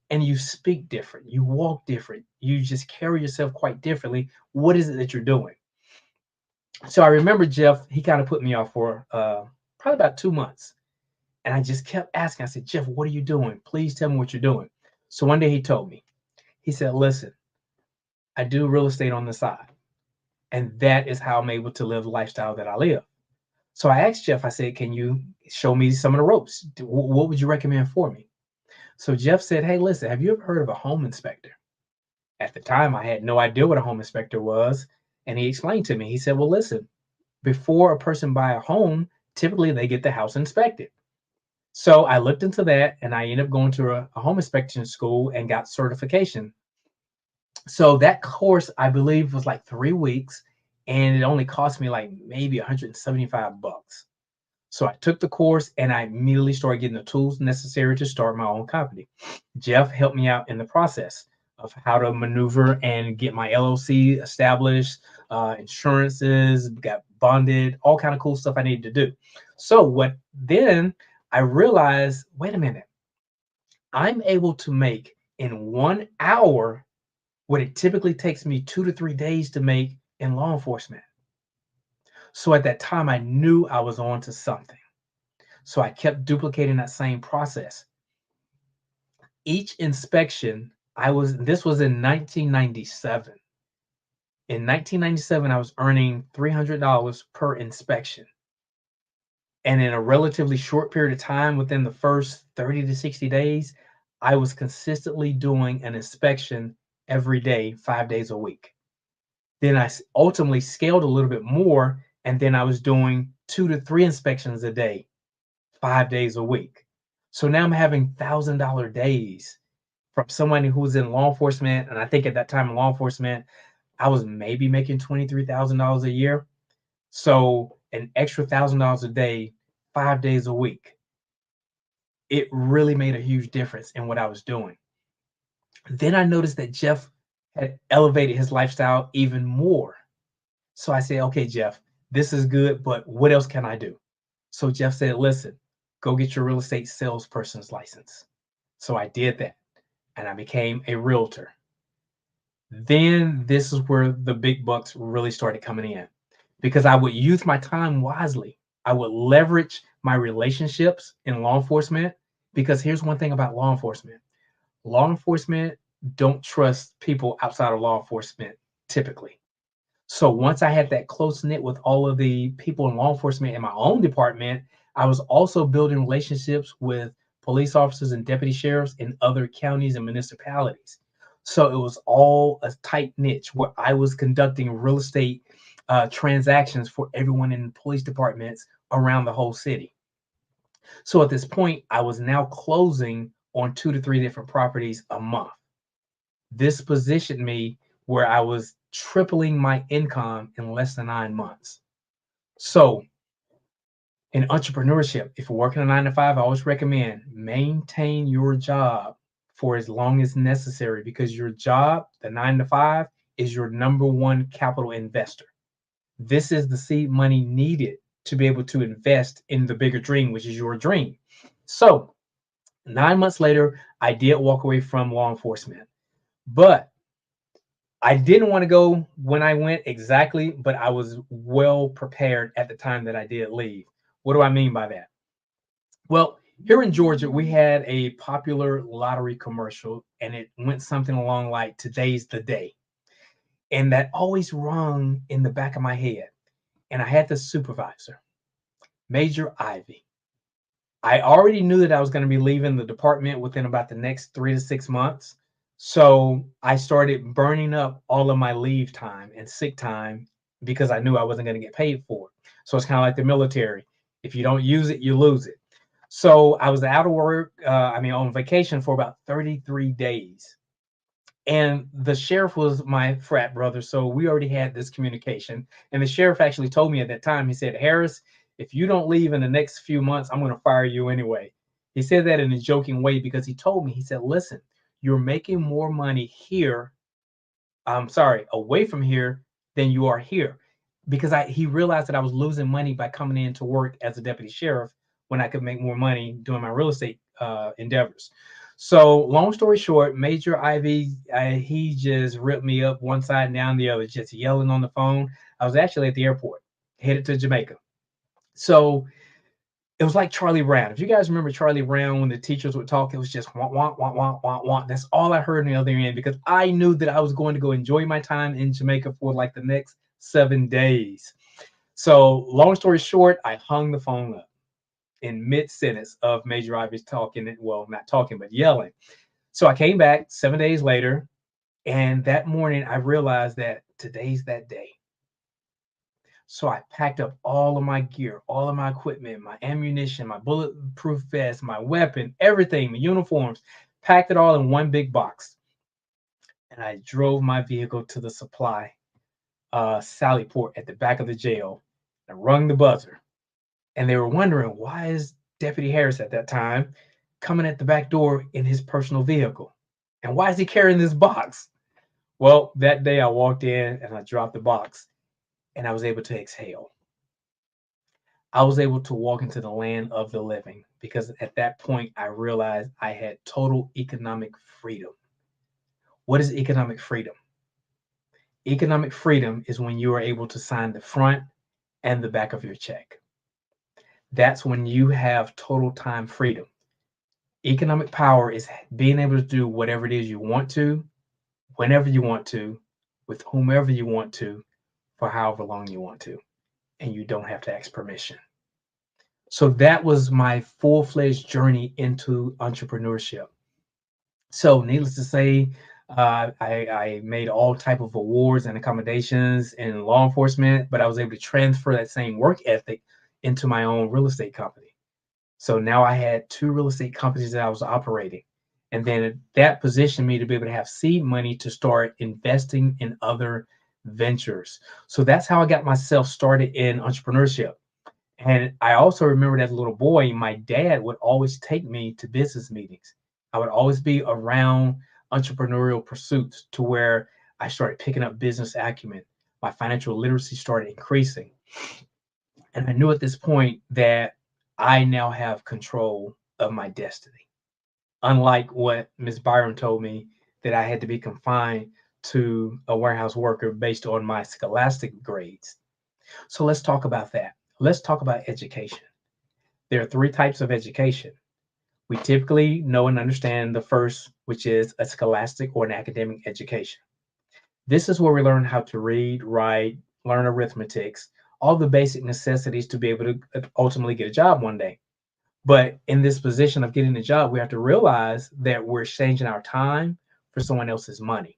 Speaker 9: And you speak different. You walk different. You just carry yourself quite differently. What is it that you're doing? So I remember Jeff, he kind of put me off for probably about 2 months. And I just kept asking. I said, Jeff, what are you doing? Please tell me what you're doing. So one day he told me, he said, listen, I do real estate on the side. And that is how I'm able to live the lifestyle that I live. So I asked Jeff, I said, can you show me some of the ropes? What would you recommend for me? So Jeff said, hey, listen, have you ever heard of a home inspector? At the time, I had no idea what a home inspector was. And he explained to me, he said, well, listen, before a person buy a home, typically they get the house inspected. So I looked into that and I ended up going to a home inspection school and got certification. So that course, I believe, was like 3 weeks, and it only cost me like maybe $175. So I took the course and I immediately started getting the tools necessary to start my own company. Jeff helped me out in the process of how to maneuver and get my LLC established, insurances, got bonded, all kind of cool stuff I needed to do. So then I realized, wait a minute, I'm able to make in 1 hour what it typically takes me 2 to 3 days to make in law enforcement. So at that time, I knew I was on to something. So I kept duplicating that same process. Each inspection, this was in 1997. In 1997, I was earning $300 per inspection. And in a relatively short period of time, within the first 30 to 60 days, I was consistently doing an inspection every day, 5 days a week. Then I ultimately scaled a little bit more, and then I was doing 2 to 3 inspections a day, 5 days a week. So now I'm having $1,000 days from someone who was in law enforcement. And I think at that time in law enforcement, I was maybe making $23,000 a year. So an extra $1,000 a day, 5 days a week. It really made a huge difference in what I was doing. Then I noticed that Jeff had elevated his lifestyle even more. So I said, okay, Jeff, this is good, but what else can I do? So Jeff said, listen, go get your real estate salesperson's license. So I did that and I became a realtor. Then this is where the big bucks really started coming in, because I would use my time wisely. I would leverage my relationships in law enforcement, because here's one thing about law enforcement. Law enforcement don't trust people outside of law enforcement typically. So once I had that close knit with all of the people in law enforcement in my own department, I was also building relationships with police officers and deputy sheriffs in other counties and municipalities. So it was all a tight niche where I was conducting real estate transactions for everyone in police departments around the whole city. So at this point, I was now closing on 2 to 3 different properties a month. This positioned me where I was tripling my income in less than 9 months. So in entrepreneurship, if you're working a 9 to 5, I always recommend maintain your job for as long as necessary, because your job, the 9 to 5, is your number one capital investor. This is the seed money needed to be able to invest in the bigger dream, which is your dream. So 9 months later, I did walk away from law enforcement, but I didn't want to go when I went exactly, but I was well prepared at the time that I did leave. What do I mean by that? Well, here in Georgia, we had a popular lottery commercial, and it went something along like, today's the day. And that always rung in the back of my head. And I had the supervisor, Major Ivy. I already knew that I was going to be leaving the department within about the next 3 to 6 months. So I started burning up all of my leave time and sick time, because I knew I wasn't going to get paid for it. So it's kind of like the military. If you don't use it, you lose it. So I was out of work, on vacation for about 33 days. And the sheriff was my frat brother. So we already had this communication. And the sheriff actually told me at that time, he said, Harris, if you don't leave in the next few months, I'm going to fire you anyway. He said that in a joking way, because he told me, he said, listen, you're making more money here, away from here than you are here. Because he realized that I was losing money by coming in to work as a deputy sheriff when I could make more money doing my real estate endeavors. So long story short, Major Ivy, he just ripped me up one side and down the other, just yelling on the phone. I was actually at the airport, headed to Jamaica. So it was like Charlie Brown. If you guys remember Charlie Brown, when the teachers would talk, it was just want, want, want, want, want, want. That's all I heard on the other end, because I knew that I was going to go enjoy my time in Jamaica for like the next 7 days. So long story short, I hung the phone up. in mid-sentence of Major Ivy's talking, well, not talking, but yelling. So I came back 7 days later, and that morning I realized that today's that day. So I packed up all of my gear, all of my equipment, my ammunition, my bulletproof vest, my weapon, everything, my uniforms, packed it all in one big box. And I drove my vehicle to the supply Sally Port at the back of the jail. I rung the buzzer, and they were wondering, why is Deputy Harris at that time coming at the back door in his personal vehicle? And why is he carrying this box? Well, that day I walked in and I dropped the box, and I was able to exhale. I was able to walk into the land of the living, because at that point I realized I had total economic freedom. What is economic freedom? Economic freedom is when you are able to sign the front and the back of your check. That's when you have total time freedom. Economic power is being able to do whatever it is you want to, whenever you want to, with whomever you want to, for however long you want to, and you don't have to ask permission. So that was my full-fledged journey into entrepreneurship. So needless to say, I made all type of awards and accommodations in law enforcement, but I was able to transfer that same work ethic into my own real estate company. So now I had 2 real estate companies that I was operating. And then that positioned me to be able to have seed money to start investing in other ventures. So that's how I got myself started in entrepreneurship. And I also remember as a little boy, my dad would always take me to business meetings. I would always be around entrepreneurial pursuits to where I started picking up business acumen. My financial literacy started increasing. And I knew at this point that I now have control of my destiny. Unlike what Ms. Byron told me, that I had to be confined to a warehouse worker based on my scholastic grades. So let's talk about that. Let's talk about education. There are 3 types of education. We typically know and understand the first, which is a scholastic or an academic education. This is where we learn how to read, write, learn arithmetics, all the basic necessities to be able to ultimately get a job one day. But in this position of getting a job, we have to realize that we're exchanging our time for someone else's money.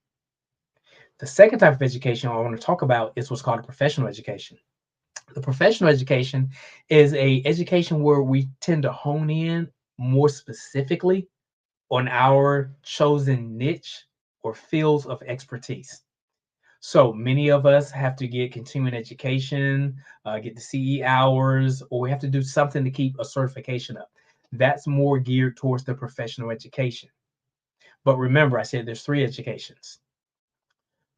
Speaker 9: The second type of education I want to talk about is what's called a professional education. The professional education is an education where we tend to hone in more specifically on our chosen niche or fields of expertise. So many of us have to get continuing education, get the CE hours, or we have to do something to keep a certification up. That's more geared towards the professional education. But remember, I said there's 3 educations.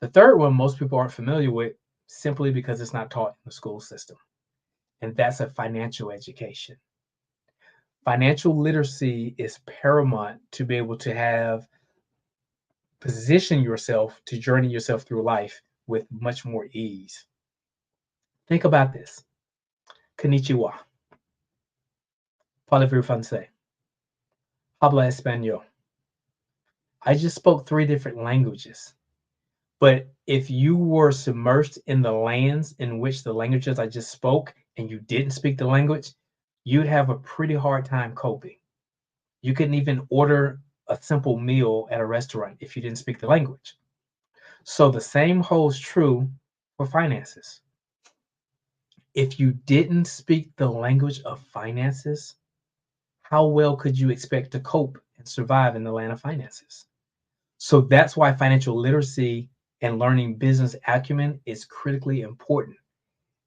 Speaker 9: The third one most people aren't familiar with simply because it's not taught in the school system, and that's a financial education. Financial literacy is paramount to be able to position yourself to journey yourself through life with much more ease. Think about this. Konnichiwa. Parlez-vous français? Habla español. I just spoke 3 different languages. But if you were submerged in the lands in which the languages I just spoke and you didn't speak the language, you'd have a pretty hard time coping. You couldn't even order a simple meal at a restaurant if you didn't speak the language. So the same holds true for finances. If you didn't speak the language of finances, how well could you expect to cope and survive in the land of finances? So that's why financial literacy and learning business acumen is critically important.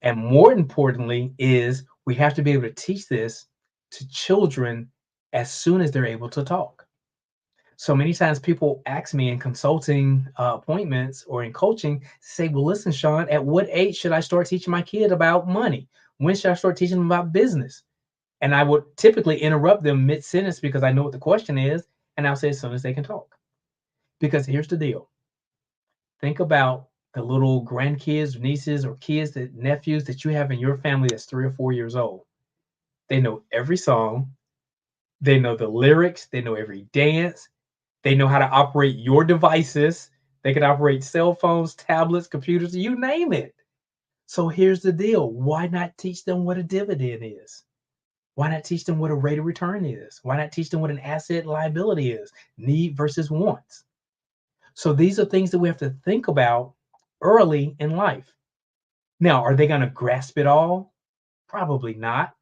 Speaker 9: And more importantly is we have to be able to teach this to children as soon as they're able to talk. So many times people ask me in consulting appointments or in coaching, say, well, listen, Sean, at what age should I start teaching my kid about money? When should I start teaching them about business? And I would typically interrupt them mid-sentence because I know what the question is. And I'll say as soon as they can talk. Because here's the deal. Think about the little grandkids, nieces, or kids, nephews that you have in your family that's 3 or 4 years old. They know every song. They know the lyrics. They know every dance. They know how to operate your devices. They can operate cell phones, tablets, computers, you name it. So here's the deal. Why not teach them what a dividend is? Why not teach them what a rate of return is? Why not teach them what an asset liability is? Need versus wants. So these are things that we have to think about early in life. Now, are they going to grasp it all? Probably not.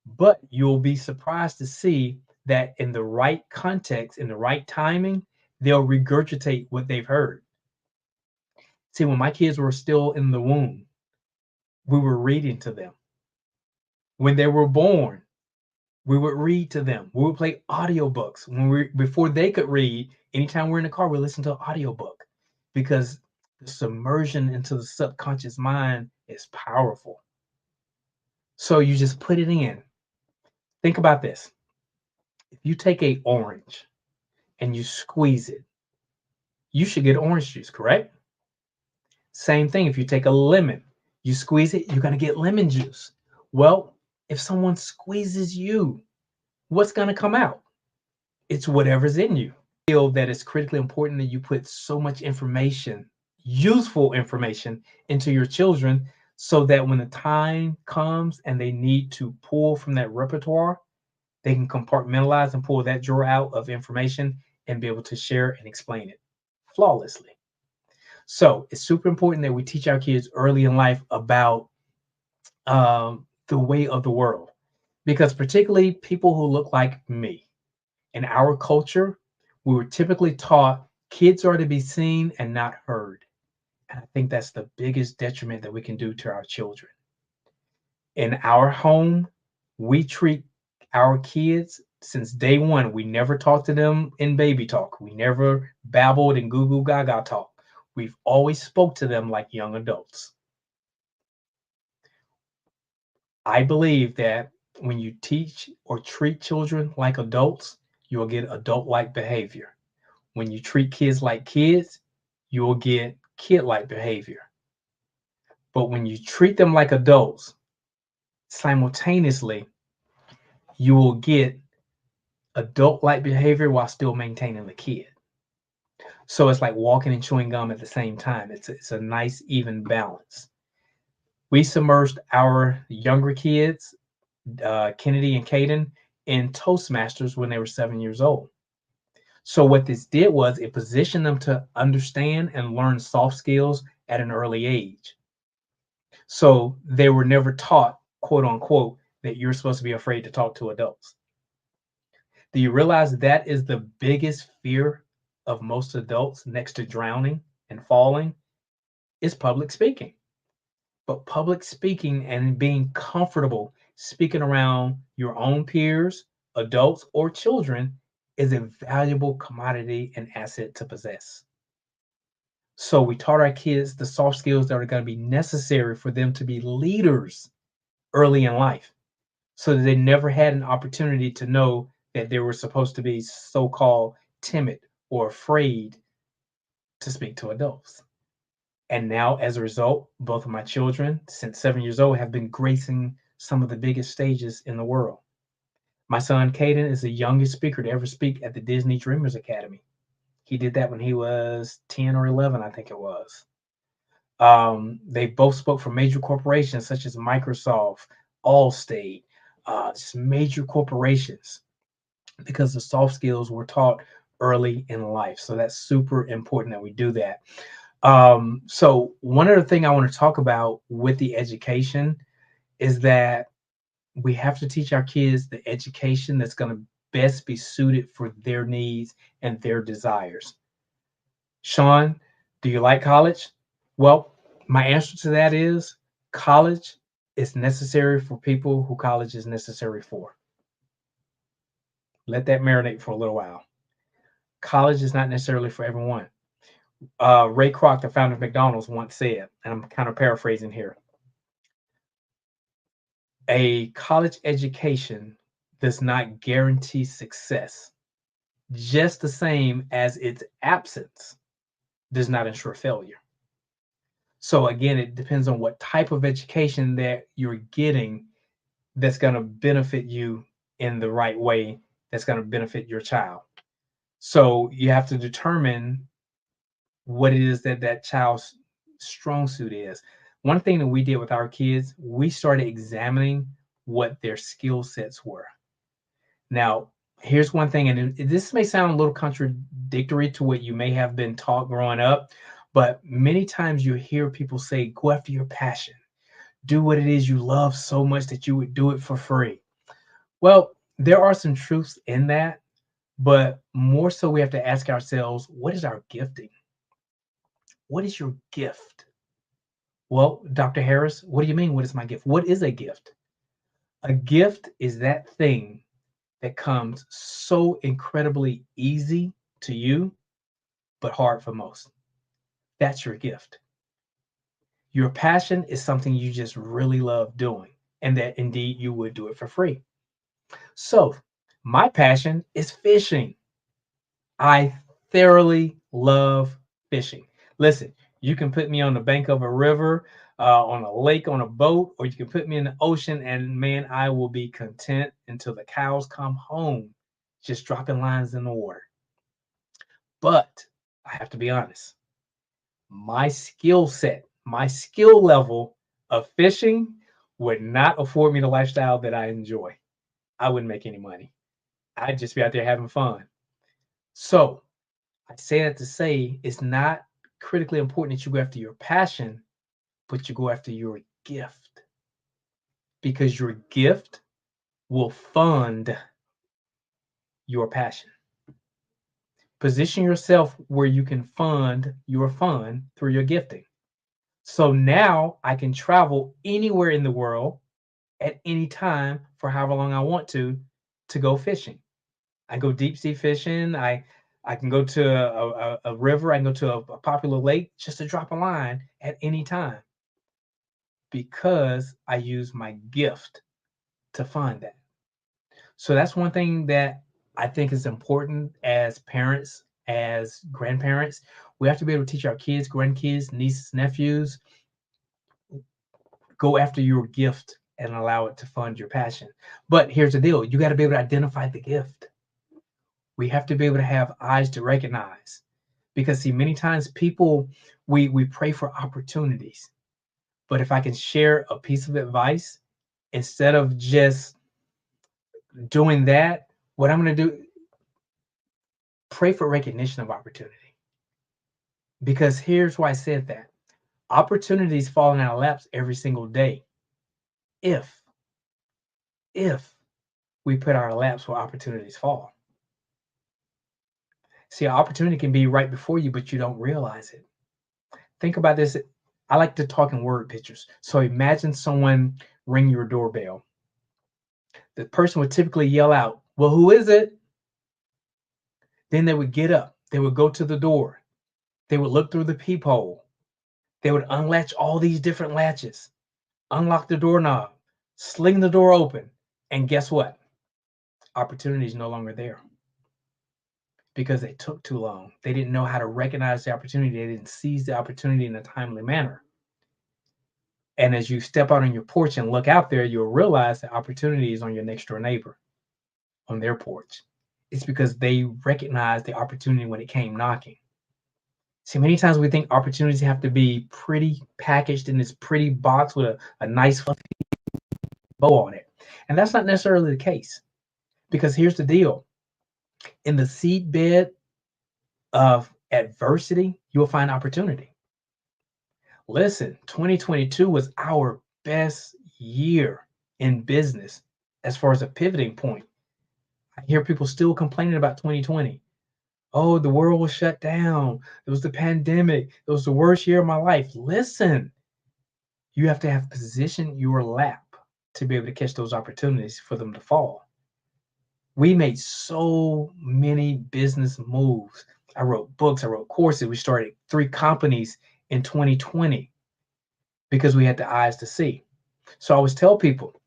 Speaker 9: But you'll be surprised to see that in the right context, in the right timing, they'll regurgitate what they've heard. See, when my kids were still in the womb, we were reading to them. When they were born, we would read to them. We would play audiobooks. Before they could read, anytime we're in the car, we listen to an audiobook, because the submersion into the subconscious mind is powerful. So you just put it in. Think about this. If you take an orange and you squeeze it, you should get orange juice, correct? Same thing, if you take a lemon, you squeeze it, you're going to get lemon juice. Well, if someone squeezes you, what's going to come out? It's whatever's in you. I feel that it's critically important that you put so much information, useful information, into your children, so that when the time comes and they need to pull from that repertoire, they can compartmentalize and pull that drawer out of information and be able to share and explain it flawlessly. So it's super important that we teach our kids early in life about the way of the world, because particularly people who look like me, in our culture, we were typically taught kids are to be seen and not heard. And I think that's the biggest detriment that we can do to our children. In our home, we treat our kids since day one. We never talked to them in baby talk. We never babbled in goo goo gaga talk. We've always spoke to them like young adults. I believe that when you teach or treat children like adults, you will get adult-like behavior. When you treat kids like kids, you will get kid-like behavior. But when you treat them like adults, simultaneously, you will get adult-like behavior while still maintaining the kid. So it's like walking and chewing gum at the same time. It's a nice, even balance. We submerged our younger kids, Kennedy and Caden, in Toastmasters when they were 7 years old. So what this did was it positioned them to understand and learn soft skills at an early age. So they were never taught, quote unquote, that you're supposed to be afraid to talk to adults. Do you realize that is the biggest fear of most adults, next to drowning and falling, is public speaking? But public speaking and being comfortable speaking around your own peers, adults, or children is a valuable commodity and asset to possess. So we taught our kids the soft skills that are going to be necessary for them to be leaders early in life, so that they never had an opportunity to know that they were supposed to be so-called timid or afraid to speak to adults. And now, as a result, both of my children, since 7 years old, have been gracing some of the biggest stages in the world. My son, Caden, is the youngest speaker to ever speak at the Disney Dreamers Academy. He did that when he was 10 or 11, I think it was. They both spoke for major corporations such as Microsoft, Allstate, just major corporations, because the soft skills were taught early in life. So that's super important that we do that. So one other thing I want to talk about with the education is that we have to teach our kids the education that's going to best be suited for their needs and their desires. Sean, do you like college? Well, my answer to that is college is necessary for people who college is necessary for. Let that marinate for a little while. College is not necessarily for everyone. Ray Kroc, the founder of McDonald's, once said, and I'm kind of paraphrasing here, a college education does not guarantee success, just the same as its absence does not ensure failure. So again, it depends on what type of education that you're getting that's going to benefit you in the right way, that's going to benefit your child. So you have to determine what it is that that child's strong suit is. One thing that we did with our kids, we started examining what their skill sets were. Now, here's one thing, and this may sound a little contradictory to what you may have been taught growing up, but many times you hear people say, go after your passion. Do what it is you love so much that you would do it for free. Well, there are some truths in that, but more so we have to ask ourselves, what is our gifting? What is your gift? Well, Dr. Harris, what do you mean? What is my gift? What is a gift? A gift is that thing that comes so incredibly easy to you, but hard for most. That's your gift. Your passion is something you just really love doing, and that indeed you would do it for free. So, my passion is fishing. I thoroughly love fishing. Listen, you can put me on the bank of a river, on a lake, on a boat, or you can put me in the ocean, and man, I will be content until the cows come home, just dropping lines in the water. But I have to be honest, my skill set, my skill level of fishing would not afford me the lifestyle that I enjoy. I wouldn't make any money. I'd just be out there having fun. So I say that to say it's not critically important that you go after your passion, but you go after your gift, because your gift will fund your passion. Position yourself where you can fund your fun through your gifting. So now I can travel anywhere in the world at any time for however long I want to go fishing. I go deep sea fishing. I can go to a river. I can go to a popular lake just to drop a line at any time, because I use my gift to find that. So that's one thing that I think is important as parents, as grandparents. We have to be able to teach our kids, grandkids, nieces, nephews, go after your gift and allow it to fund your passion. But here's the deal. You got to be able to identify the gift. We have to be able to have eyes to recognize, because see, many times people, we pray for opportunities. But if I can share a piece of advice, instead of just doing that, what I'm going to do, pray for recognition of opportunity. Because here's why I said that. Opportunities fall in our laps every single day. If we put our laps where opportunities fall. See, an opportunity can be right before you, but you don't realize it. Think about this. I like to talk in word pictures. So imagine someone ring your doorbell. The person would typically yell out, well, who is it? Then they would get up. They would go to the door. They would look through the peephole. They would unlatch all these different latches, unlock the doorknob, sling the door open. And guess what? Opportunity is no longer there, because they took too long. They didn't know how to recognize the opportunity. They didn't seize the opportunity in a timely manner. And as you step out on your porch and look out there, you'll realize the opportunity is on your next door neighbor, on their porch. It's because they recognized the opportunity when it came knocking. See, many times we think opportunities have to be pretty packaged in this pretty box with a nice fluffy bow on it. And that's not necessarily the case, because here's the deal. In the seedbed of adversity, you'll find opportunity. Listen, 2022 was our best year in business as far as a pivoting point. I hear people still complaining about 2020. Oh, the world was shut down. It was the pandemic. It was the worst year of my life. Listen, you have to have positioned your lap to be able to catch those opportunities for them to fall. We made so many business moves. I wrote books, I wrote courses. We started 3 companies in 2020 because we had the eyes to see. So I always tell people,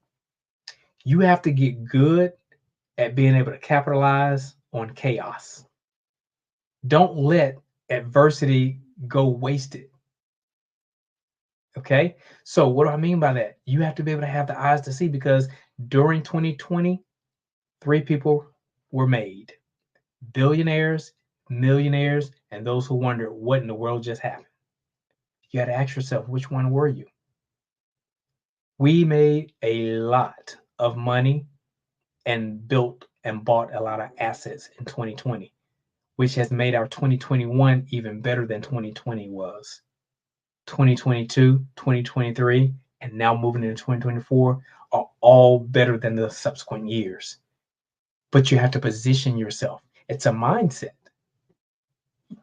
Speaker 9: you have to get good at being able to capitalize on chaos. Don't let adversity go wasted. Okay? So what do I mean by that? You have to be able to have the eyes to see, because during 2020, 3 people were made: billionaires, millionaires, and those who wonder what in the world just happened. You got to ask yourself, which one were you? We made a lot of money and built and bought a lot of assets in 2020, which has made our 2021 even better than 2020 was. 2022, 2023, and now moving into 2024 are all better than the subsequent years. But you have to position yourself. It's a mindset.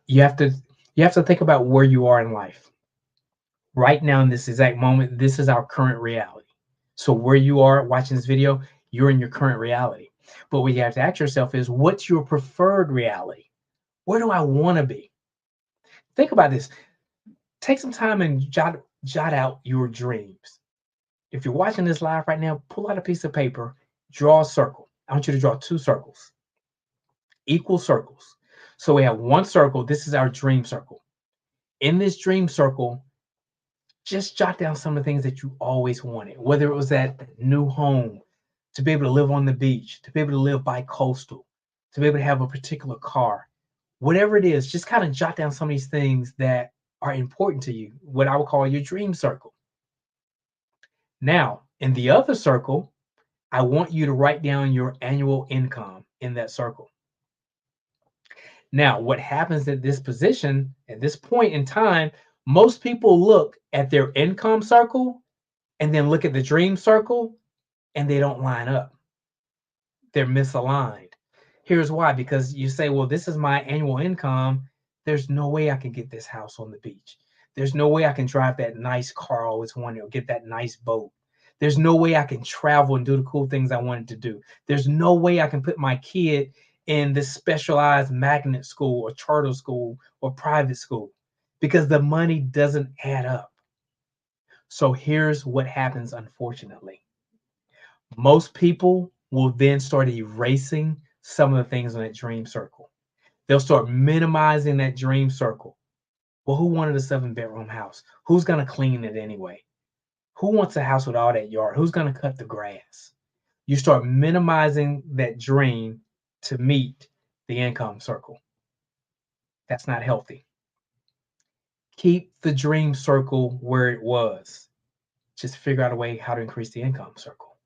Speaker 9: You have to think about where you are in life. Right now, in this exact moment, this is our current reality. So where you are watching this video, you're in your current reality. But what you have to ask yourself is, what's your preferred reality? Where do I want to be? Think about this. Take some time and jot out your dreams. If you're watching this live right now, pull out a piece of paper, draw a circle. I want you to draw 2 circles, equal circles. So we have one circle. This is our dream circle. In this dream circle, just jot down some of the things that you always wanted, whether it was that new home, to be able to live on the beach, to be able to live bi-coastal, to be able to have a particular car, whatever it is, just kind of jot down some of these things that are important to you, what I would call your dream circle. Now, in the other circle, I want you to write down your annual income in that circle. Now, what happens at this position, at this point in time, most people look at their income circle and then look at the dream circle, and they don't line up. They're misaligned. Here's why. Because you say, well, this is my annual income. There's no way I can get this house on the beach. There's no way I can drive that nice car I always wanted, or get that nice boat. There's no way I can travel and do the cool things I wanted to do. There's no way I can put my kid in this specialized magnet school or charter school or private school, because the money doesn't add up. So here's what happens, unfortunately. Most people will then start erasing some of the things in that dream circle. They'll start minimizing that dream circle. Well, who wanted a 7-bedroom house? Who's going to clean it anyway? Who wants a house with all that yard? Who's going to cut the grass? You start minimizing that dream to meet the income circle. That's not healthy. Keep the dream circle where it was. Just figure out a way how to increase the income circle.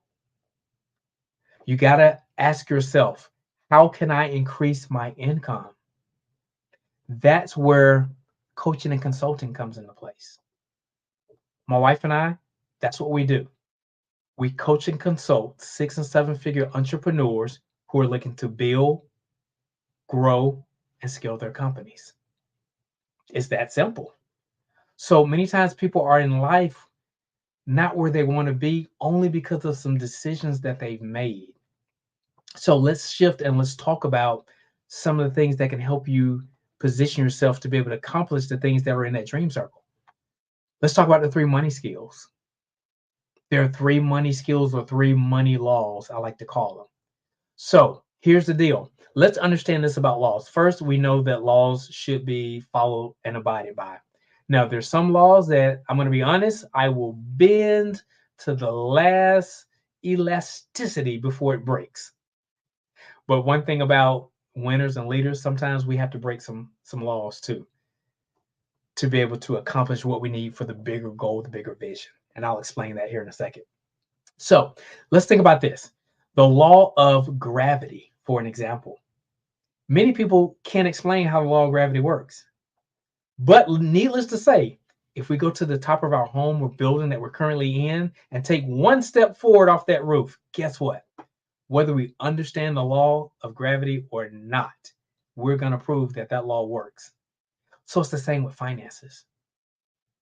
Speaker 9: You got to ask yourself, how can I increase my income? That's where coaching and consulting comes into place. My wife and I, that's what we do. We coach and consult 6- and 7-figure entrepreneurs who are looking to build, grow, and scale their companies. It's that simple. So many times people are in life not where they want to be, only because of some decisions that they've made. So let's shift and let's talk about some of the things that can help you position yourself to be able to accomplish the things that are in that dream circle. Let's talk about the 3 money skills. There are 3 money skills, or 3 money laws, I like to call them. So here's the deal. Let's understand this about laws. First, we know that laws should be followed and abided by. Now, there's some laws that, I'm going to be honest, I will bend to the last elasticity before it breaks. But one thing about winners and leaders, sometimes we have to break some laws too, to be able to accomplish what we need for the bigger goal, the bigger vision. And I'll explain that here in a second. So let's think about this. The law of gravity, for an example. Many people can't explain how the law of gravity works. But needless to say, if we go to the top of our home or building that we're currently in and take one step forward off that roof, guess what? Whether we understand the law of gravity or not, we're going to prove that that law works. So it's the same with finances.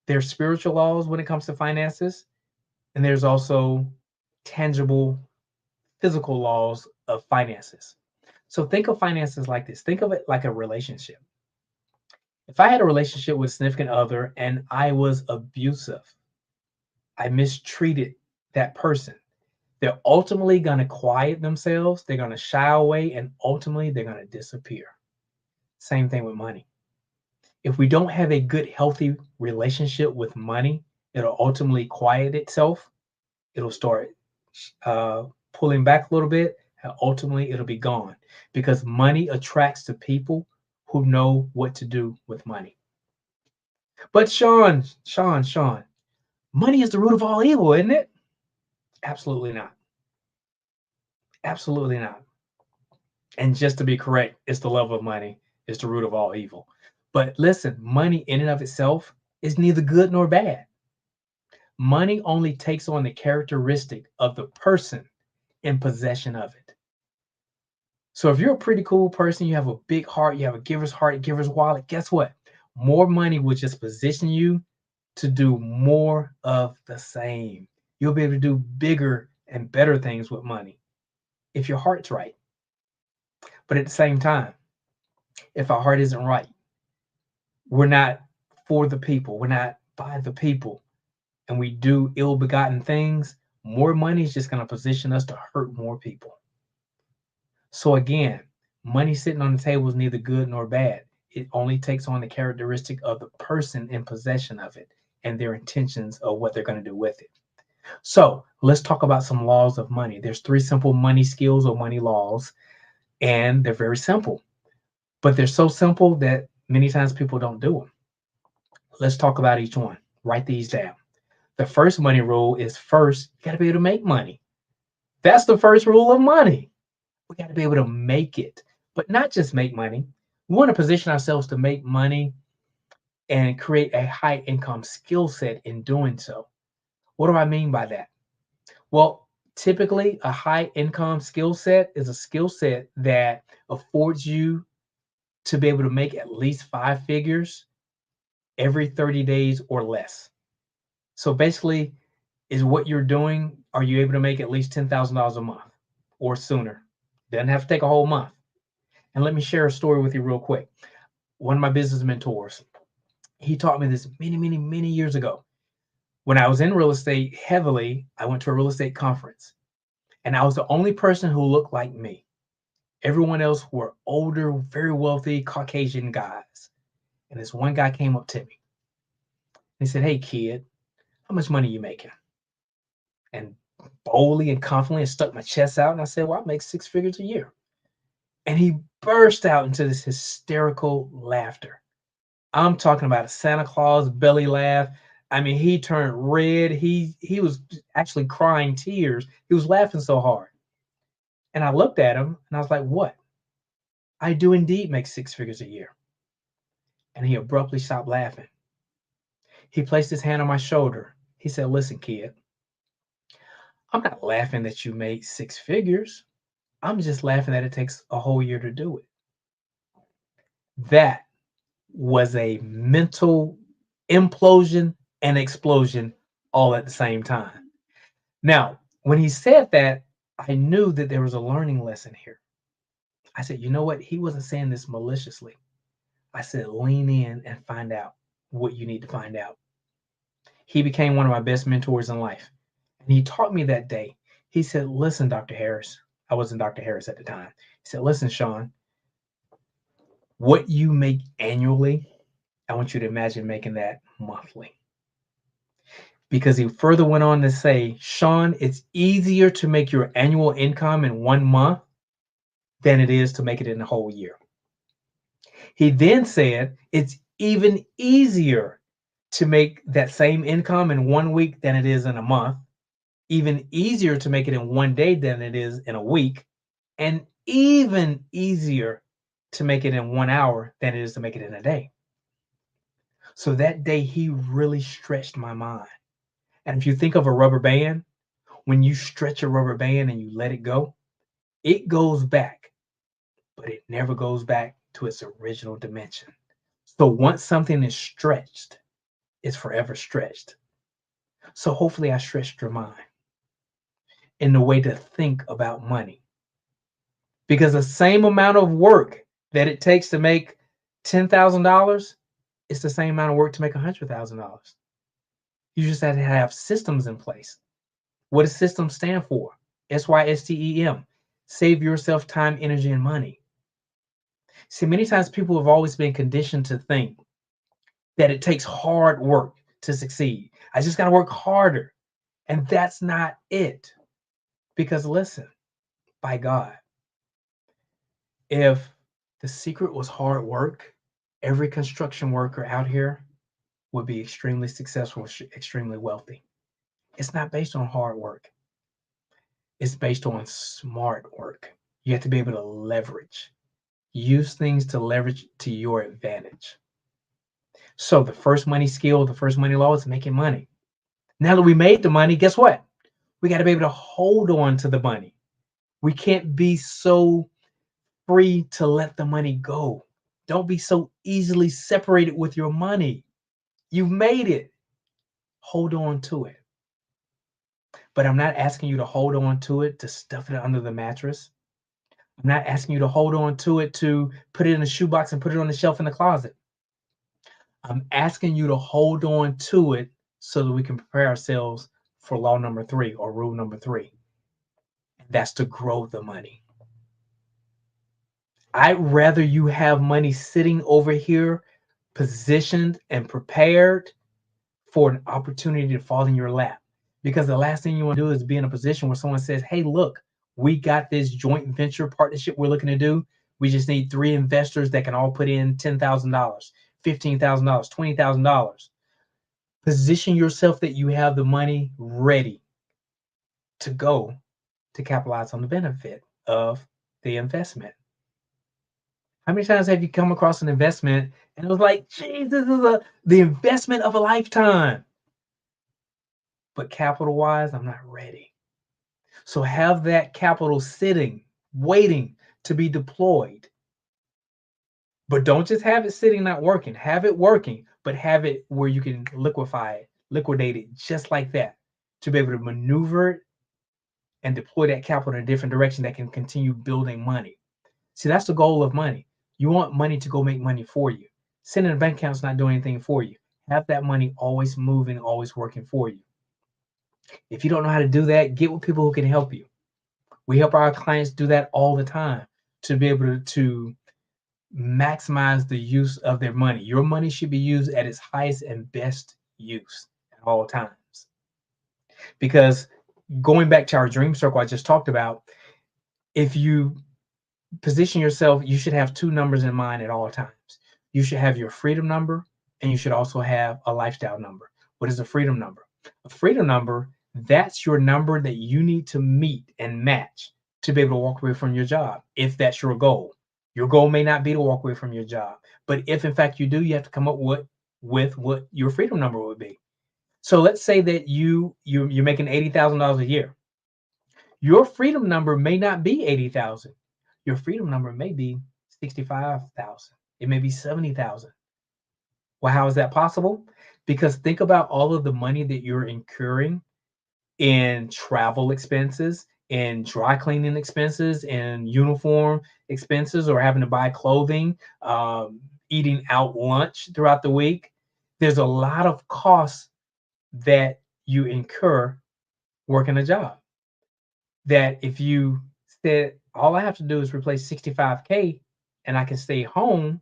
Speaker 9: There's spiritual laws when it comes to finances, and there's also tangible, physical laws of finances. So think of finances like this. Think of it like a relationship. If I had a relationship with a significant other and I was abusive, I mistreated that person, they're ultimately going to quiet themselves, they're going to shy away, and ultimately they're going to disappear. Same thing with money. If we don't have a good, healthy relationship with money, it'll ultimately quiet itself. It'll start pulling back a little bit, and ultimately it'll be gone, because money attracts the people who know what to do with money. But Sean, money is the root of all evil, isn't it? Absolutely not. Absolutely not. And just to be correct, it's the love of money is the root of all evil. But listen, money in and of itself is neither good nor bad. Money only takes on the characteristic of the person in possession of it. So if you're a pretty cool person, you have a big heart, you have a giver's heart, giver's wallet, guess what? More money will just position you to do more of the same. You'll be able to do bigger and better things with money if your heart's right. But at the same time, if our heart isn't right, we're not for the people, we're not by the people, and we do ill-begotten things, more money is just going to position us to hurt more people. So again, money sitting on the table is neither good nor bad. It only takes on the characteristic of the person in possession of it and their intentions of what they're going to do with it. So let's talk about some laws of money. There's 3 simple money skills or money laws, and they're very simple, but they're so simple that many times people don't do them. Let's talk about each one. Write these down. The first money rule is first, you got to be able to make money. That's the first rule of money. We got to be able to make it, but not just make money. We want to position ourselves to make money and create a high income skill set in doing so. What do I mean by that? Well, typically a high income skill set is a skill set that affords you to be able to make at least 5 figures every 30 days or less. So basically, is what you're doing, are you able to make at least $10,000 a month or sooner? Doesn't have to take a whole month. And let me share a story with you real quick. One of my business mentors, he taught me this many years ago. When I was in real estate heavily, I went to a real estate conference, and I was the only person who looked like me. Everyone else were older, very wealthy Caucasian guys. And this one guy came up to me. He said, "Hey kid, how much money are you making?" And boldly and confidently stuck my chest out, and I said, "Well, I make 6 figures a year." And he burst out into this hysterical laughter. I'm talking about a Santa Claus belly laugh. I mean, he turned red. He was actually crying tears. He was laughing so hard. And I looked at him and I was like, "What?" "I do indeed make 6 figures a year." And he abruptly stopped laughing. He placed his hand on my shoulder. He said, "Listen, kid, I'm not laughing that you made 6 figures. I'm just laughing that it takes a whole year to do it." That was a mental implosion and explosion all at the same time. Now, when he said that, I knew that there was a learning lesson here. I said, you know what? He wasn't saying this maliciously. I said, lean in and find out what you need to find out. He became one of my best mentors in life. And he taught me that day. He said, "Listen, Dr. Harris." I wasn't Dr. Harris at the time. He said, "Listen, Sean, what you make annually, I want you to imagine making that monthly." Because he further went on to say, "Sean, it's easier to make your annual income in 1 month than it is to make it in a whole year." He then said, "It's even easier to make that same income in 1 week than it is in a month, even easier to make it in 1 day than it is in a week, and even easier to make it in 1 hour than it is to make it in a day." So that day, he really stretched my mind. And if you think of a rubber band, when you stretch a rubber band and you let it go, it goes back, but it never goes back to its original dimension. So once something is stretched, it's forever stretched. So hopefully I stretched your mind in the way to think about money. Because the same amount of work that it takes to make $10,000, it's the same amount of work to make $100,000. You just have to have systems in place. What does systems stand for? SYSTEM. Save yourself time, energy, and money. See, many times people have always been conditioned to think that it takes hard work to succeed. I just got to work harder. And that's not it. Because listen, by God, if the secret was hard work, every construction worker out here would be extremely successful, extremely wealthy. It's not based on hard work. is based on smart work. You have to be able to leverage, use things to leverage to your advantage. So the first money skill, the first money law is making money. Now that we made the money, guess what? We got to be able to hold on to the money. We can't be so free to let the money go. Don't be so easily separated with your money. You've made it. Hold on to it. But I'm not asking you to hold on to it to stuff it under the mattress. I'm not asking you to hold on to it to put it in a shoebox and put it on the shelf in the closet. I'm asking you to hold on to it so that we can prepare ourselves for law number 3 or rule number 3. That's to grow the money. I'd rather you have money sitting over here, positioned and prepared for an opportunity to fall in your lap. Because the last thing you want to do is be in a position where someone says, hey, look, we got this joint venture partnership we're looking to do. We just need 3 investors that can all put in $10,000, $15,000, $20,000. Position yourself that you have the money ready to go to capitalize on the benefit of the investment. How many times have you come across an investment and it was like, geez, this is the investment of a lifetime? But capital-wise, I'm not ready. So have that capital sitting, waiting to be deployed. But don't just have it sitting, not working. Have it working, but have it where you can liquidate it just like that, to be able to maneuver it and deploy that capital in a different direction that can continue building money. See, that's the goal of money. You want money to go make money for you. Sitting in a bank account's not doing anything for you. Have that money always moving, always working for you. If you don't know how to do that, get with people who can help you. We help our clients do that all the time to be able to maximize the use of their money. Your money should be used at its highest and best use at all times. Because going back to our dream circle I just talked about, if you position yourself, you should have 2 numbers in mind at all times. You should have your freedom number, and you should also have a lifestyle number. What is a freedom number? A freedom number, that's your number that you need to meet and match to be able to walk away from your job, if that's your goal. Your goal may not be to walk away from your job, but if in fact you do, you have to come up with what your freedom number would be. So let's say that you're making $80,000 a year. Your freedom number may not be 80,000. Your freedom number may be 65,000. It may be 70,000. Well, how is that possible? Because think about all of the money that you're incurring in travel expenses, in dry cleaning expenses, in uniform expenses, or having to buy clothing, eating out lunch throughout the week. There's a lot of costs that you incur working a job. That if you said, all I have to do is replace 65K and I can stay home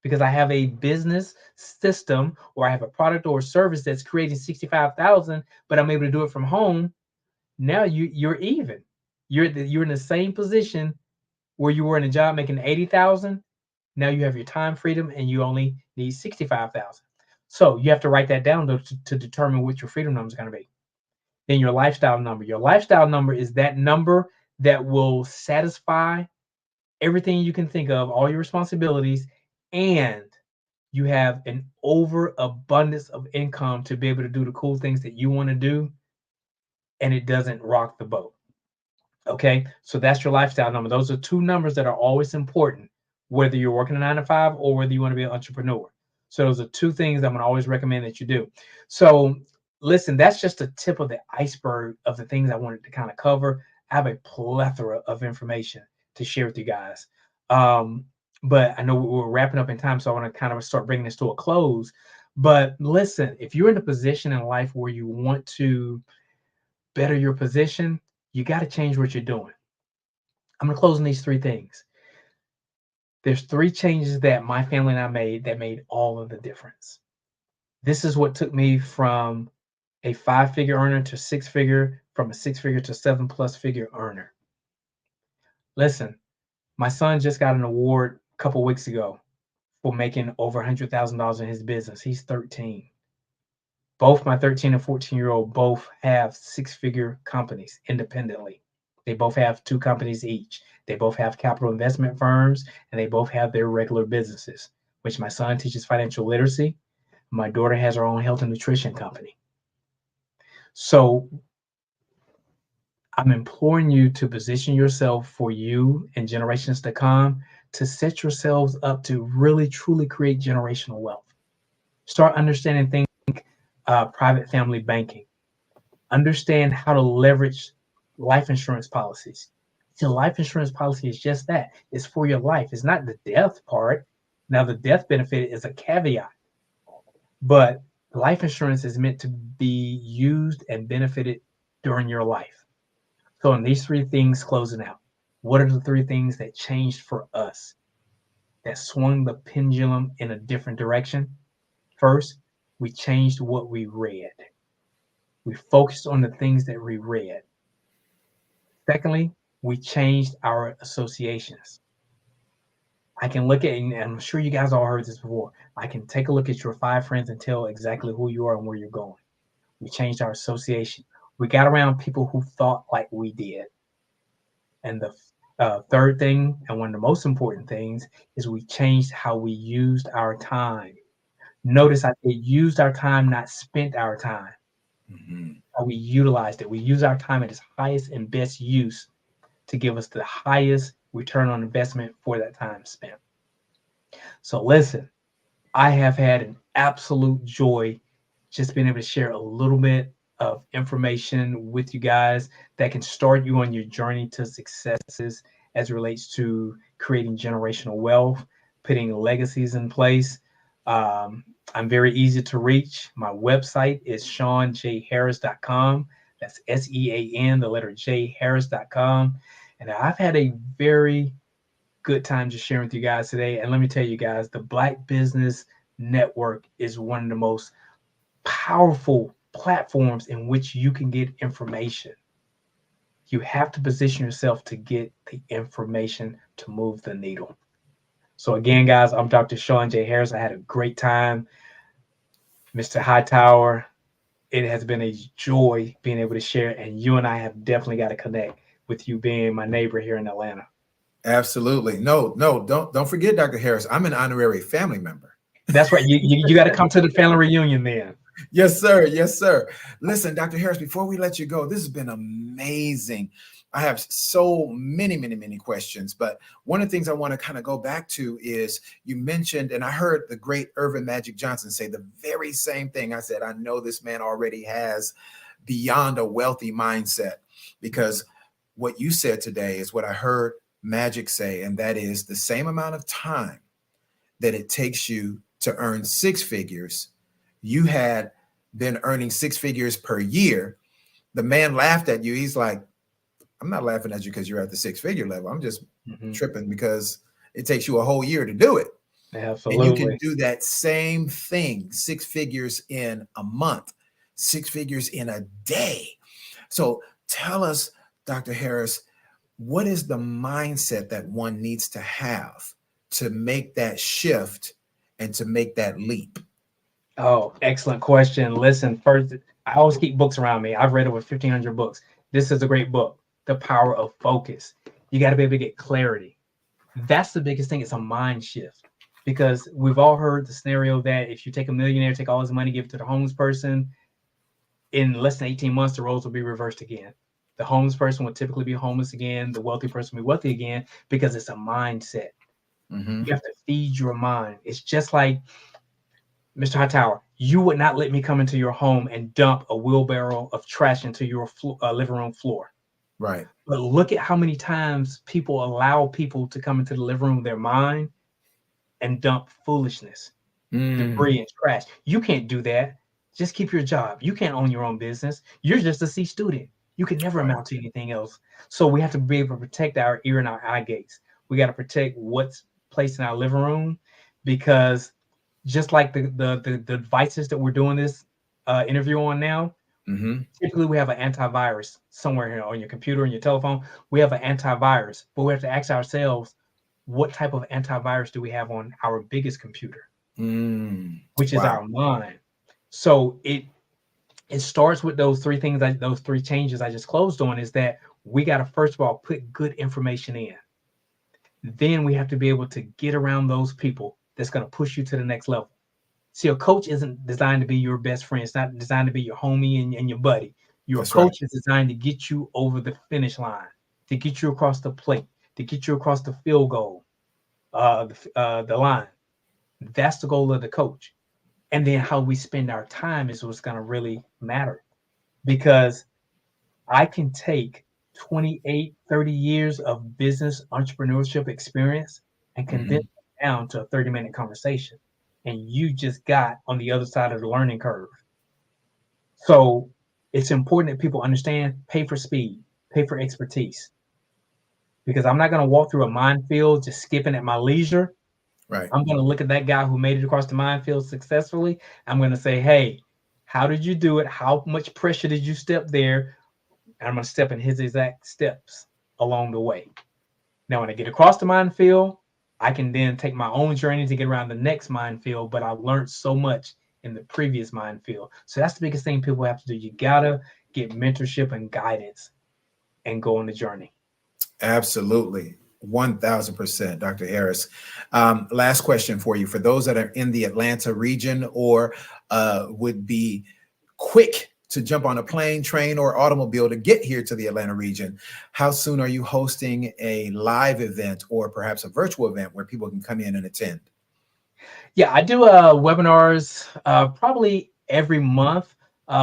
Speaker 9: because I have a business system or I have a product or a service that's creating 65,000, but I'm able to do it from home. Now you're even. You're in the same position where you were in a job making 80,000. Now you have your time freedom and you only need 65,000. So you have to write that down to determine what your freedom number is going to be. Then your lifestyle number. Your lifestyle number is that number that will satisfy everything you can think of, all your responsibilities, and you have an overabundance of income to be able to do the cool things that you want to do, and it doesn't rock the boat. Okay, so that's your lifestyle number. Those are 2 numbers that are always important, whether you're working a 9 to 5 or whether you want to be an entrepreneur. So those are 2 things I'm going to always recommend that you do. So listen, that's just the tip of the iceberg of the things I wanted to kind of cover. I have a plethora of information to share with you guys. But I know we're wrapping up in time, so I want to kind of start bringing this to a close. But listen, if you're in a position in life where you want to better your position, you got to change what you're doing. I'm going to close on these 3 things. There's 3 changes that my family and I made that made all of the difference. This is what took me from a 5-figure earner to 6-figure, from a 6-figure to 7+ figure earner. Listen, my son just got an award a couple weeks ago for making over $100,000 in his business. He's 13. Both my 13 and 14-year-old both have 6-figure companies independently. They both have 2 companies each. They both have capital investment firms, and they both have their regular businesses, which my son teaches financial literacy. My daughter has her own health and nutrition company. So I'm imploring you to position yourself for you and generations to come, to set yourselves up to really, truly create generational wealth. Start understanding things like private family banking. Understand how to leverage life insurance policies. So life insurance policy is just that. It's for your life. It's not the death part. Now, the death benefit is a caveat, but life insurance is meant to be used and benefited during your life. So in these 3 things closing out, what are the 3 things that changed for us, that swung the pendulum in a different direction? First, we changed what we read. We focused on the things that we read. Secondly, we changed our associations. I can look at, and I'm sure you guys all heard this before, I can take a look at your 5 friends and tell exactly who you are and where you're going. We changed our association. We got around people who thought like we did. And the third thing, and one of the most important things, is we changed how we used our time. Notice I said used our time, not spent our time. How we utilized it. We use our time at its highest and best use to give us the highest return on investment for that time spent. So listen, I have had an absolute joy just being able to share a little bit of information with you guys that can start you on your journey to successes as it relates to creating generational wealth, putting legacies in place. I'm very easy to reach. My website is SeanJHarris.com. That's SEAN, the letter J, Harris.com. And I've had a very good time just sharing with you guys today. And let me tell you guys, the Black Business Network is one of the most powerful platforms in which you can get information. You have to position yourself to get the information to move the needle. So again, guys, I'm Dr. Sean J. Harris. I had a great time. Mr. Hightower, it has been a joy being able to share, and you and I have definitely got to connect with you being my neighbor here in Atlanta.
Speaker 18: Absolutely. No, don't forget, Dr. Harris, I'm an honorary family member.
Speaker 9: That's right. You got to come to the family reunion then.
Speaker 18: Yes, sir. Yes, sir. Listen, Dr. Harris, before we let you go, this has been amazing. I have so many questions, but one of the things I want to kind of go back to is you mentioned, and I heard the great Irvin Magic Johnson say the very same thing. I said, I know this man already has beyond a wealthy mindset, because what you said today is what I heard Magic say, and that is the same amount of time that it takes you to earn 6 figures. You had been earning 6 figures per year. The man laughed at you. He's like, I'm not laughing at you because you're at the 6-figure level. I'm just tripping because it takes you a whole year to do it.
Speaker 9: Absolutely.
Speaker 18: And you can do that same thing, 6 figures in a month, 6 figures in a day. So tell us, Dr. Harris, what is the mindset that one needs to have to make that shift and to make that leap?
Speaker 9: Oh, excellent question. Listen, first, I always keep books around me. I've read over 1,500 books. This is a great book, The Power of Focus. You got to be able to get clarity. That's the biggest thing. It's a mind shift, because we've all heard the scenario that if you take a millionaire, take all his money, give it to the homeless person, in less than 18 months, the roles will be reversed again. The homeless person will typically be homeless again. The wealthy person will be wealthy again, because it's a mindset. You have to feed your mind. It's just like, Mr. Hightower, you would not let me come into your home and dump a wheelbarrow of trash into your living room floor.
Speaker 18: Right.
Speaker 9: But look at how many times people allow people to come into the living room of their mind and dump foolishness, debris, and trash. You can't do that. Just keep your job. You can't own your own business. You're just a C student. You can never amount to anything else. So we have to be able to protect our ear and our eye gates. We got to protect what's placed in our living room, because just like the devices that we're doing this interview on now, typically we have an antivirus somewhere here on your computer and your telephone. We have an antivirus, but we have to ask ourselves, what type of antivirus do we have on our biggest computer, which is our mind? So it starts with those 3 things, those 3 changes I just closed on, is that we got to, first of all, put good information in. Then we have to be able to get around those people that's going to push you to the next level. See, a coach isn't designed to be your best friend. It's not designed to be your homie and your buddy. Your coach is designed to get you over the finish line, to get you across the plate, to get you across the field goal, the line. That's the goal of the coach. And then how we spend our time is what's going to really matter. Because I can take 28, 30 years of business entrepreneurship experience and condense it down to a 30-minute conversation. And you just got on the other side of the learning curve. So it's important that people understand, pay for speed, pay for expertise. Because I'm not going to walk through a minefield just skipping at my leisure.
Speaker 18: Right.
Speaker 9: I'm going to look at that guy who made it across the minefield successfully. I'm going to say, hey, how did you do it? How much pressure did you step there? And I'm going to step in his exact steps along the way. Now, when I get across the minefield, I can then take my own journey to get around the next minefield, but I've learned so much in the previous minefield. So that's the biggest thing people have to do. You got to get mentorship and guidance and go on the journey.
Speaker 18: Absolutely. 1000%, Dr. Harris. Last question for you. For those that are in the Atlanta region or would be quick to jump on a plane, train, or automobile to get here to the Atlanta region, how soon are you hosting a live event or perhaps a virtual event where people can come in and attend?
Speaker 9: Yeah, I do webinars probably every month.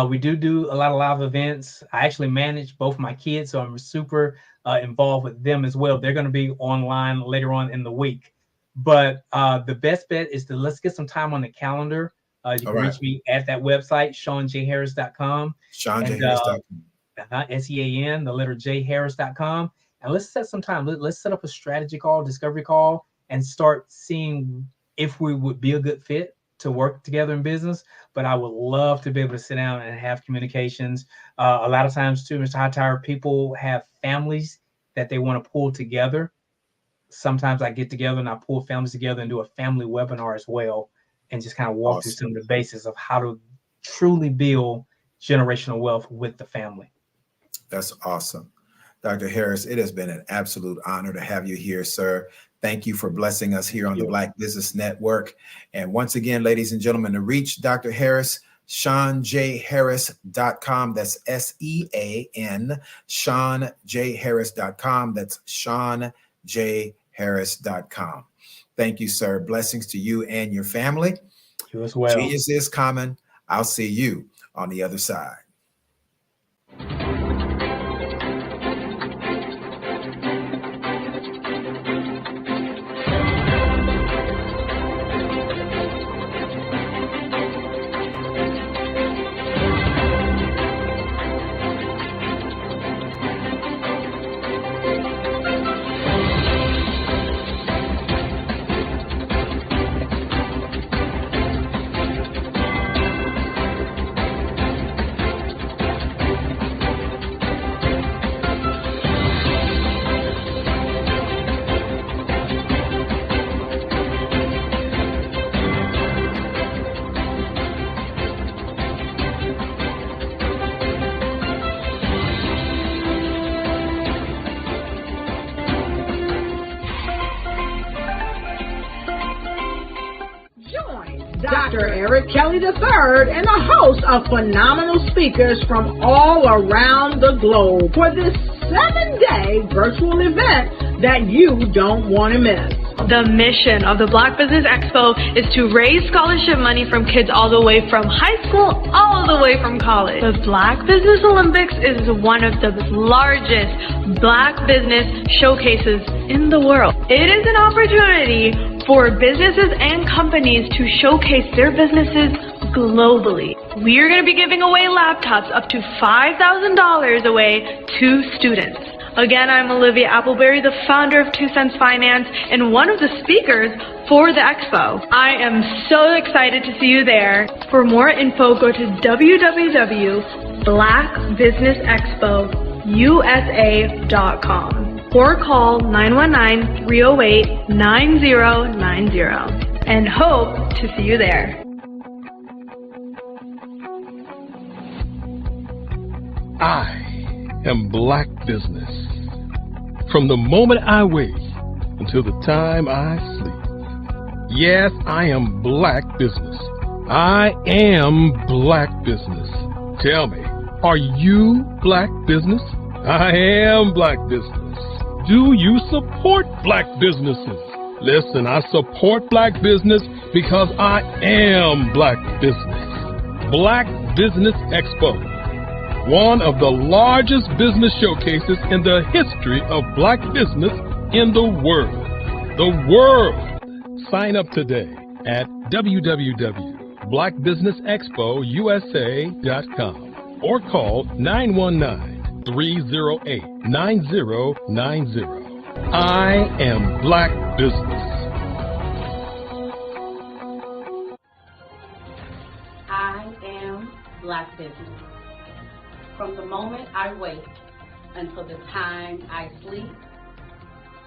Speaker 9: We do a lot of live events. I actually manage both my kids, so I'm super involved with them as well. They're going to be online later on in the week. But the best bet is to let's get some time on the calendar. You can reach me at that website, SeanJHarris.com.
Speaker 18: SeanJHarris.com.
Speaker 9: SEAN, the letter J, Harris.com. And let's set some time. Let's set up a strategy call, discovery call, and start seeing if we would be a good fit to work together in business. But I would love to be able to sit down and have communications. A lot of times too, Mr. Hightower, people have families that they want to pull together. Sometimes I get together and I pull families together and do a family webinar as well, and just kind of walk through some of the basis of how to truly build generational wealth with the family.
Speaker 18: That's awesome. Dr. Harris, it has been an absolute honor to have you here, sir. Thank you for blessing us here on the Black Business Network. And once again, ladies and gentlemen, to reach Dr. Harris, SeanJHarris.com. That's SEAN, SeanJHarris.com. That's SeanJHarris.com. Thank you, sir. Blessings to you and your family.
Speaker 9: You as well.
Speaker 18: Genius is coming. I'll see you on the other side.
Speaker 2: Dr. Eric Kelly III and a host of phenomenal speakers from all around the globe for this 7-day virtual event that you don't want to miss.
Speaker 3: The mission of the Black Business Expo is to raise scholarship money from kids all the way from high school, all the way from college. The Black Business Olympics is one of the largest Black business showcases in the world. It is an opportunity for businesses and companies to showcase their businesses globally. We are going to be giving away laptops up to $5,000 away to students. Again, I'm Olivia Appleberry, the founder of 2 Cents Finance and one of the speakers for the expo. I am so excited to see you there. For more info, go to www.blackbusinessexpousa.com or call 919-308-9090 and hope to see you there.
Speaker 4: I am Black Business. From the moment I wake until the time I sleep. Yes, I am Black Business. I am Black Business. Tell me, are you Black Business? I am Black Business. Do you support Black businesses? Listen, I support Black business because I am Black Business. Black Business Expo, one of the largest business showcases in the history of Black business in the world. The world! Sign up today at www.blackbusinessexpousa.com or call 919-308-9090. I am Black Business.
Speaker 5: I am Black Business. From the moment I wake until the time I sleep,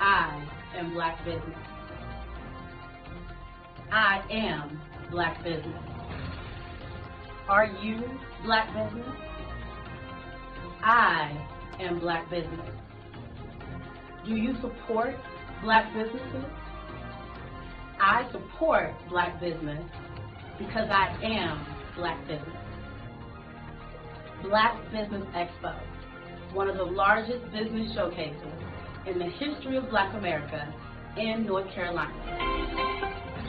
Speaker 5: I am Black Business. I am Black Business. Are you Black Business? I am Black Business. Do you support Black businesses? I support Black business because I am Black Business. Black Business Expo, one of the largest business showcases in the history of Black America in North Carolina.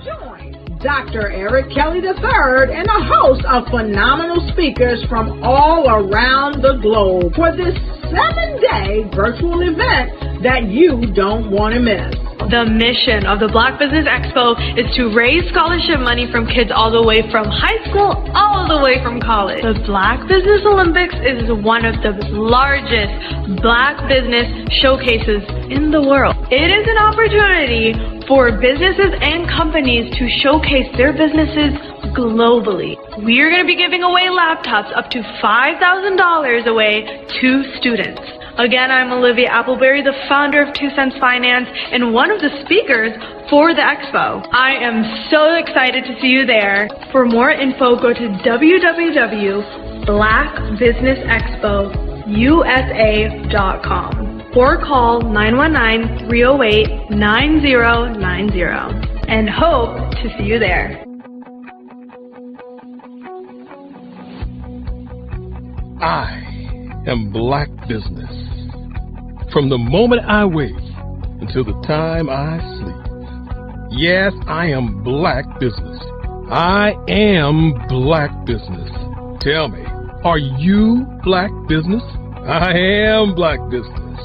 Speaker 2: Join Dr. Eric Kelly III and a host of phenomenal speakers from all around the globe for this 7-day virtual event that you don't want to miss.
Speaker 3: The mission of the Black Business Expo is to raise scholarship money from kids all the way from high school all the way from college. The Black Business Olympics is one of the largest Black business showcases in the world. It is an opportunity for businesses and companies to showcase their businesses globally. We are going to be giving away laptops up to $5,000 away to students. Again, I'm Olivia Appleberry, the founder of 2 Cents Finance and one of the speakers for the expo. I am so excited to see you there. For more info, go to www.blackbusinessexpousa.com or call 919-308-9090 and hope to see you there.
Speaker 4: I am Black Business. From the moment I wake until the time I sleep. Yes, I am Black Business. I am Black Business. Tell me, are you Black Business? I am Black Business.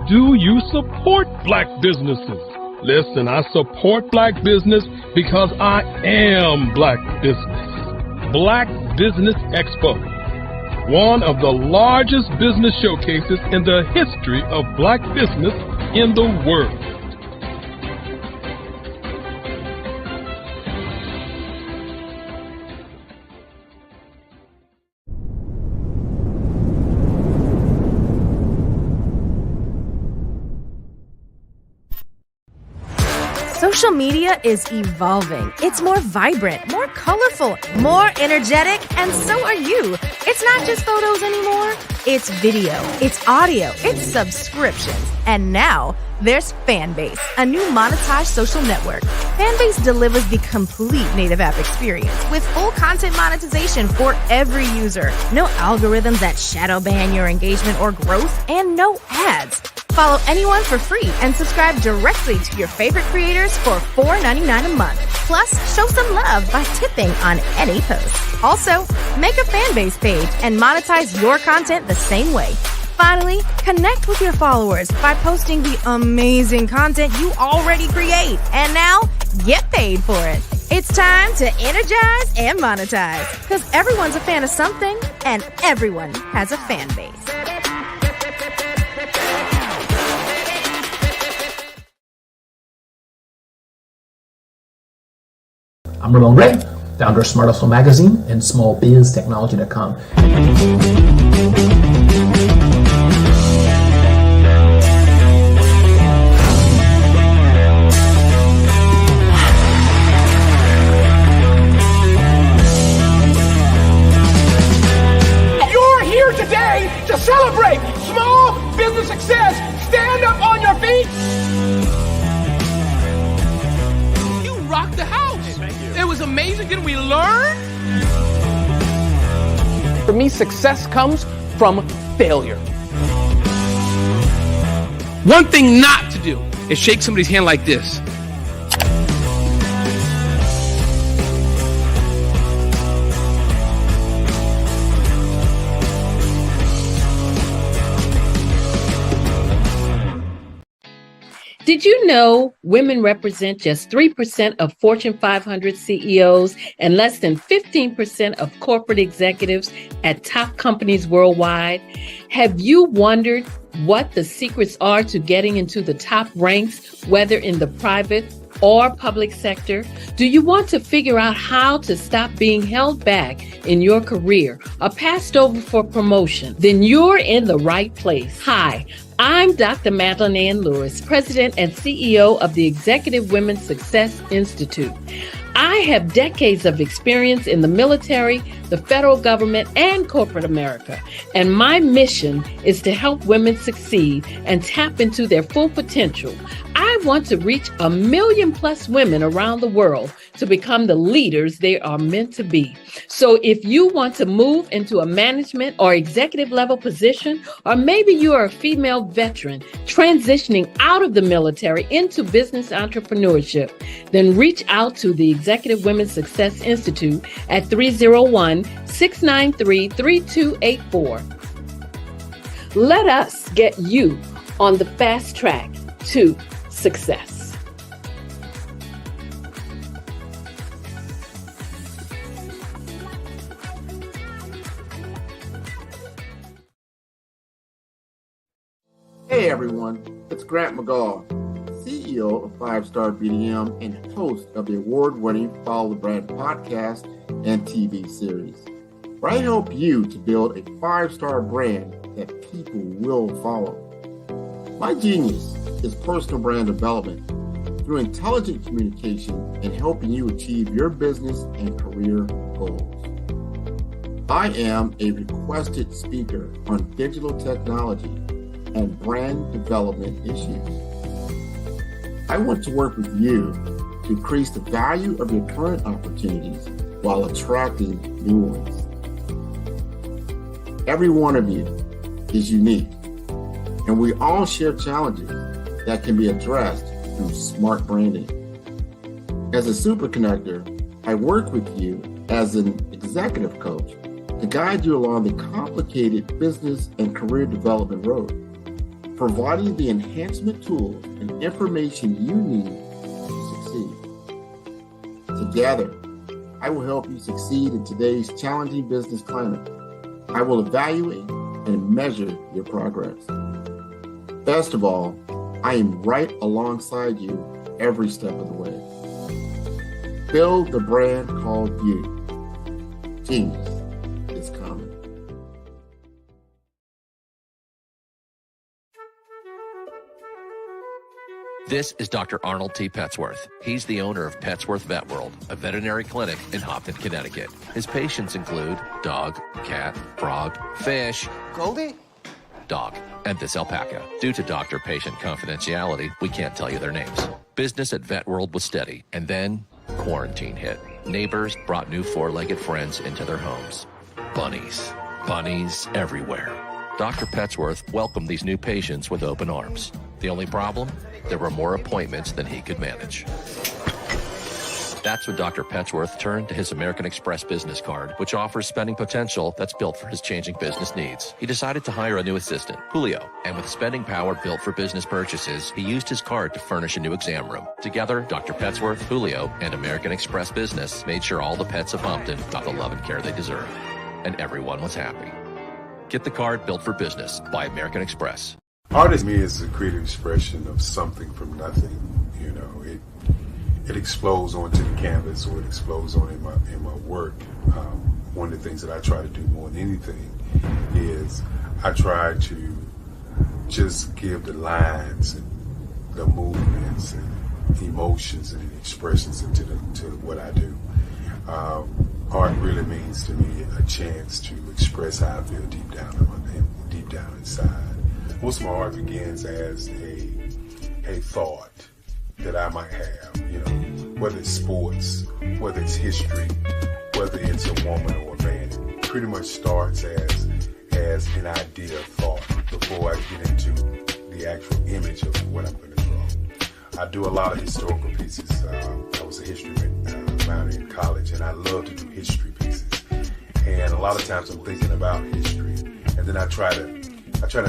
Speaker 4: Do you support Black businesses? Listen, I support Black business because I am Black Business. Black Business Expo, one of the largest business showcases in the history of Black business in the world.
Speaker 12: Social media is evolving. It's more vibrant, more colorful, more energetic, and so are you. It's not just photos anymore. It's video, it's audio, it's subscriptions. And now there's Fanbase, a new monetized social network. Fanbase delivers the complete native app experience with full content monetization for every user. No algorithms that shadow ban your engagement or growth, and no ads. Follow anyone for free and subscribe directly to your favorite creators for $4.99 a month. Plus, show some love by tipping on any post. Also, make a Fanbase page and monetize your content the same way. Finally, connect with your followers by posting the amazing content you already create. And now, get paid for it. It's time to energize and monetize. Because everyone's a fan of something, and everyone has a fan base.
Speaker 23: I'm Ramon Ray, founder of Smart Hustle Magazine and smallbiztechnology.com.
Speaker 24: You're here today to celebrate small business success, stand up on your feet. You rocked the house. Hey, thank you. It was amazing. Didn't we learn? For me, success comes from failure. One thing not to do is shake somebody's hand like this.
Speaker 6: Did you know women represent just 3% of Fortune 500 CEOs and less than 15% of corporate executives at top companies worldwide? Have you wondered what the secrets are to getting into the top ranks, whether in the private or public sector? Do you want to figure out how to stop being held back in your career or passed over for promotion? Then you're in the right place. Hi, I'm Dr. Madeline Ann Lewis, President and CEO of the Executive Women's Success Institute. I have decades of experience in the military, the federal government, and corporate America. And my mission is to help women succeed and tap into their full potential. I want to reach 1 million+ women around the world to become the leaders they are meant to be. So if you want to move into a management or executive level position, or maybe you are a female veteran transitioning out of the military into business entrepreneurship, then reach out to the Executive Women's Success Institute at 301-693-3284. Let us get you on the fast track to success.
Speaker 13: Hey everyone, it's Grant McGaw, CEO of 5-Star BDM and host of the award-winning Follow the Brand podcast and TV series, where I help you to build a 5-star brand that people will follow. My genius is personal brand development through intelligent communication and helping you achieve your business and career goals. I am a requested speaker on digital technology and brand development issues. I want to work with you to increase the value of your current opportunities while attracting new ones. Every one of you is unique, and we all share challenges that can be addressed through smart branding. As a super connector, I work with you as an executive coach to guide you along the complicated business and career development road, providing the enhancement tools and information you need to succeed. Together, I will help you succeed in today's challenging business climate. I will evaluate and measure your progress. Best of all, I am right alongside you every step of the way. Build the brand called you. Genius is coming.
Speaker 14: This is Dr. Arnold T. Petsworth. He's the owner of Petsworth Vet World, a veterinary clinic in Hopton, Connecticut. His patients include dog, cat, frog, fish,
Speaker 17: Goldie,
Speaker 14: dog, and this alpaca. Due to doctor-patient confidentiality, we can't tell you their names. Business at Vet World was steady, and then quarantine hit. Neighbors brought new four-legged friends into their homes. Bunnies. Bunnies everywhere. Dr. Petsworth welcomed these new patients with open arms. The only problem? There were more appointments than he could manage. That's when Dr. Petsworth turned to his American Express business card, which offers spending potential that's built for his changing business needs. He decided to hire a new assistant, Julio, and with spending power built for business purchases, he used his card to furnish a new exam room. Together, Dr. Petsworth, Julio, and American Express Business made sure all the pets of Hopton got the love and care they deserve. And everyone was happy. Get the card built for business by American Express.
Speaker 19: Art to me is a creative expression of something from nothing. You know, it explodes onto the canvas, or it explodes on in my work. One of the things that I try to do more than anything is I try to just give the lines and the movements and emotions and expressions into what I do. Art really means to me a chance to express how I feel deep down inside. most of my art begins as a thought that I might have, you know, whether it's sports, whether it's history, whether it's a woman or a man. It pretty much starts as an idea of thought before I get into the actual image of what I'm going to draw. I do a lot of historical pieces. I was a history minor in college, and I love to do history pieces. And a lot of times I'm thinking about history, and then I try to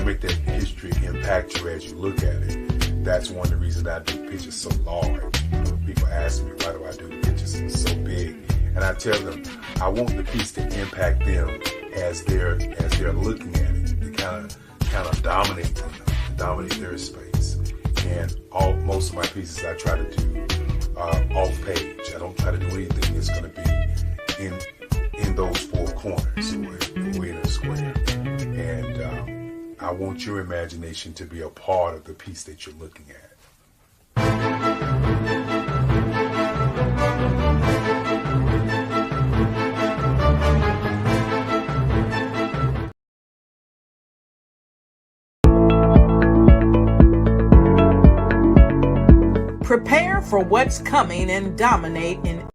Speaker 19: make that history impact you as you look at it. That's one of the reasons I do pictures so large. People ask me, why do I do pictures so big? And I tell them, I want the piece to impact them as they're looking at it, to kind of dominate them, to dominate their space. And most of my pieces I try to do off page. I don't try to do anything that's going to be in those four corners or in a square. And I want your imagination to be a part of the piece that you're looking at.
Speaker 2: Prepare for what's coming and dominate in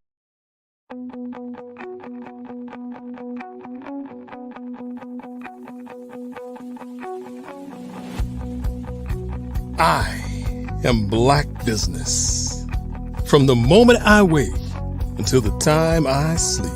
Speaker 4: I am Black Business. From the moment I wake until the time I sleep.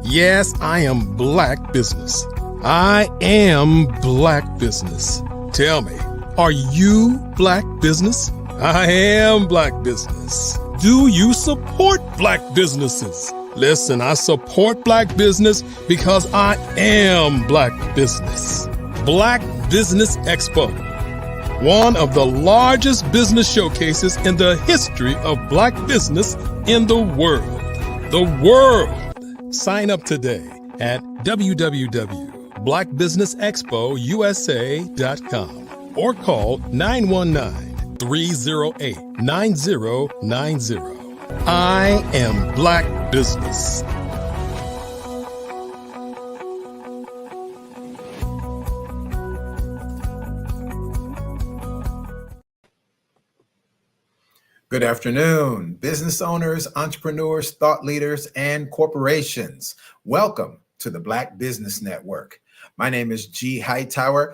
Speaker 4: Yes, I am Black Business. I am Black Business. Tell me, are you Black Business? I am Black Business. Do you support Black businesses? Listen, I support Black business because I am Black Business. Black Business Expo, one of the largest business showcases in the history of Black business in the world. The world! Sign up today at www.blackbusinessexpousa.com or call 919-308-9090. I am Black Business.
Speaker 18: Good afternoon, business owners, entrepreneurs, thought leaders, and corporations. Welcome to the Black Business Network. My name is G. Hightower,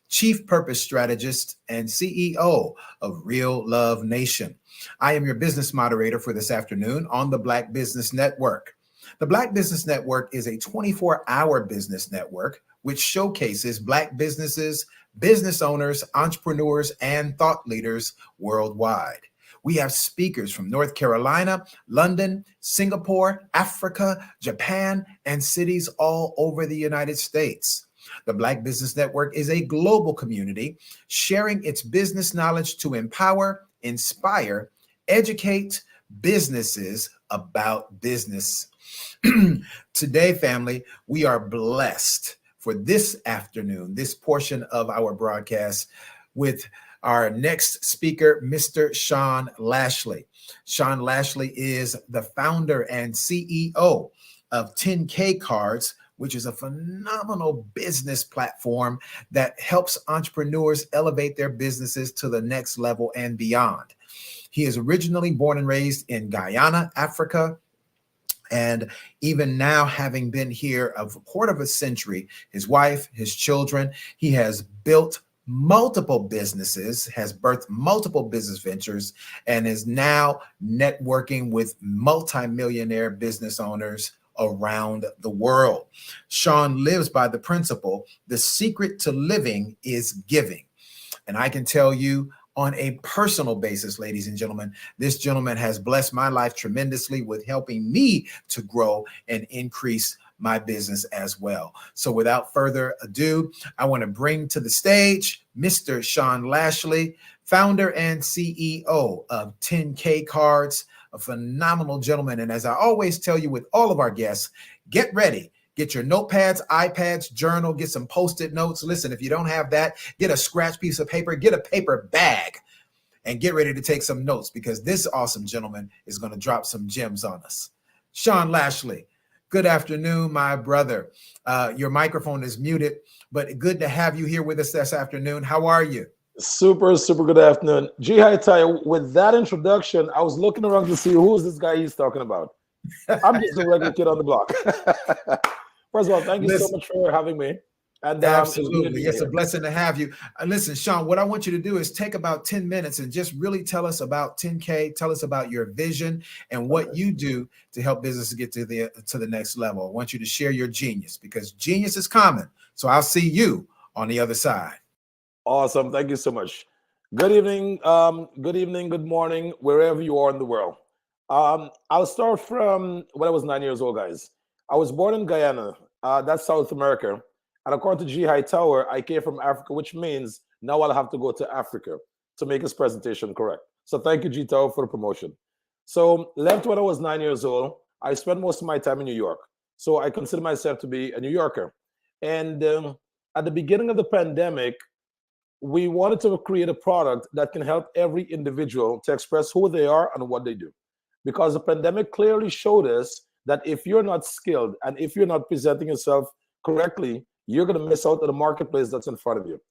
Speaker 18: Chief Purpose Strategist and CEO of Real Love Nation. I am your business moderator for this afternoon on the Black Business Network. The Black Business Network is a 24-hour business network which showcases Black businesses, business owners, entrepreneurs, and thought leaders worldwide. We have speakers from North Carolina, London, Singapore, Africa, Japan, and cities all over the United States. The Black Business Network is a global community sharing its business knowledge to empower, inspire, educate businesses about business. Today, family, we are blessed for this afternoon, this portion of our broadcast with our next speaker, Mr. Sean Lashley. Sean Lashley is the founder and CEO of 10K Cards, which is a phenomenal business platform that helps entrepreneurs elevate their businesses to the next level and beyond. He is originally born and raised in Guyana, Africa, and even now, having been here a quarter of a century, his wife, his children, he has built multiple businesses, has birthed multiple business ventures, and is now networking with multimillionaire business owners around the world. Sean lives by the principle, the secret to living is giving. And I can tell you on a personal basis, ladies and gentlemen, this gentleman has blessed my life tremendously with helping me to grow and increase my business as well. So without further ado, I want to bring to the stage Mr. Sean Lashley, founder and CEO of 10K Cards, a phenomenal gentleman. And as I always tell you with all of our guests, get ready. Get your notepads, iPads, journal, get some Post-it notes. Listen, if you don't have that, get a scratch piece of paper, get a paper bag, and get ready to take some notes because this awesome gentleman is going to drop some gems on us. Sean Lashley, Good afternoon, my brother. Your microphone is muted, but good to have you here with us this afternoon. How are you?
Speaker 15: Super good afternoon. G. Hightai, with that introduction, I was looking around to see who is this guy he's talking about. I'm just a regular kid on the block. First of all, thank you so much for having me. And
Speaker 18: absolutely, it's a blessing to have you. Listen, Sean, what I want you to do is take about 10 minutes and just really tell us about 10K. Tell us about your vision and what you do to help businesses get to the next level. I want you to share your genius, because genius is common. So I'll see you on the other side.
Speaker 15: Awesome. Thank you so much. Good evening, good morning, wherever you are in the world. I'll start from when I was 9 years old, guys. I was born in Guyana. That's South America. And according to G. Hightower, I came from Africa, which means now I'll have to go to Africa to make his presentation correct. So thank you, G. Tower, for the promotion. So left when I was 9 years old. I spent most of my time in New York. So I consider myself to be a New Yorker. And at the beginning of the pandemic, we wanted to create a product that can help every individual to express who they are and what they do. Because the pandemic clearly showed us that if you're not skilled and if you're not presenting yourself correctly, you're going to miss out on the marketplace that's in front of you.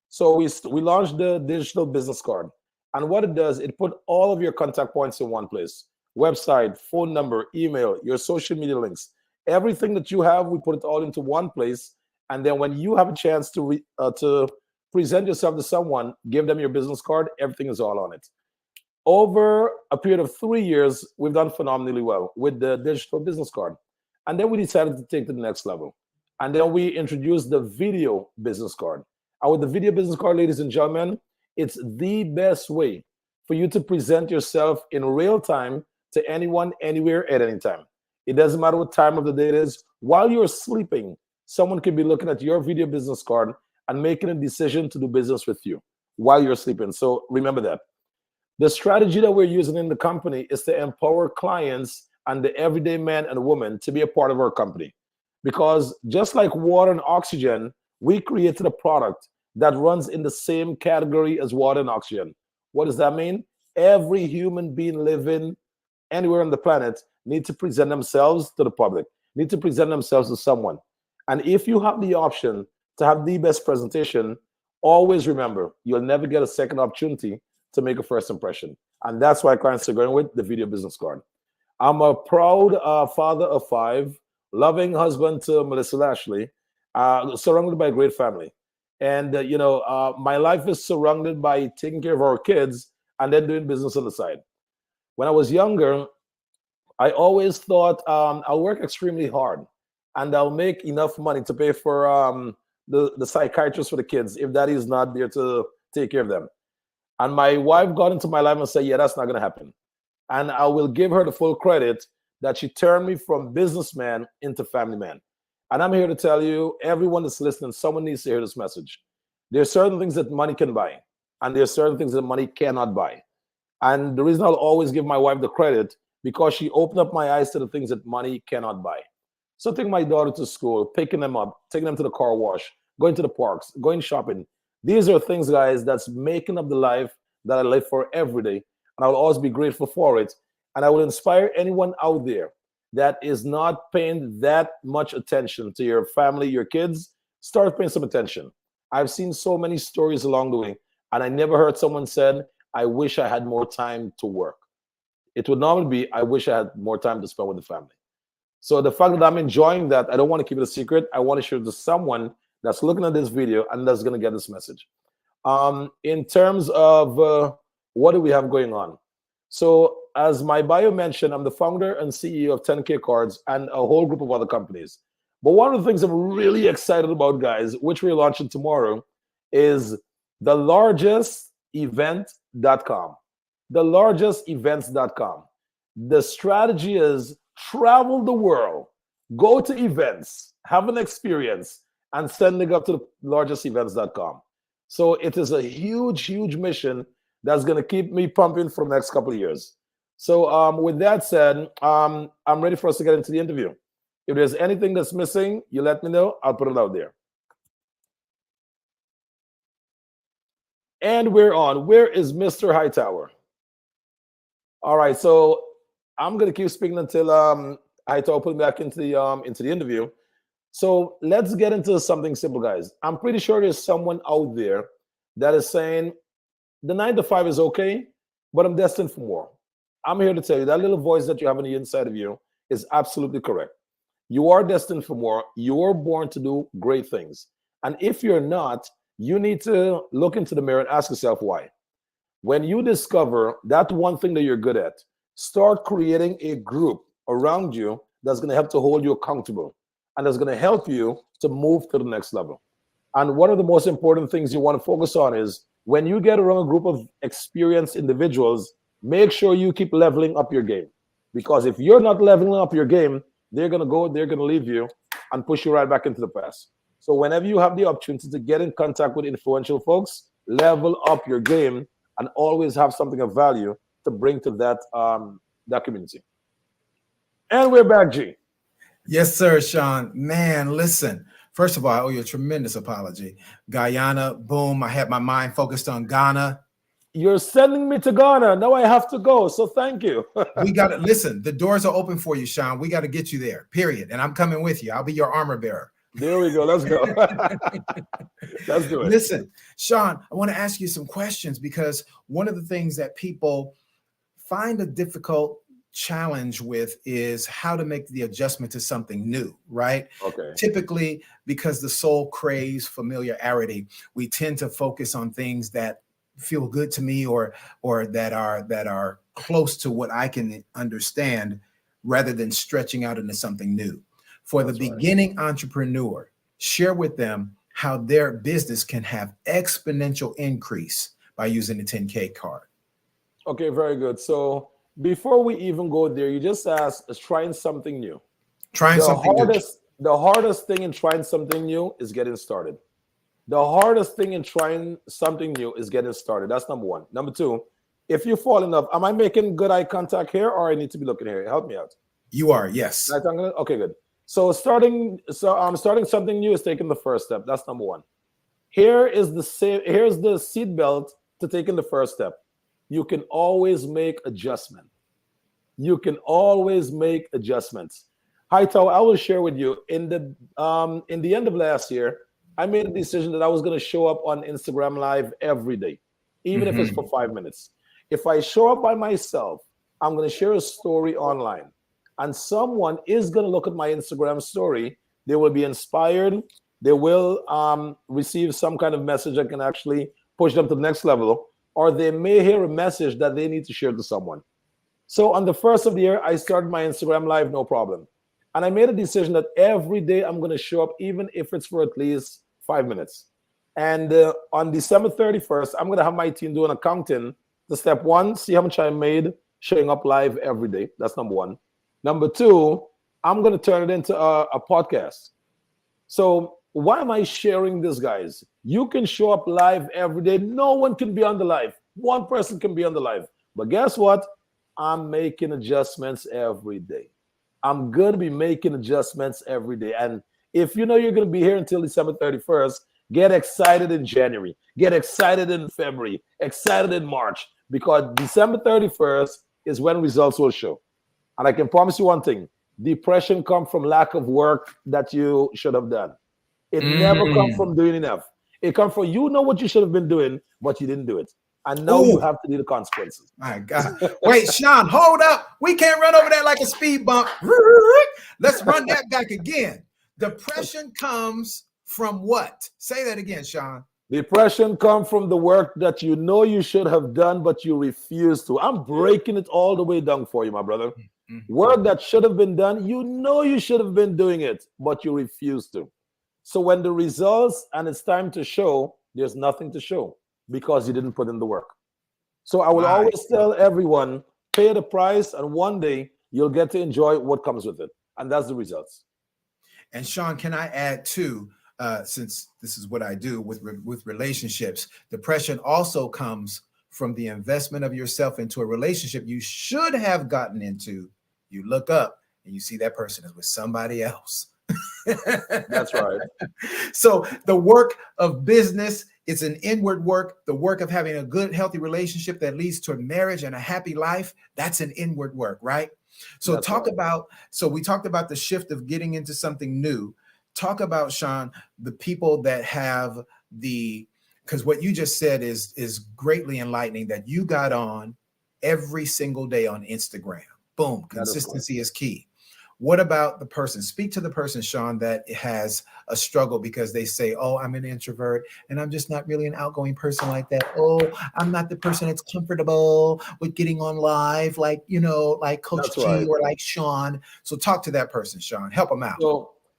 Speaker 15: So we launched the digital business card. And what it does, it put all of your contact points in one place. Website, phone number, email, your social media links. Everything that you have, we put it all into one place. And then when you have a chance to present yourself to someone, give them your business card, everything is all on it. Over a period of 3 years, we've done phenomenally well with the digital business card. And then we decided to take it to the next level. And then we introduced the video business card. And with the video business card, ladies and gentlemen, it's the best way for you to present yourself in real time to anyone, anywhere, at any time. It doesn't matter what time of the day it is. While you're sleeping, someone could be looking at your video business card and making a decision to do business with you while you're sleeping. So remember that. The strategy that we're using in the company is to empower clients and the everyday man and woman to be a part of our company. Because just like water and oxygen, we created a product that runs in the same category as water and oxygen. What does that mean? Every human being living anywhere on the planet needs to present themselves to the public, need to present themselves to someone. And if you have the option to have the best presentation, always remember, you'll never get a second opportunity to make a first impression. And that's why clients are going with the video business card. I'm a proud father of 5, loving husband to Melissa Lashley, surrounded by a great family. And, my life is surrounded by taking care of our kids and then doing business on the side. When I was younger, I always thought I'll work extremely hard and I'll make enough money to pay for the psychiatrist for the kids if daddy is not there to take care of them. And my wife got into my life and said, yeah, that's not going to happen. And I will give her the full credit that she turned me from businessman into family man. And I'm here to tell you, everyone that's listening, someone needs to hear this message. There are certain things that money can buy, and there are certain things that money cannot buy. And the reason I'll always give my wife the credit, because she opened up my eyes to the things that money cannot buy. So taking my daughter to school, picking them up, taking them to the car wash, going to the parks, going shopping. These are things, guys, that's making up the life that I live for every day. And I will always be grateful for it. And I will inspire anyone out there that is not paying that much attention to your family, your kids. Start paying some attention. I've seen so many stories along the way, and I never heard someone said, I wish I had more time to work. It would normally be, I wish I had more time to spend with the family. So the fact that I'm enjoying that, I don't want to keep it a secret. I want to share it to someone that's looking at this video and that's going to get this message. In terms of what do we have going on? So as my bio mentioned, I'm the founder and CEO of 10K Cards and a whole group of other companies. But one of the things I'm really excited about, guys, which we're launching tomorrow, is the largest event.com. The largest events.com. The strategy is travel the world, go to events, have an experience, and send it up to the largest events.com. So it is a huge, huge mission that's going to keep me pumping for the next couple of years. So with that said, I'm ready for us to get into the interview. If there's anything that's missing, you let me know. I'll put it out there. And we're on. Where is Mr. Hightower? All right, so I'm going to keep speaking until I thought putting back into the interview. So let's get into something simple, guys. I'm pretty sure there's someone out there that is saying the 9 to 5 is okay, but I'm destined for more. I'm here to tell you that little voice that you have on the inside of you is absolutely correct. You are destined for more. You're born to do great things. And if you're not, you need to look into the mirror and ask yourself why. When you discover that one thing that you're good at, start creating a group around you that's going to help to hold you accountable and that's going to help you to move to the next level. And one of the most important things you want to focus on is when you get around a group of experienced individuals, make sure you keep leveling up your game. Because if you're not leveling up your game, they're going to leave you and push you right back into the past. So whenever you have the opportunity to get in contact with influential folks, level up your game and always have something of value to bring to that community. And we're back, G.
Speaker 18: Yes, sir, Sean. Man, listen. First of all, I owe you a tremendous apology. Guyana, boom. I had my mind focused on Ghana.
Speaker 15: You're sending me to Ghana. Now I have to go. So thank you.
Speaker 18: We got to listen. The doors are open for you, Sean. We got to get you there, period. And I'm coming with you. I'll be your armor bearer.
Speaker 15: There we go. Let's go. Let's do it.
Speaker 18: Listen, Sean, I want to ask you some questions because one of the things that people find a difficult challenge with is how to make the adjustment to something new, right?
Speaker 15: Okay.
Speaker 18: Typically, because the soul craves familiarity, we tend to focus on things that feel good to me or that are close to what I can understand rather than stretching out into something new. For the beginning entrepreneur, share with them how their business can have exponential increase by using the 10K card.
Speaker 15: Okay, very good. So before we even go there, you just asked is trying something new. The hardest thing in trying something new is getting started. The hardest thing in trying something new is getting started. That's number one. Number two, if you fall in love, am I making good eye contact here or I need to be looking here? Help me out.
Speaker 18: You are, yes.
Speaker 15: Okay, good. So starting something new is taking the first step. That's number one. Here's the seat belt to taking the first step. You can always make adjustment. You can always make adjustments. Hightower, I will share with you in the end of last year, I made a decision that I was going to show up on Instagram Live every day, even if it's for 5 minutes. If I show up by myself, I'm going to share a story online. And someone is going to look at my Instagram story. They will be inspired. They will receive some kind of message that can actually push them to the next level. Or they may hear a message that they need to share to someone. So on the first of the year, I started my Instagram Live, no problem. And I made a decision that every day I'm going to show up, even if it's for at least 5 minutes. And on December 31st, I'm going to have my team do an accounting. The step one, see how much I made showing up live every day. That's number one. Number two, I'm going to turn it into a podcast. So why am I sharing this, guys? You can show up live every day. No one can be on the live. One person can be on the live. But guess what? I'm making adjustments every day. I'm going to be making adjustments every day. And if you know you're going to be here until December 31st, get excited in January. Get excited in February. Excited in March. Because December 31st is when results will show. And I can promise you one thing. Depression comes from lack of work that you should have done. It never comes from doing enough. It comes from you know what you should have been doing, but you didn't do it. And now you have to do the consequences.
Speaker 18: My God. Wait, Sean, hold up. We can't run over that like a speed bump. Let's run that back again. Depression comes from what? Say that again, Sean.
Speaker 15: Depression comes from the work that you know you should have done, but you refuse to. I'm breaking it all the way down for you, my brother. Work that should have been done, you know you should have been doing it, but you refuse to. So when the results and it's time to show, there's nothing to show because you didn't put in the work. So I will always tell everyone, pay the price, and one day you'll get to enjoy what comes with it. And that's the results.
Speaker 18: And Sean, can I add too, since this is what I do with relationships, depression also comes from the investment of yourself into a relationship you should have gotten into. You look up and you see that person is with somebody else.
Speaker 15: That's right.
Speaker 18: So the work of business is an inward work. The work of having a good, healthy relationship that leads to a marriage and a happy life, that's an inward work, right? So
Speaker 15: That's
Speaker 18: talk
Speaker 15: right.
Speaker 18: about, so we talked about the shift of getting into something new. Talk about, Sean, the people that have the, because what you just said is greatly enlightening, that you got on every single day on Instagram. Boom, consistency is key. What about the person? Speak to the person, Sean, that has a struggle because they say, oh, I'm an introvert and I'm just not really an outgoing person like that. Oh, I'm not the person that's comfortable with getting on live like, you know, like Coach
Speaker 15: That's
Speaker 18: G
Speaker 15: right.
Speaker 18: or like Sean. So talk to that person, Sean. Help them out.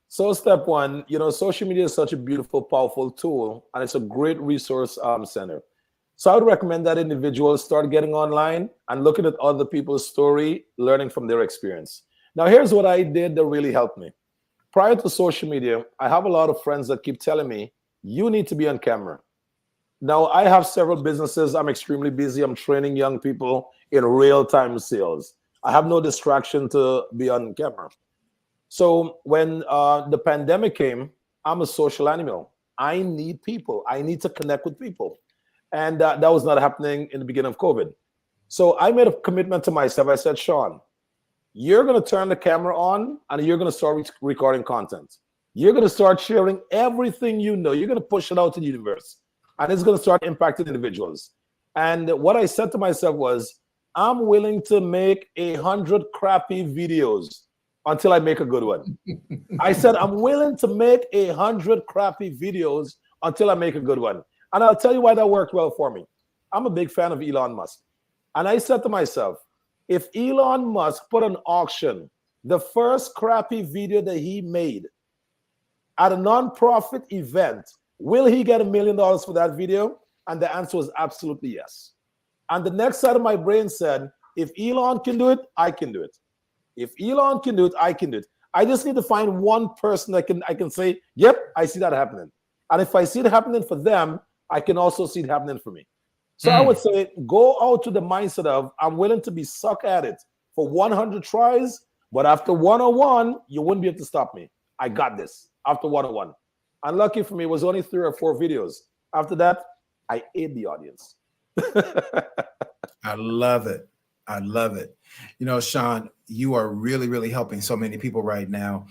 Speaker 15: So step one, social media is such a beautiful, powerful tool, and it's a great resource center. So I would recommend that individuals start getting online and looking at other people's story, learning from their experience. Now, here's what I did that really helped me. Prior to social media, I have a lot of friends that keep telling me, you need to be on camera. Now, I have several businesses. I'm extremely busy. I'm training young people in real-time sales. I have no distraction to be on camera. So when the pandemic came, I'm a social animal. I need people. I need to connect with people. And that was not happening in the beginning of COVID. So I made a commitment to myself. I said, Sean, you're going to turn the camera on and you're going to start recording content. You're going to start sharing everything you know. You're going to push it out to the universe. And it's going to start impacting individuals. And what I said to myself was, I'm willing to make 100 crappy videos until I make a good one. I said, I'm willing to make 100 crappy videos until I make a good one. And I'll tell you why that worked well for me. I'm a big fan of Elon Musk. And I said to myself, if Elon Musk put an auction, the first crappy video that he made at a nonprofit event, will he get $1 million for that video? And the answer was absolutely yes. And the next side of my brain said, if Elon can do it, I can do it. If Elon can do it, I can do it. I just need to find one person that I can say, yep, I see that happening. And if I see it happening for them, I can also see it happening for me. So I would say, go out to the mindset of, I'm willing to be suck at it for 100 tries, but after 101, you wouldn't be able to stop me. I got this after 101. And lucky for me, it was only 3 or 4 videos. After that, I ate the audience.
Speaker 18: I love it. I love it. Sean, you are really, really helping so many people right now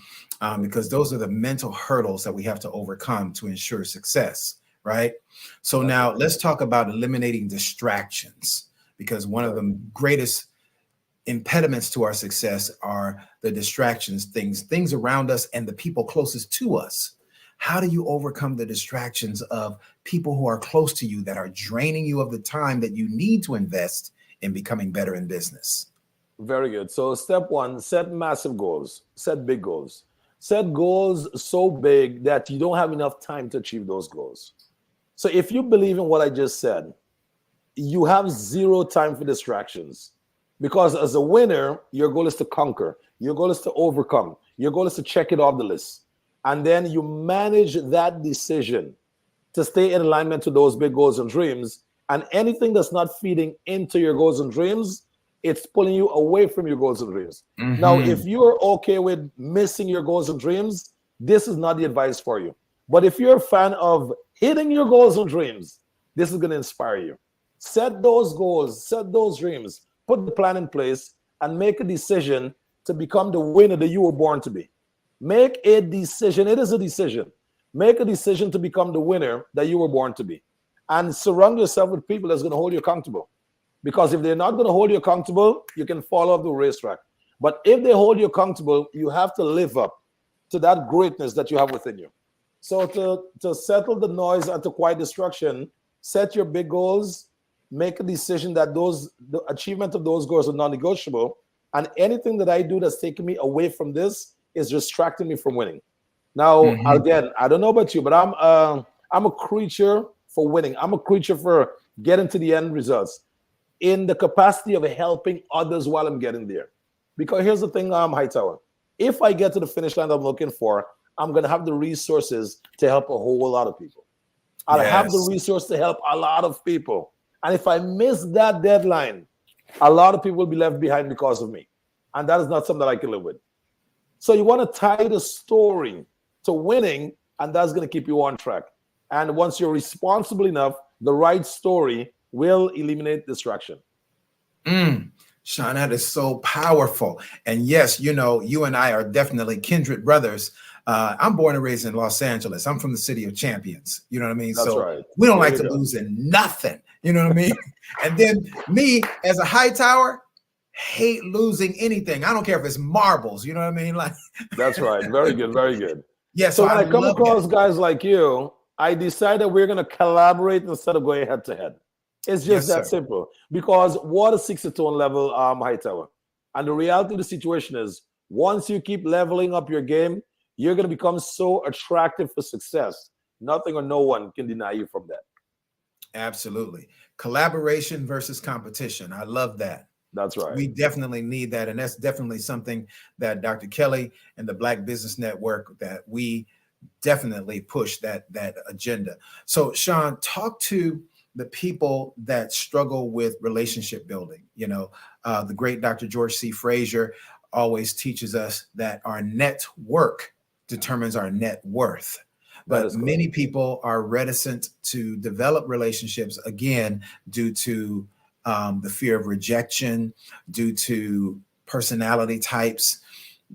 Speaker 18: because those are the mental hurdles that we have to overcome to ensure success, right? So now let's talk about eliminating distractions, because one of the greatest impediments to our success are the distractions, things around us and the people closest to us. How do you overcome the distractions of people who are close to you that are draining you of the time that you need to invest in becoming better in business?
Speaker 15: Very good. So step one, set massive goals, set big goals. Set goals so big that you don't have enough time to achieve those goals. So if you believe in what I just said, you have 0 time for distractions, because as a winner, your goal is to conquer. Your goal is to overcome. Your goal is to check it off the list. And then you manage that decision to stay in alignment to those big goals and dreams. And anything that's not feeding into your goals and dreams, it's pulling you away from your goals and dreams.
Speaker 18: Mm-hmm.
Speaker 15: Now, if you're okay with missing your goals and dreams, this is not the advice for you. But if you're a fan of hitting your goals and dreams, this is going to inspire you. Set those goals, set those dreams, put the plan in place, and make a decision to become the winner that you were born to be. Make a decision. It is a decision. Make a decision to become the winner that you were born to be. And surround yourself with people that's going to hold you accountable. Because if they're not going to hold you accountable, you can fall off the racetrack. But if they hold you accountable, you have to live up to that greatness that you have within you. So to settle the noise and to quiet distraction, set your big goals, make a decision that the achievement of those goals are non-negotiable. And anything that I do that's taking me away from this is distracting me from winning. Now, again, I don't know about you, but I'm a creature for winning. I'm a creature for getting to the end results in the capacity of helping others while I'm getting there. Because here's the thing, Hightower. If I get to the finish line I'm looking for, I'm going to have the resources to help a whole lot of people. I'll have the resource to help a lot of people. And if I miss that deadline, a lot of people will be left behind because of me. And that is not something that I can live with. So you want to tie the story to winning, and that's going to keep you on track. And once you're responsible enough, the right story will eliminate distraction.
Speaker 18: Sean, that is so powerful. And yes, you know, you and I are definitely kindred brothers. I'm born and raised in Los Angeles. I'm from the city of champions. You know what I mean?
Speaker 15: That's
Speaker 18: So
Speaker 15: right.
Speaker 18: we don't
Speaker 15: There
Speaker 18: like
Speaker 15: you
Speaker 18: to
Speaker 15: go.
Speaker 18: lose in nothing. You know what I mean? And then me as a Hightower, hate losing anything. I don't care if it's marbles. You know what I mean? Like
Speaker 15: That's right. Very good. Very good.
Speaker 18: yeah.
Speaker 15: So
Speaker 18: So
Speaker 15: when
Speaker 18: I
Speaker 15: I come
Speaker 18: love
Speaker 15: across
Speaker 18: that.
Speaker 15: guys like you, I decided we're going to collaborate instead of going head to head. It's just
Speaker 18: Yes,
Speaker 15: that
Speaker 18: sir.
Speaker 15: simple. Because what is 60-tone level Hightower? And the reality of the situation is, once you keep leveling up your game, you're going to become so attractive for success. Nothing or no one can deny you from that.
Speaker 18: Absolutely. Collaboration versus competition. I love that.
Speaker 15: That's right.
Speaker 18: We definitely need that. And that's definitely something that Dr. Kelly and the Black Business Network, that we definitely push that agenda. So Sean, talk to the people that struggle with relationship building. You know, the great Dr. George C. Frazier always teaches us that our network determines our net worth. But many people are reticent to develop relationships, again, due to the fear of rejection, due to personality types,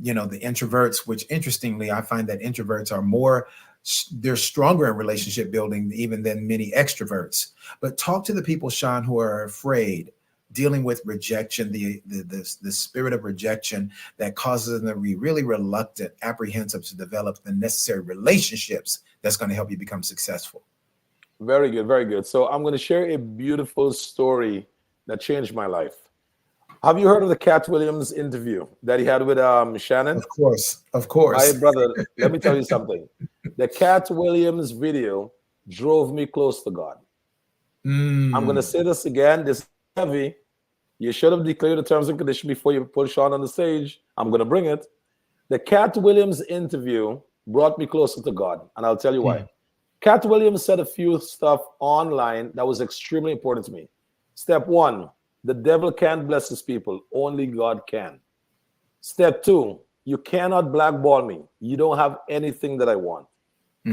Speaker 18: you know, the introverts, which interestingly, I find that introverts are they're stronger in relationship building even than many extroverts. But talk to the people, Sean, who are afraid, dealing with rejection, the spirit of rejection that causes them to be really reluctant, apprehensive to develop the necessary relationships that's going to help you become successful.
Speaker 15: Very good, very good. So I'm going to share a beautiful story that changed my life. Have you heard of the Cat Williams interview that he had with Shannon?
Speaker 18: Of course, of course.
Speaker 15: My brother, let me tell you something. The Cat Williams video drove me close to God. I'm going to say this again. This is heavy. You should have declared the terms and conditions before you put Sean on the stage. I'm going to bring it. The Cat Williams interview brought me closer to God, and I'll tell you why. Cat Williams said a few stuff online that was extremely important to me. Step one, the devil can't bless his people. Only God can. Step two, you cannot blackball me. You don't have anything that I want.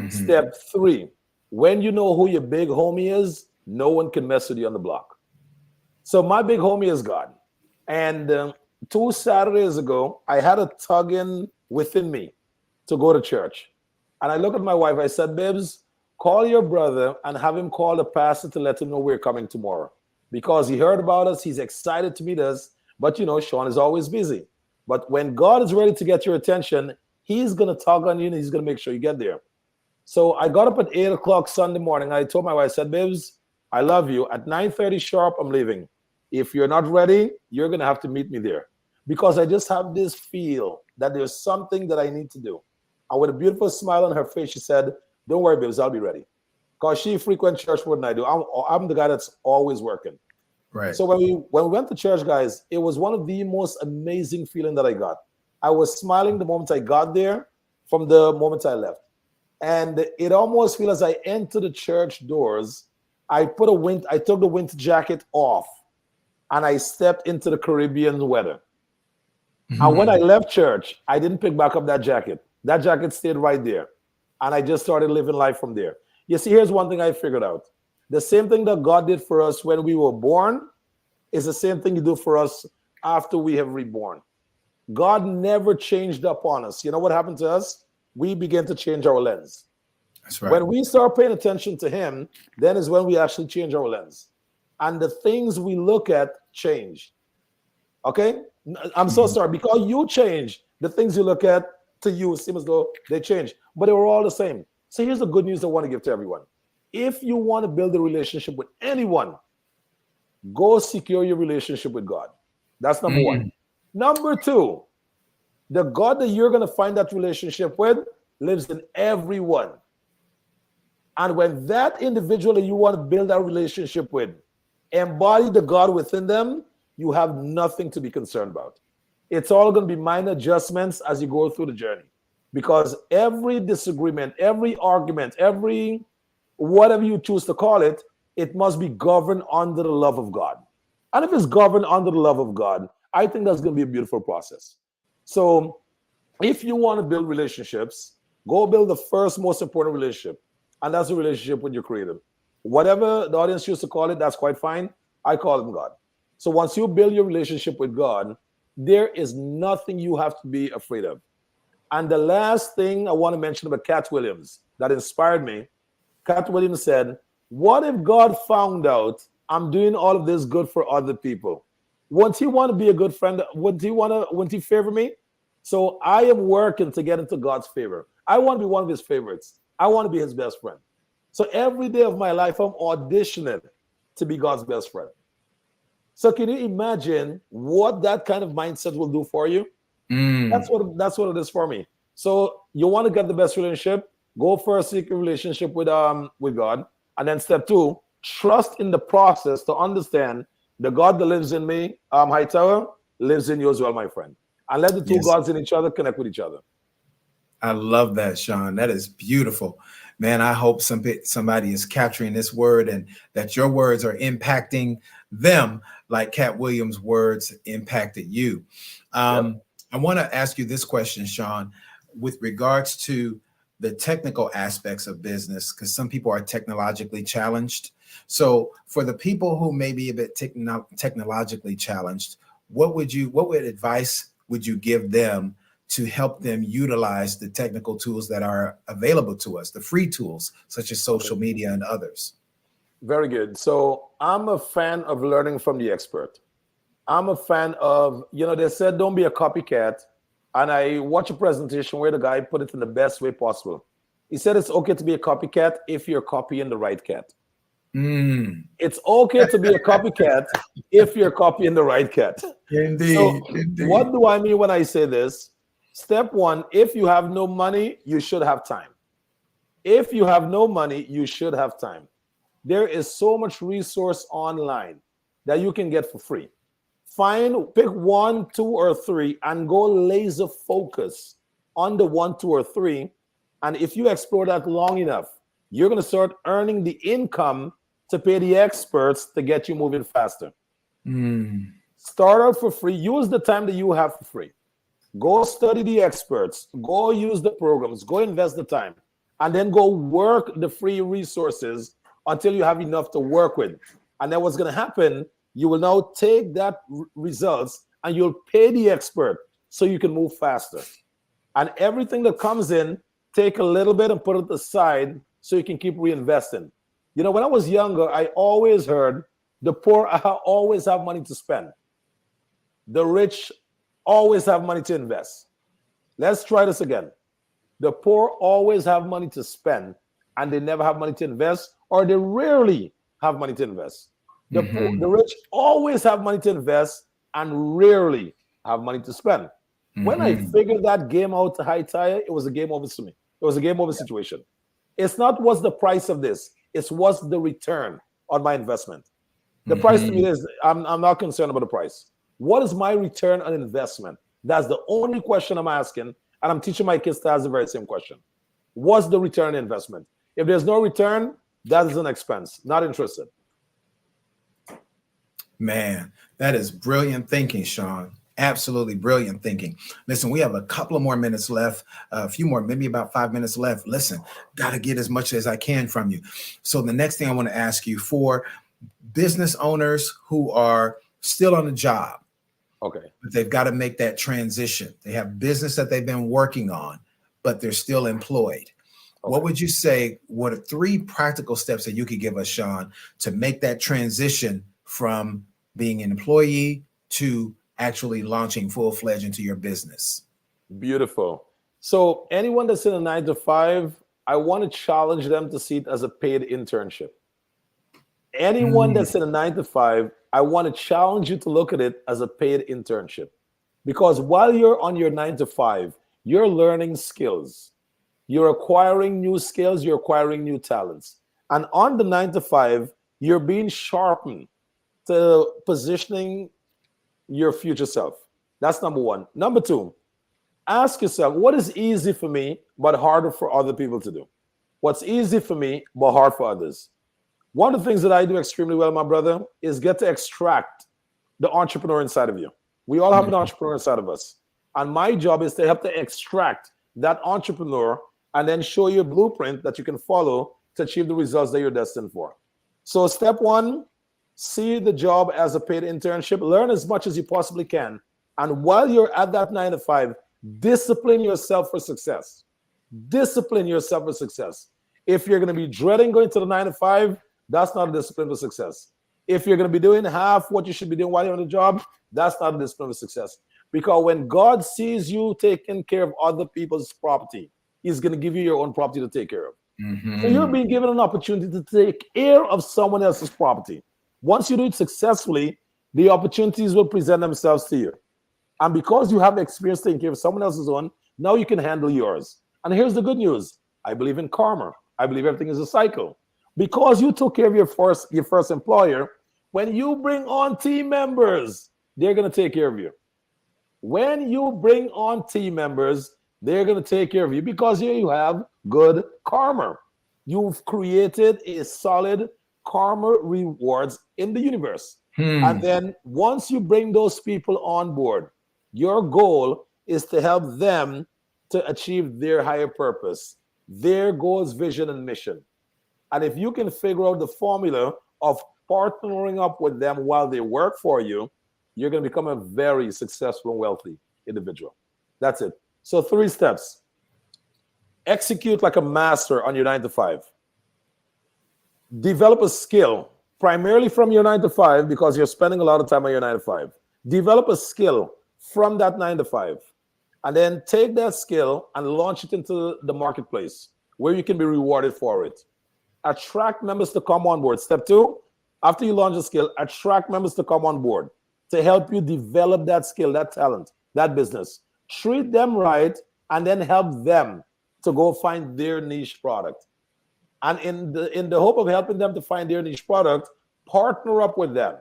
Speaker 15: Step three, when you know who your big homie is, no one can mess with you on the block. So my big homie is God. And 2 Saturdays ago, I had a tugging within me to go to church. And I looked at my wife. I said, babes, call your brother and have him call the pastor to let him know we're coming tomorrow. Because he heard about us. He's excited to meet us. But, you know, Sean is always busy. But when God is ready to get your attention, he's going to tug on you and he's going to make sure you get there. So I got up at 8 o'clock Sunday morning. I told my wife, I said, babes, I love you. At 9:30 sharp, I'm leaving. If you're not ready, you're going to have to meet me there. Because I just have this feel that there's something that I need to do. And with a beautiful smile on her face, she said, don't worry, babes, I'll be ready. Because she frequents church more than I do. I'm the guy that's always working.
Speaker 18: Right.
Speaker 15: So when we went to church, guys, it was one of the most amazing feeling that I got. I was smiling the moment I got there from the moment I left. And it almost feels as I entered the church doors, I took the winter jacket off and I stepped into the Caribbean weather. And when I left church, I didn't pick back up that jacket. That jacket stayed right there. And I just started living life from there. You see, here's one thing I figured out. The same thing that God did for us when we were born is the same thing He do for us after we have reborn. God never changed up on us. You know what happened to us? We began to change our lens.
Speaker 18: That's right.
Speaker 15: When we start paying attention to Him, then is when we actually change our lens. And the things we look at change. Okay? I'm so sorry. Because you change, the things you look at to you seem as though they change. But they were all the same. So here's the good news I want to give to everyone. If you want to build a relationship with anyone, go secure your relationship with God. That's number one. Number two, the God that you're going to find that relationship with lives in everyone. And when that individual that you want to build that relationship with embody the God within them, you have nothing to be concerned about. It's all going to be minor adjustments as you go through the journey. Because every disagreement, every argument, every whatever you choose to call it, it must be governed under the love of God. And if it's governed under the love of God, I think that's going to be a beautiful process. So if you want to build relationships, go build the first most important relationship. And that's a relationship with your Creator. Whatever the audience used to call it, that's quite fine. I call him God. So once you build your relationship with God, there is nothing you have to be afraid of. And the last thing I want to mention about Cat Williams that inspired me, Cat Williams said, what if God found out I'm doing all of this good for other people? Wouldn't he want to be a good friend? Wouldn't he favor me? So I am working to get into God's favor. I want to be one of his favorites. I want to be his best friend. So every day of my life, I'm auditioning to be God's best friend. So can you imagine what that kind of mindset will do for you? That's what it is for me. So you want to get the best relationship, go for a secret relationship with God. And then step 2, trust in the process to understand the God that lives in me, Hightower, lives in you as well, my friend. And let the two gods in each other connect with each other.
Speaker 18: I love that, Sean. That is beautiful. Man, I hope somebody is capturing this word and that your words are impacting them like Cat Williams' words impacted you. I want to ask you this question, Sean, with regards to the technical aspects of business, because some people are technologically challenged. So for the people who may be a bit technologically challenged, what advice would you give them to help them utilize the technical tools that are available to us, the free tools, such as social media and others?
Speaker 15: Very good. So I'm a fan of learning from the expert. I'm a fan of, they said, don't be a copycat. And I watched a presentation where the guy put it in the best way possible. He said, it's okay to be a copycat if you're copying the right cat. It's okay to be a copycat if you're copying the right cat.
Speaker 18: Indeed.
Speaker 15: What do I mean when I say this? Step 1, if you have no money, you should have time. If you have no money, you should have time. There is so much resource online that you can get for free. Pick 1, 2, or 3 and go laser focus on the 1, 2, or 3. And if you explore that long enough, you're going to start earning the income to pay the experts to get you moving faster. Start out for free. Use the time that you have for free. Go study the experts. Go use the programs. Go invest the time. And then go work the free resources until you have enough to work with. And then what's going to happen, you will now take that results and you'll pay the expert so you can move faster. And everything that comes in, take a little bit and put it aside so you can keep reinvesting. When I was younger, I always heard the poor always have money to spend. The rich always have money to invest. Let's try this again. The poor always have money to spend and they never have money to invest, or they rarely have money to invest. The rich always have money to invest and rarely have money to spend. When I figured that game out to high tire, it was a game over to me. It was a game over situation. It's not what's the price of this. It's what's the return on my investment. The price to me is, I'm not concerned about the price. What is my return on investment? That's the only question I'm asking. And I'm teaching my kids to ask the very same question. What's the return on investment? If there's no return, that is an expense. Not interested.
Speaker 18: Man, that is brilliant thinking, Sean. Absolutely brilliant thinking. Listen, we have a couple of more minutes left, a few more, maybe about 5 minutes left. Listen, got to get as much as I can from you. So the next thing I want to ask you, for business owners who are still on the job, but they've got to make that transition. They have business that they've been working on, but they're still employed. What would you say, what are 3 practical steps that you could give us, Sean, to make that transition from being an employee to actually launching full-fledged into your business?
Speaker 15: Beautiful. So anyone that's in a 9-to-5, I want to challenge them to see it as a paid internship. Anyone that's in a 9-to-5, I want to challenge you to look at it as a paid internship. Because while you're on your 9-to-5, you're learning skills. You're acquiring new skills. You're acquiring new talents. And on the 9-to-5, you're being sharpened to positioning your future self. That's number 1. Number 2, ask yourself, what is easy for me but harder for other people to do? What's easy for me but hard for others? One of the things that I do extremely well, my brother, is get to extract the entrepreneur inside of you. We all have an entrepreneur inside of us. And my job is to help to extract that entrepreneur and then show you a blueprint that you can follow to achieve the results that you're destined for. So step 1, See the job as a paid internship. Learn as much as you possibly can. And while you're at that 9 to 5, discipline yourself for success. Discipline yourself for success. If you're going to be dreading going to the 9 to 5, that's not a discipline for success. If you're going to be doing half what you should be doing while you're on the job, that's not a discipline for success. Because when God sees you taking care of other people's property, He's going to give you your own property to take care of. So you're being given an opportunity to take care of someone else's property. Once you do it successfully, the opportunities will present themselves to you. And because you have experience taking care of someone else's own, now you can handle yours. And here's the good news. I believe in karma. I believe everything is a cycle. Because you took care of your first employer, when you bring on team members, they're going to take care of you. When you bring on team members, they're going to take care of you because here you have good karma. You've created a solid karma rewards in the universe. And then once you bring those people on board, your goal is to help them to achieve their higher purpose, their goals, vision, and mission. And if you can figure out the formula of partnering up with them while they work for you, you're going to become a very successful and wealthy individual. That's it. So 3 steps. Execute like a master on your 9 to 5. Develop a skill, primarily from your 9 to 5, because you're spending a lot of time on your 9 to 5. Develop a skill from that 9 to 5. And then take that skill and launch it into the marketplace where you can be rewarded for it. Attract members to come on board. Step 2, after you launch a skill, attract members to come on board to help you develop that skill, that talent, that business. Treat them right and then help them to go find their niche product. And in the hope of helping them to find their niche product, partner up with them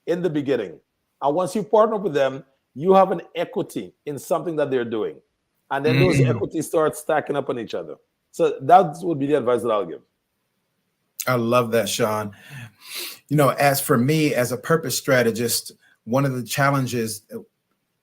Speaker 15: in the beginning. And once you partner up with them, you have an equity in something that they're doing. And then those equities start stacking up on each other. So that would be the advice that I'll give.
Speaker 18: I love that, Sean. You know, as for me, as a purpose strategist, one of the challenges,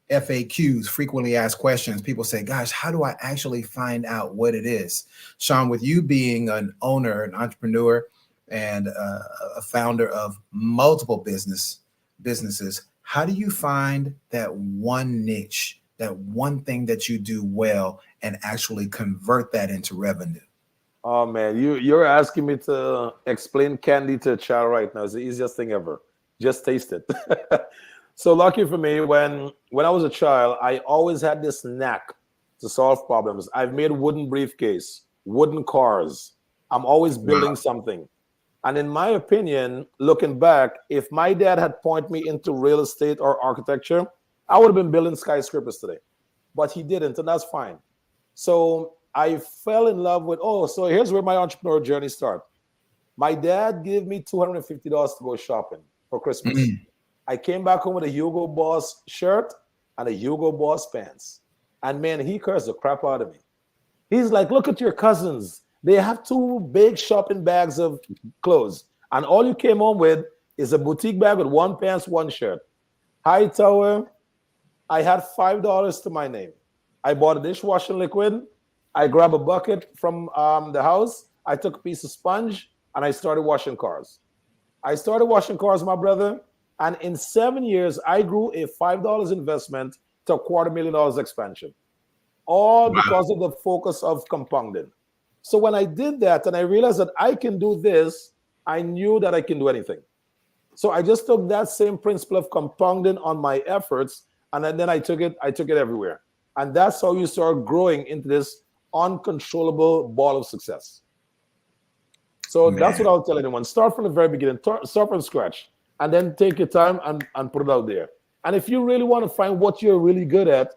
Speaker 18: FAQs, frequently asked questions, people say, gosh, how do I actually find out what it is? Sean, with you being an owner, an entrepreneur, and a founder of multiple businesses, how do you find that one niche, that one thing that you do well and actually convert that into revenue?
Speaker 15: Oh man, you're asking me to explain candy to a child right now. It's the easiest thing ever. Just taste it. So lucky for me, when I was a child, I always had this knack to solve problems. I've made wooden briefcase, wooden cars. I'm always building something. And in my opinion, looking back, if my dad had pointed me into real estate or architecture, I would have been building skyscrapers today. But he didn't, and that's fine. So I fell in love with, so here's where my entrepreneurial journey started. My dad gave me $250 to go shopping for Christmas. I came back home with a Hugo Boss shirt and a Hugo Boss pants. And man, he cursed the crap out of me. He's like, look at your cousins. They have 2 big shopping bags of clothes. And all you came home with is a boutique bag with 1 pants, 1 shirt. Hightower, I had $5 to my name. I bought a dishwashing liquid. I grabbed a bucket from the house. I took a piece of sponge and I started washing cars. I started washing cars, my brother. And in 7 years, I grew a $5 investment to $250,000 expansion. All because of the focus of compounding. So when I did that and I realized that I can do this, I knew that I can do anything. So I just took that same principle of compounding on my efforts, and then I took it everywhere. And that's how you start growing into this uncontrollable ball of success. So that's what I'll tell anyone. Start from the very beginning. Start from scratch. And then take your time and put it out there. And if you really want to find what you're really good at,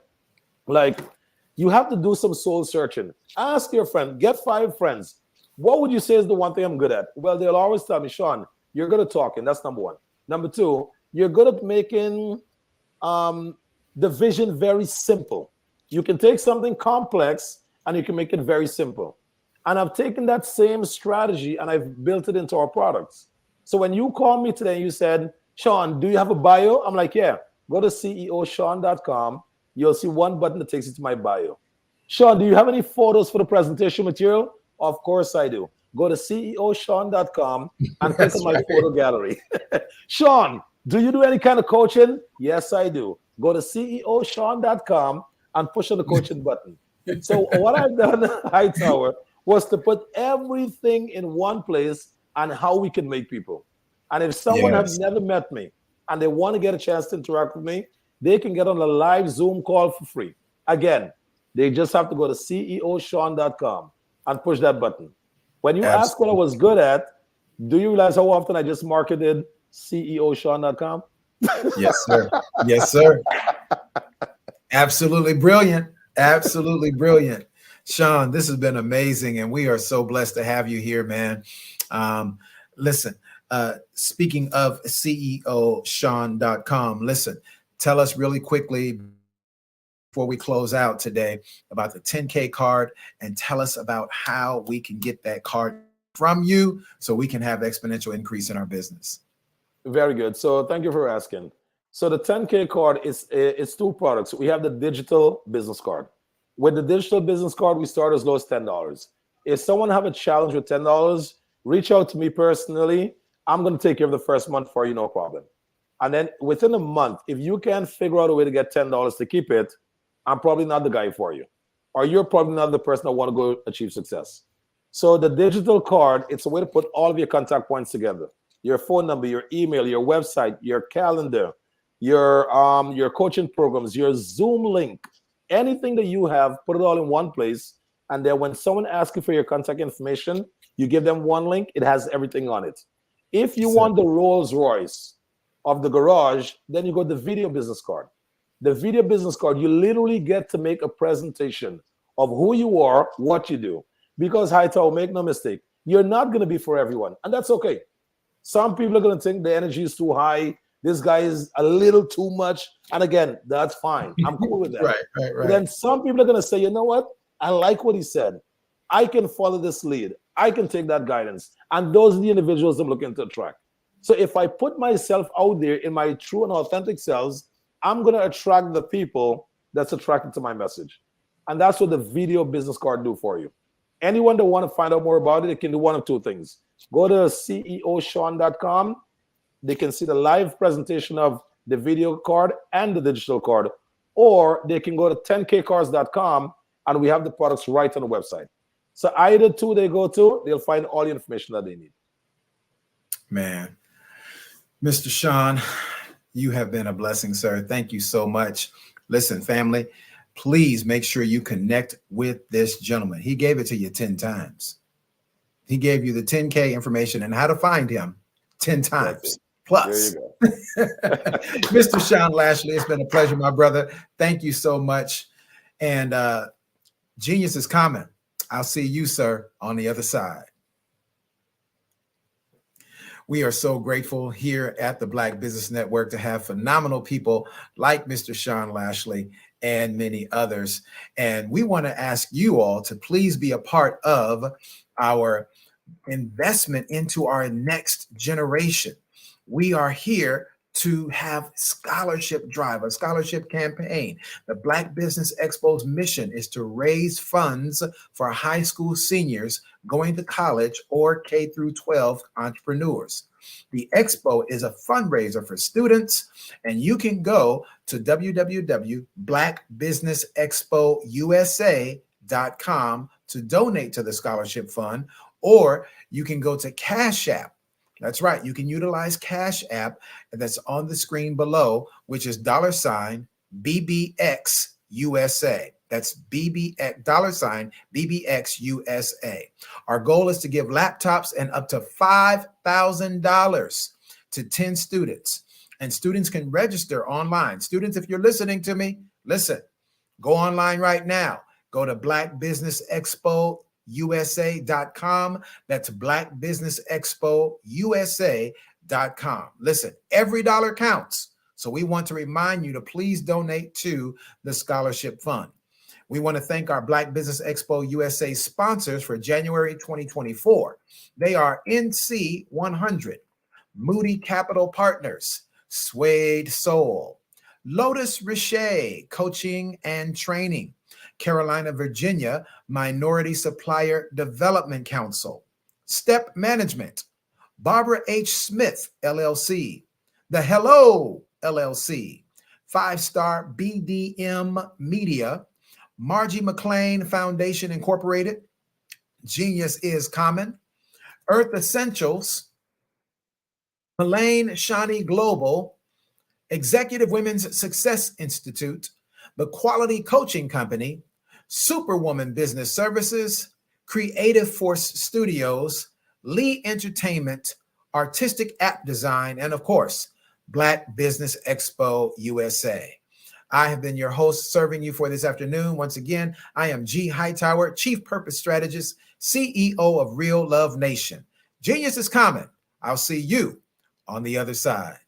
Speaker 15: like, you have to do some soul searching. Ask your friend, get 5 friends. What would you say is the one thing I'm good at? Well, they'll always tell me, Sean, you're good at talking. That's number 1. Number 2, you're good at making the vision very simple. You can take something complex and you can make it very simple. And I've taken that same strategy and I've built it into our products. So when you called me today and you said, Sean, do you have a bio? I'm like, yeah. Go to ceosean.com. You'll see 1 button that takes you to my bio. Sean, do you have any photos for the presentation material? Of course I do. go to ceoshawn.com and click on my photo gallery. Sean, do you do any kind of coaching? Yes, I do. Go to ceoshawn.com and push on the coaching button. So what I've done, Hightower, was to put everything in one place and how we can make people. And if someone has never met me and they want to get a chance to interact with me, they can get on a live Zoom call for free. Again, they just have to go to ceoshawn.com and push that button. When you ask what I was good at, do you realize how often I just marketed ceoshawn.com?
Speaker 18: Yes, sir. Yes, sir. Absolutely brilliant. Absolutely brilliant. Sean, this has been amazing, and we are so blessed to have you here, man. Listen, speaking of ceoshawn.com, listen, tell us really quickly before we close out today about the 10K card, and tell us about how we can get that card from you so we can have exponential increase in our business.
Speaker 15: Very good. So thank you for asking. So the 10K card is it's two products. We have the digital business card. With the digital business card, we start as low as $10. If someone have a challenge with $10, reach out to me personally. I'm going to take care of the first month for you, no problem. And then within a month, if you can figure out a way to get $10 to keep it, I'm probably not the guy for you. Or you're probably not the person that want to go achieve success. So the digital card, it's a way to put all of your contact points together. Your phone number, your email, your website, your calendar, your coaching programs, your Zoom link, anything that you have, put it all in one place. And then when someone asks you for your contact information, you give them one link, it has everything on it. If you want the Rolls Royce of the garage, then you go to the video business card. The video business card, you literally get to make a presentation of who you are, what you do. Because Hightower, make no mistake, you're not going to be for everyone. And that's okay. Some people are going to think the energy is too high. This guy is a little too much. And again, that's fine. I'm cool with that.
Speaker 18: Right.
Speaker 15: But then some people are going to say, you know what? I like what he said. I can follow this lead. I can take that guidance. And those are the individuals I'm looking to attract. So if I put myself out there in my true and authentic selves, I'm going to attract the people that's attracted to my message. And that's what the video business card do for you. Anyone that want to find out more about it, they can do one of two things. Go to ceoshawn.com. They can see the live presentation of the video card and the digital card. Or they can go to 10kcards.com and we have the products right on the website. So either two they go to, they'll find all the information that they need.
Speaker 18: Man, Mr. Sean, you have been a blessing, sir. Thank you so much. Listen, family, please make sure you connect with this gentleman. He gave it to you 10 times. He gave you the 10K information and how to find him 10 times plus.
Speaker 15: There you go.
Speaker 18: Mr. Sean Lashley, it's been a pleasure, my brother. Thank you so much. And Genius is coming. I'll see you, sir, on the other side. We are so grateful here at the Black Business Network to have phenomenal people like Mr. Sean Lashley and many others. And we want to ask you all to please be a part of our investment into our next generation. We are here to have scholarship drive, a scholarship campaign. The Black Business Expo's mission is to raise funds for high school seniors going to college or K through 12 entrepreneurs. The expo is a fundraiser for students, and you can go to www.blackbusinessexpousa.com to donate to the scholarship fund, or you can go to Cash App. That's right. You can utilize Cash App that's on the screen below, which is $BBXUSA. That's $BBXUSA. Our goal is to give laptops and up to $5,000 to 10 students. And students can register online. Students, if you're listening to me, listen, go online right now. Go to blackbusinessexpousa.com. That's blackbusinessexpousa.com. Listen, every dollar counts. So we want to remind you to please donate to the scholarship fund. We want to thank our Black Business Expo USA sponsors for January 2024. They are NC 100, Moody Capital Partners, Suede Soul, Lotus Richey Coaching and Training, Carolina, Virginia Minority Supplier Development Council, Step Management, Barbara H. Smith, LLC, The Hello, LLC, 5-Star BDM Media, Margie McLean Foundation Incorporated, Genius is Common, Earth Essentials, Elaine Shani Global, Executive Women's Success Institute, The Quality Coaching Company, Superwoman Business Services, Creative Force Studios, Lee Entertainment, Artistic App Design, and of course, Black Business Expo USA. I have been your host serving you for this afternoon. Once again, I am G. Hightower, Chief Purpose Strategist, CEO of Real Love Nation. Genius is common. I'll see you on the other side.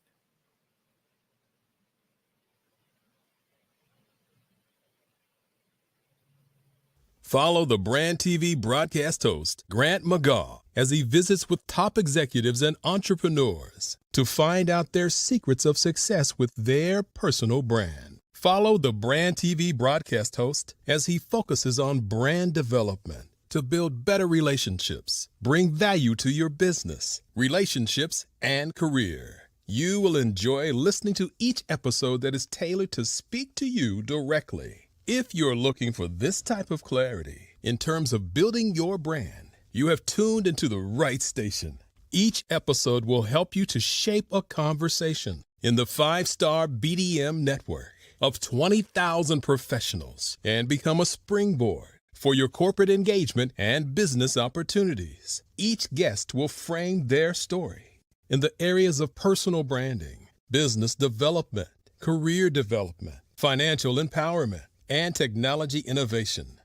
Speaker 4: Follow the Brand TV broadcast host, Grant McGaugh, as he visits with top executives and entrepreneurs to find out their secrets of success with their personal brand. Follow the Brand TV broadcast host as he focuses on brand development to build better relationships, bring value to your business, relationships, and career. You will enjoy listening to each episode that is tailored to speak to you directly. If you're looking for this type of clarity in terms of building your brand, you have tuned into the right station. Each episode will help you to shape a conversation in the 5-Star BDM network of 20,000 professionals and become a springboard for your corporate engagement and business opportunities. Each guest will frame their story in the areas of personal branding, business development, career development, financial empowerment, and technology innovation.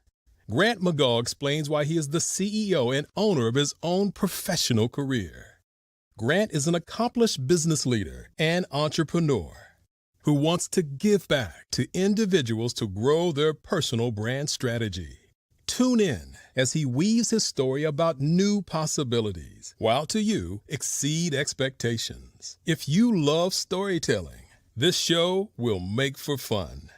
Speaker 4: Grant McGaugh explains why he is the CEO and owner of his own professional career. Grant is an accomplished business leader and entrepreneur who wants to give back to individuals to grow their personal brand strategy. Tune in as he weaves his story about new possibilities, while to you exceed expectations. If you love storytelling, this show will make for fun.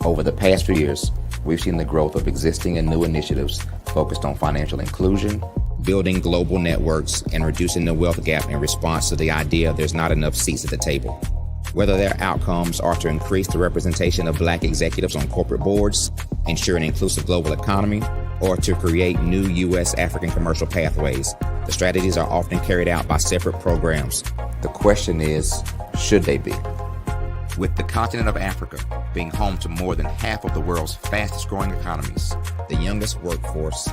Speaker 1: Over the past few years, we've seen the growth of existing and new initiatives focused on financial inclusion, building global networks, and reducing the wealth gap in response to the idea there's not enough seats at the table. Whether their outcomes are to increase the representation of Black executives on corporate boards, ensure an inclusive global economy, or to create new U.S. African commercial pathways, the strategies are often carried out by separate programs. The question is, should they be? With the continent of Africa being home to more than half of the world's fastest growing economies, the youngest workforce,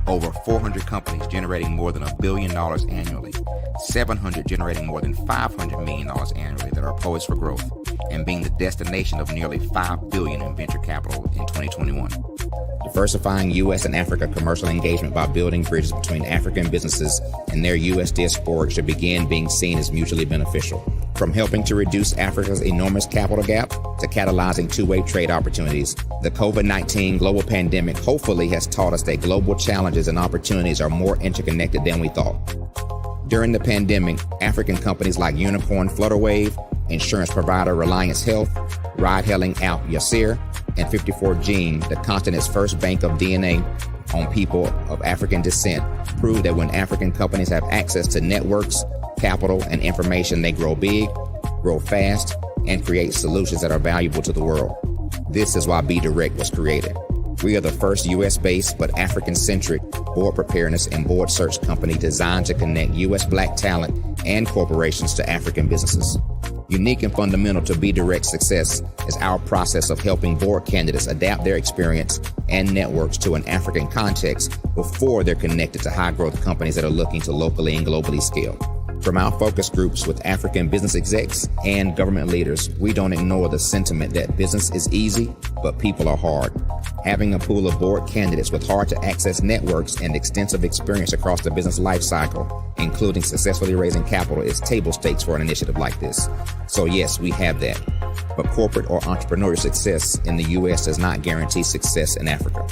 Speaker 1: over 400 companies generating more than $1 billion annually, 700 generating more than $500 million annually that are poised for growth, and being the destination of nearly $5 billion in venture capital in 2021. Diversifying U.S. and Africa commercial engagement by building bridges between African businesses and their U.S. diaspora should begin being seen as mutually beneficial. From helping to reduce Africa's enormous capital gap to catalyzing two-way trade opportunities, the COVID-19 global pandemic hopefully has taught us that global challenges and opportunities are more interconnected than we thought. During the pandemic, African companies like Unicorn Flutterwave, insurance provider Reliance Health, ride-hailing app Yasir, and 54Gene, the continent's first bank of DNA on people of African descent, prove that when African companies have access to networks, capital, and information, they grow big, grow fast, and create solutions that are valuable to the world. This is why Be Direct was created. We are the first U.S.-based but African-centric board preparedness and board search company designed to connect U.S. Black talent and corporations to African businesses. Unique and fundamental to Be Direct's success is our process of helping board candidates adapt their experience and networks to an African context before they're connected to high-growth companies that are looking to locally and globally scale. From our focus groups with African business execs and government leaders, we don't ignore the sentiment that business is easy, but people are hard. Having a pool of board candidates with hard-to-access networks and extensive experience across the business life cycle, including successfully raising capital, is table stakes for an initiative like this. So yes, we have that. But corporate or entrepreneurial success in the U.S. does not guarantee success in Africa.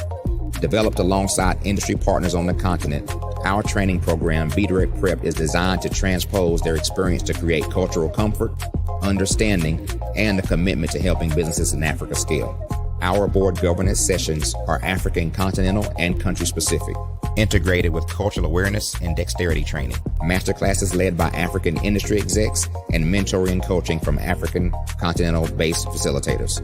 Speaker 1: Developed alongside industry partners on the continent, Our training program, Be Direct Prep, is designed to transpose their experience to create cultural comfort, understanding, and a commitment to helping businesses in Africa scale. Our board governance sessions are African continental and country specific, integrated with cultural awareness and dexterity training, masterclasses led by African industry execs, and mentoring and coaching from African continental-based facilitators.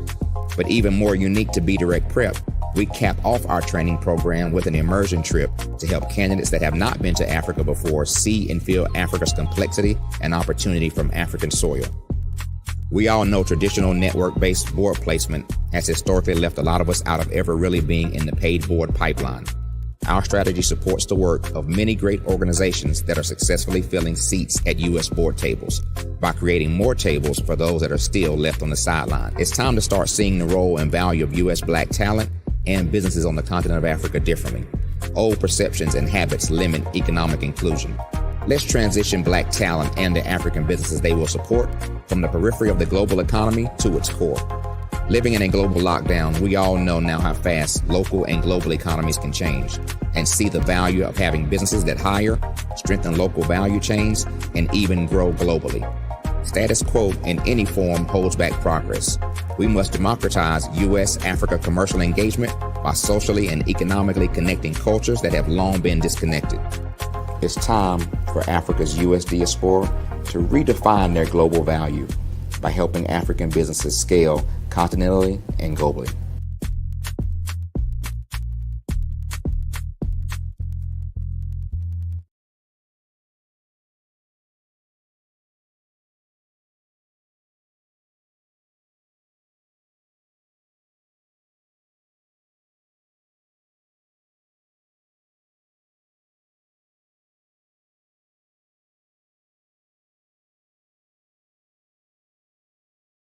Speaker 1: But even more unique to Be Direct Prep, we cap off our training program with an immersion trip to help candidates that have not been to Africa before see and feel Africa's complexity and opportunity from African soil. We all know traditional network-based board placement has historically left a lot of us out of ever really being in the paid board pipeline. Our strategy supports the work of many great organizations that are successfully filling seats at U.S. board tables by creating more tables for those that are still left on the sideline. It's time to start seeing the role and value of U.S. Black talent and businesses on the continent of Africa differently. Old perceptions and habits limit economic inclusion. Let's transition Black talent and the African businesses they will support from the periphery of the global economy to its core. Living in a global lockdown, we all know now how fast local and global economies can change and see the value of having businesses that hire, strengthen local value chains, and even grow globally. Status quo in any form holds back progress. We must democratize U.S.-Africa commercial engagement by socially and economically connecting cultures that have long been disconnected. It's time for Africa's U.S. diaspora to redefine their global value by helping African businesses scale continentally and globally.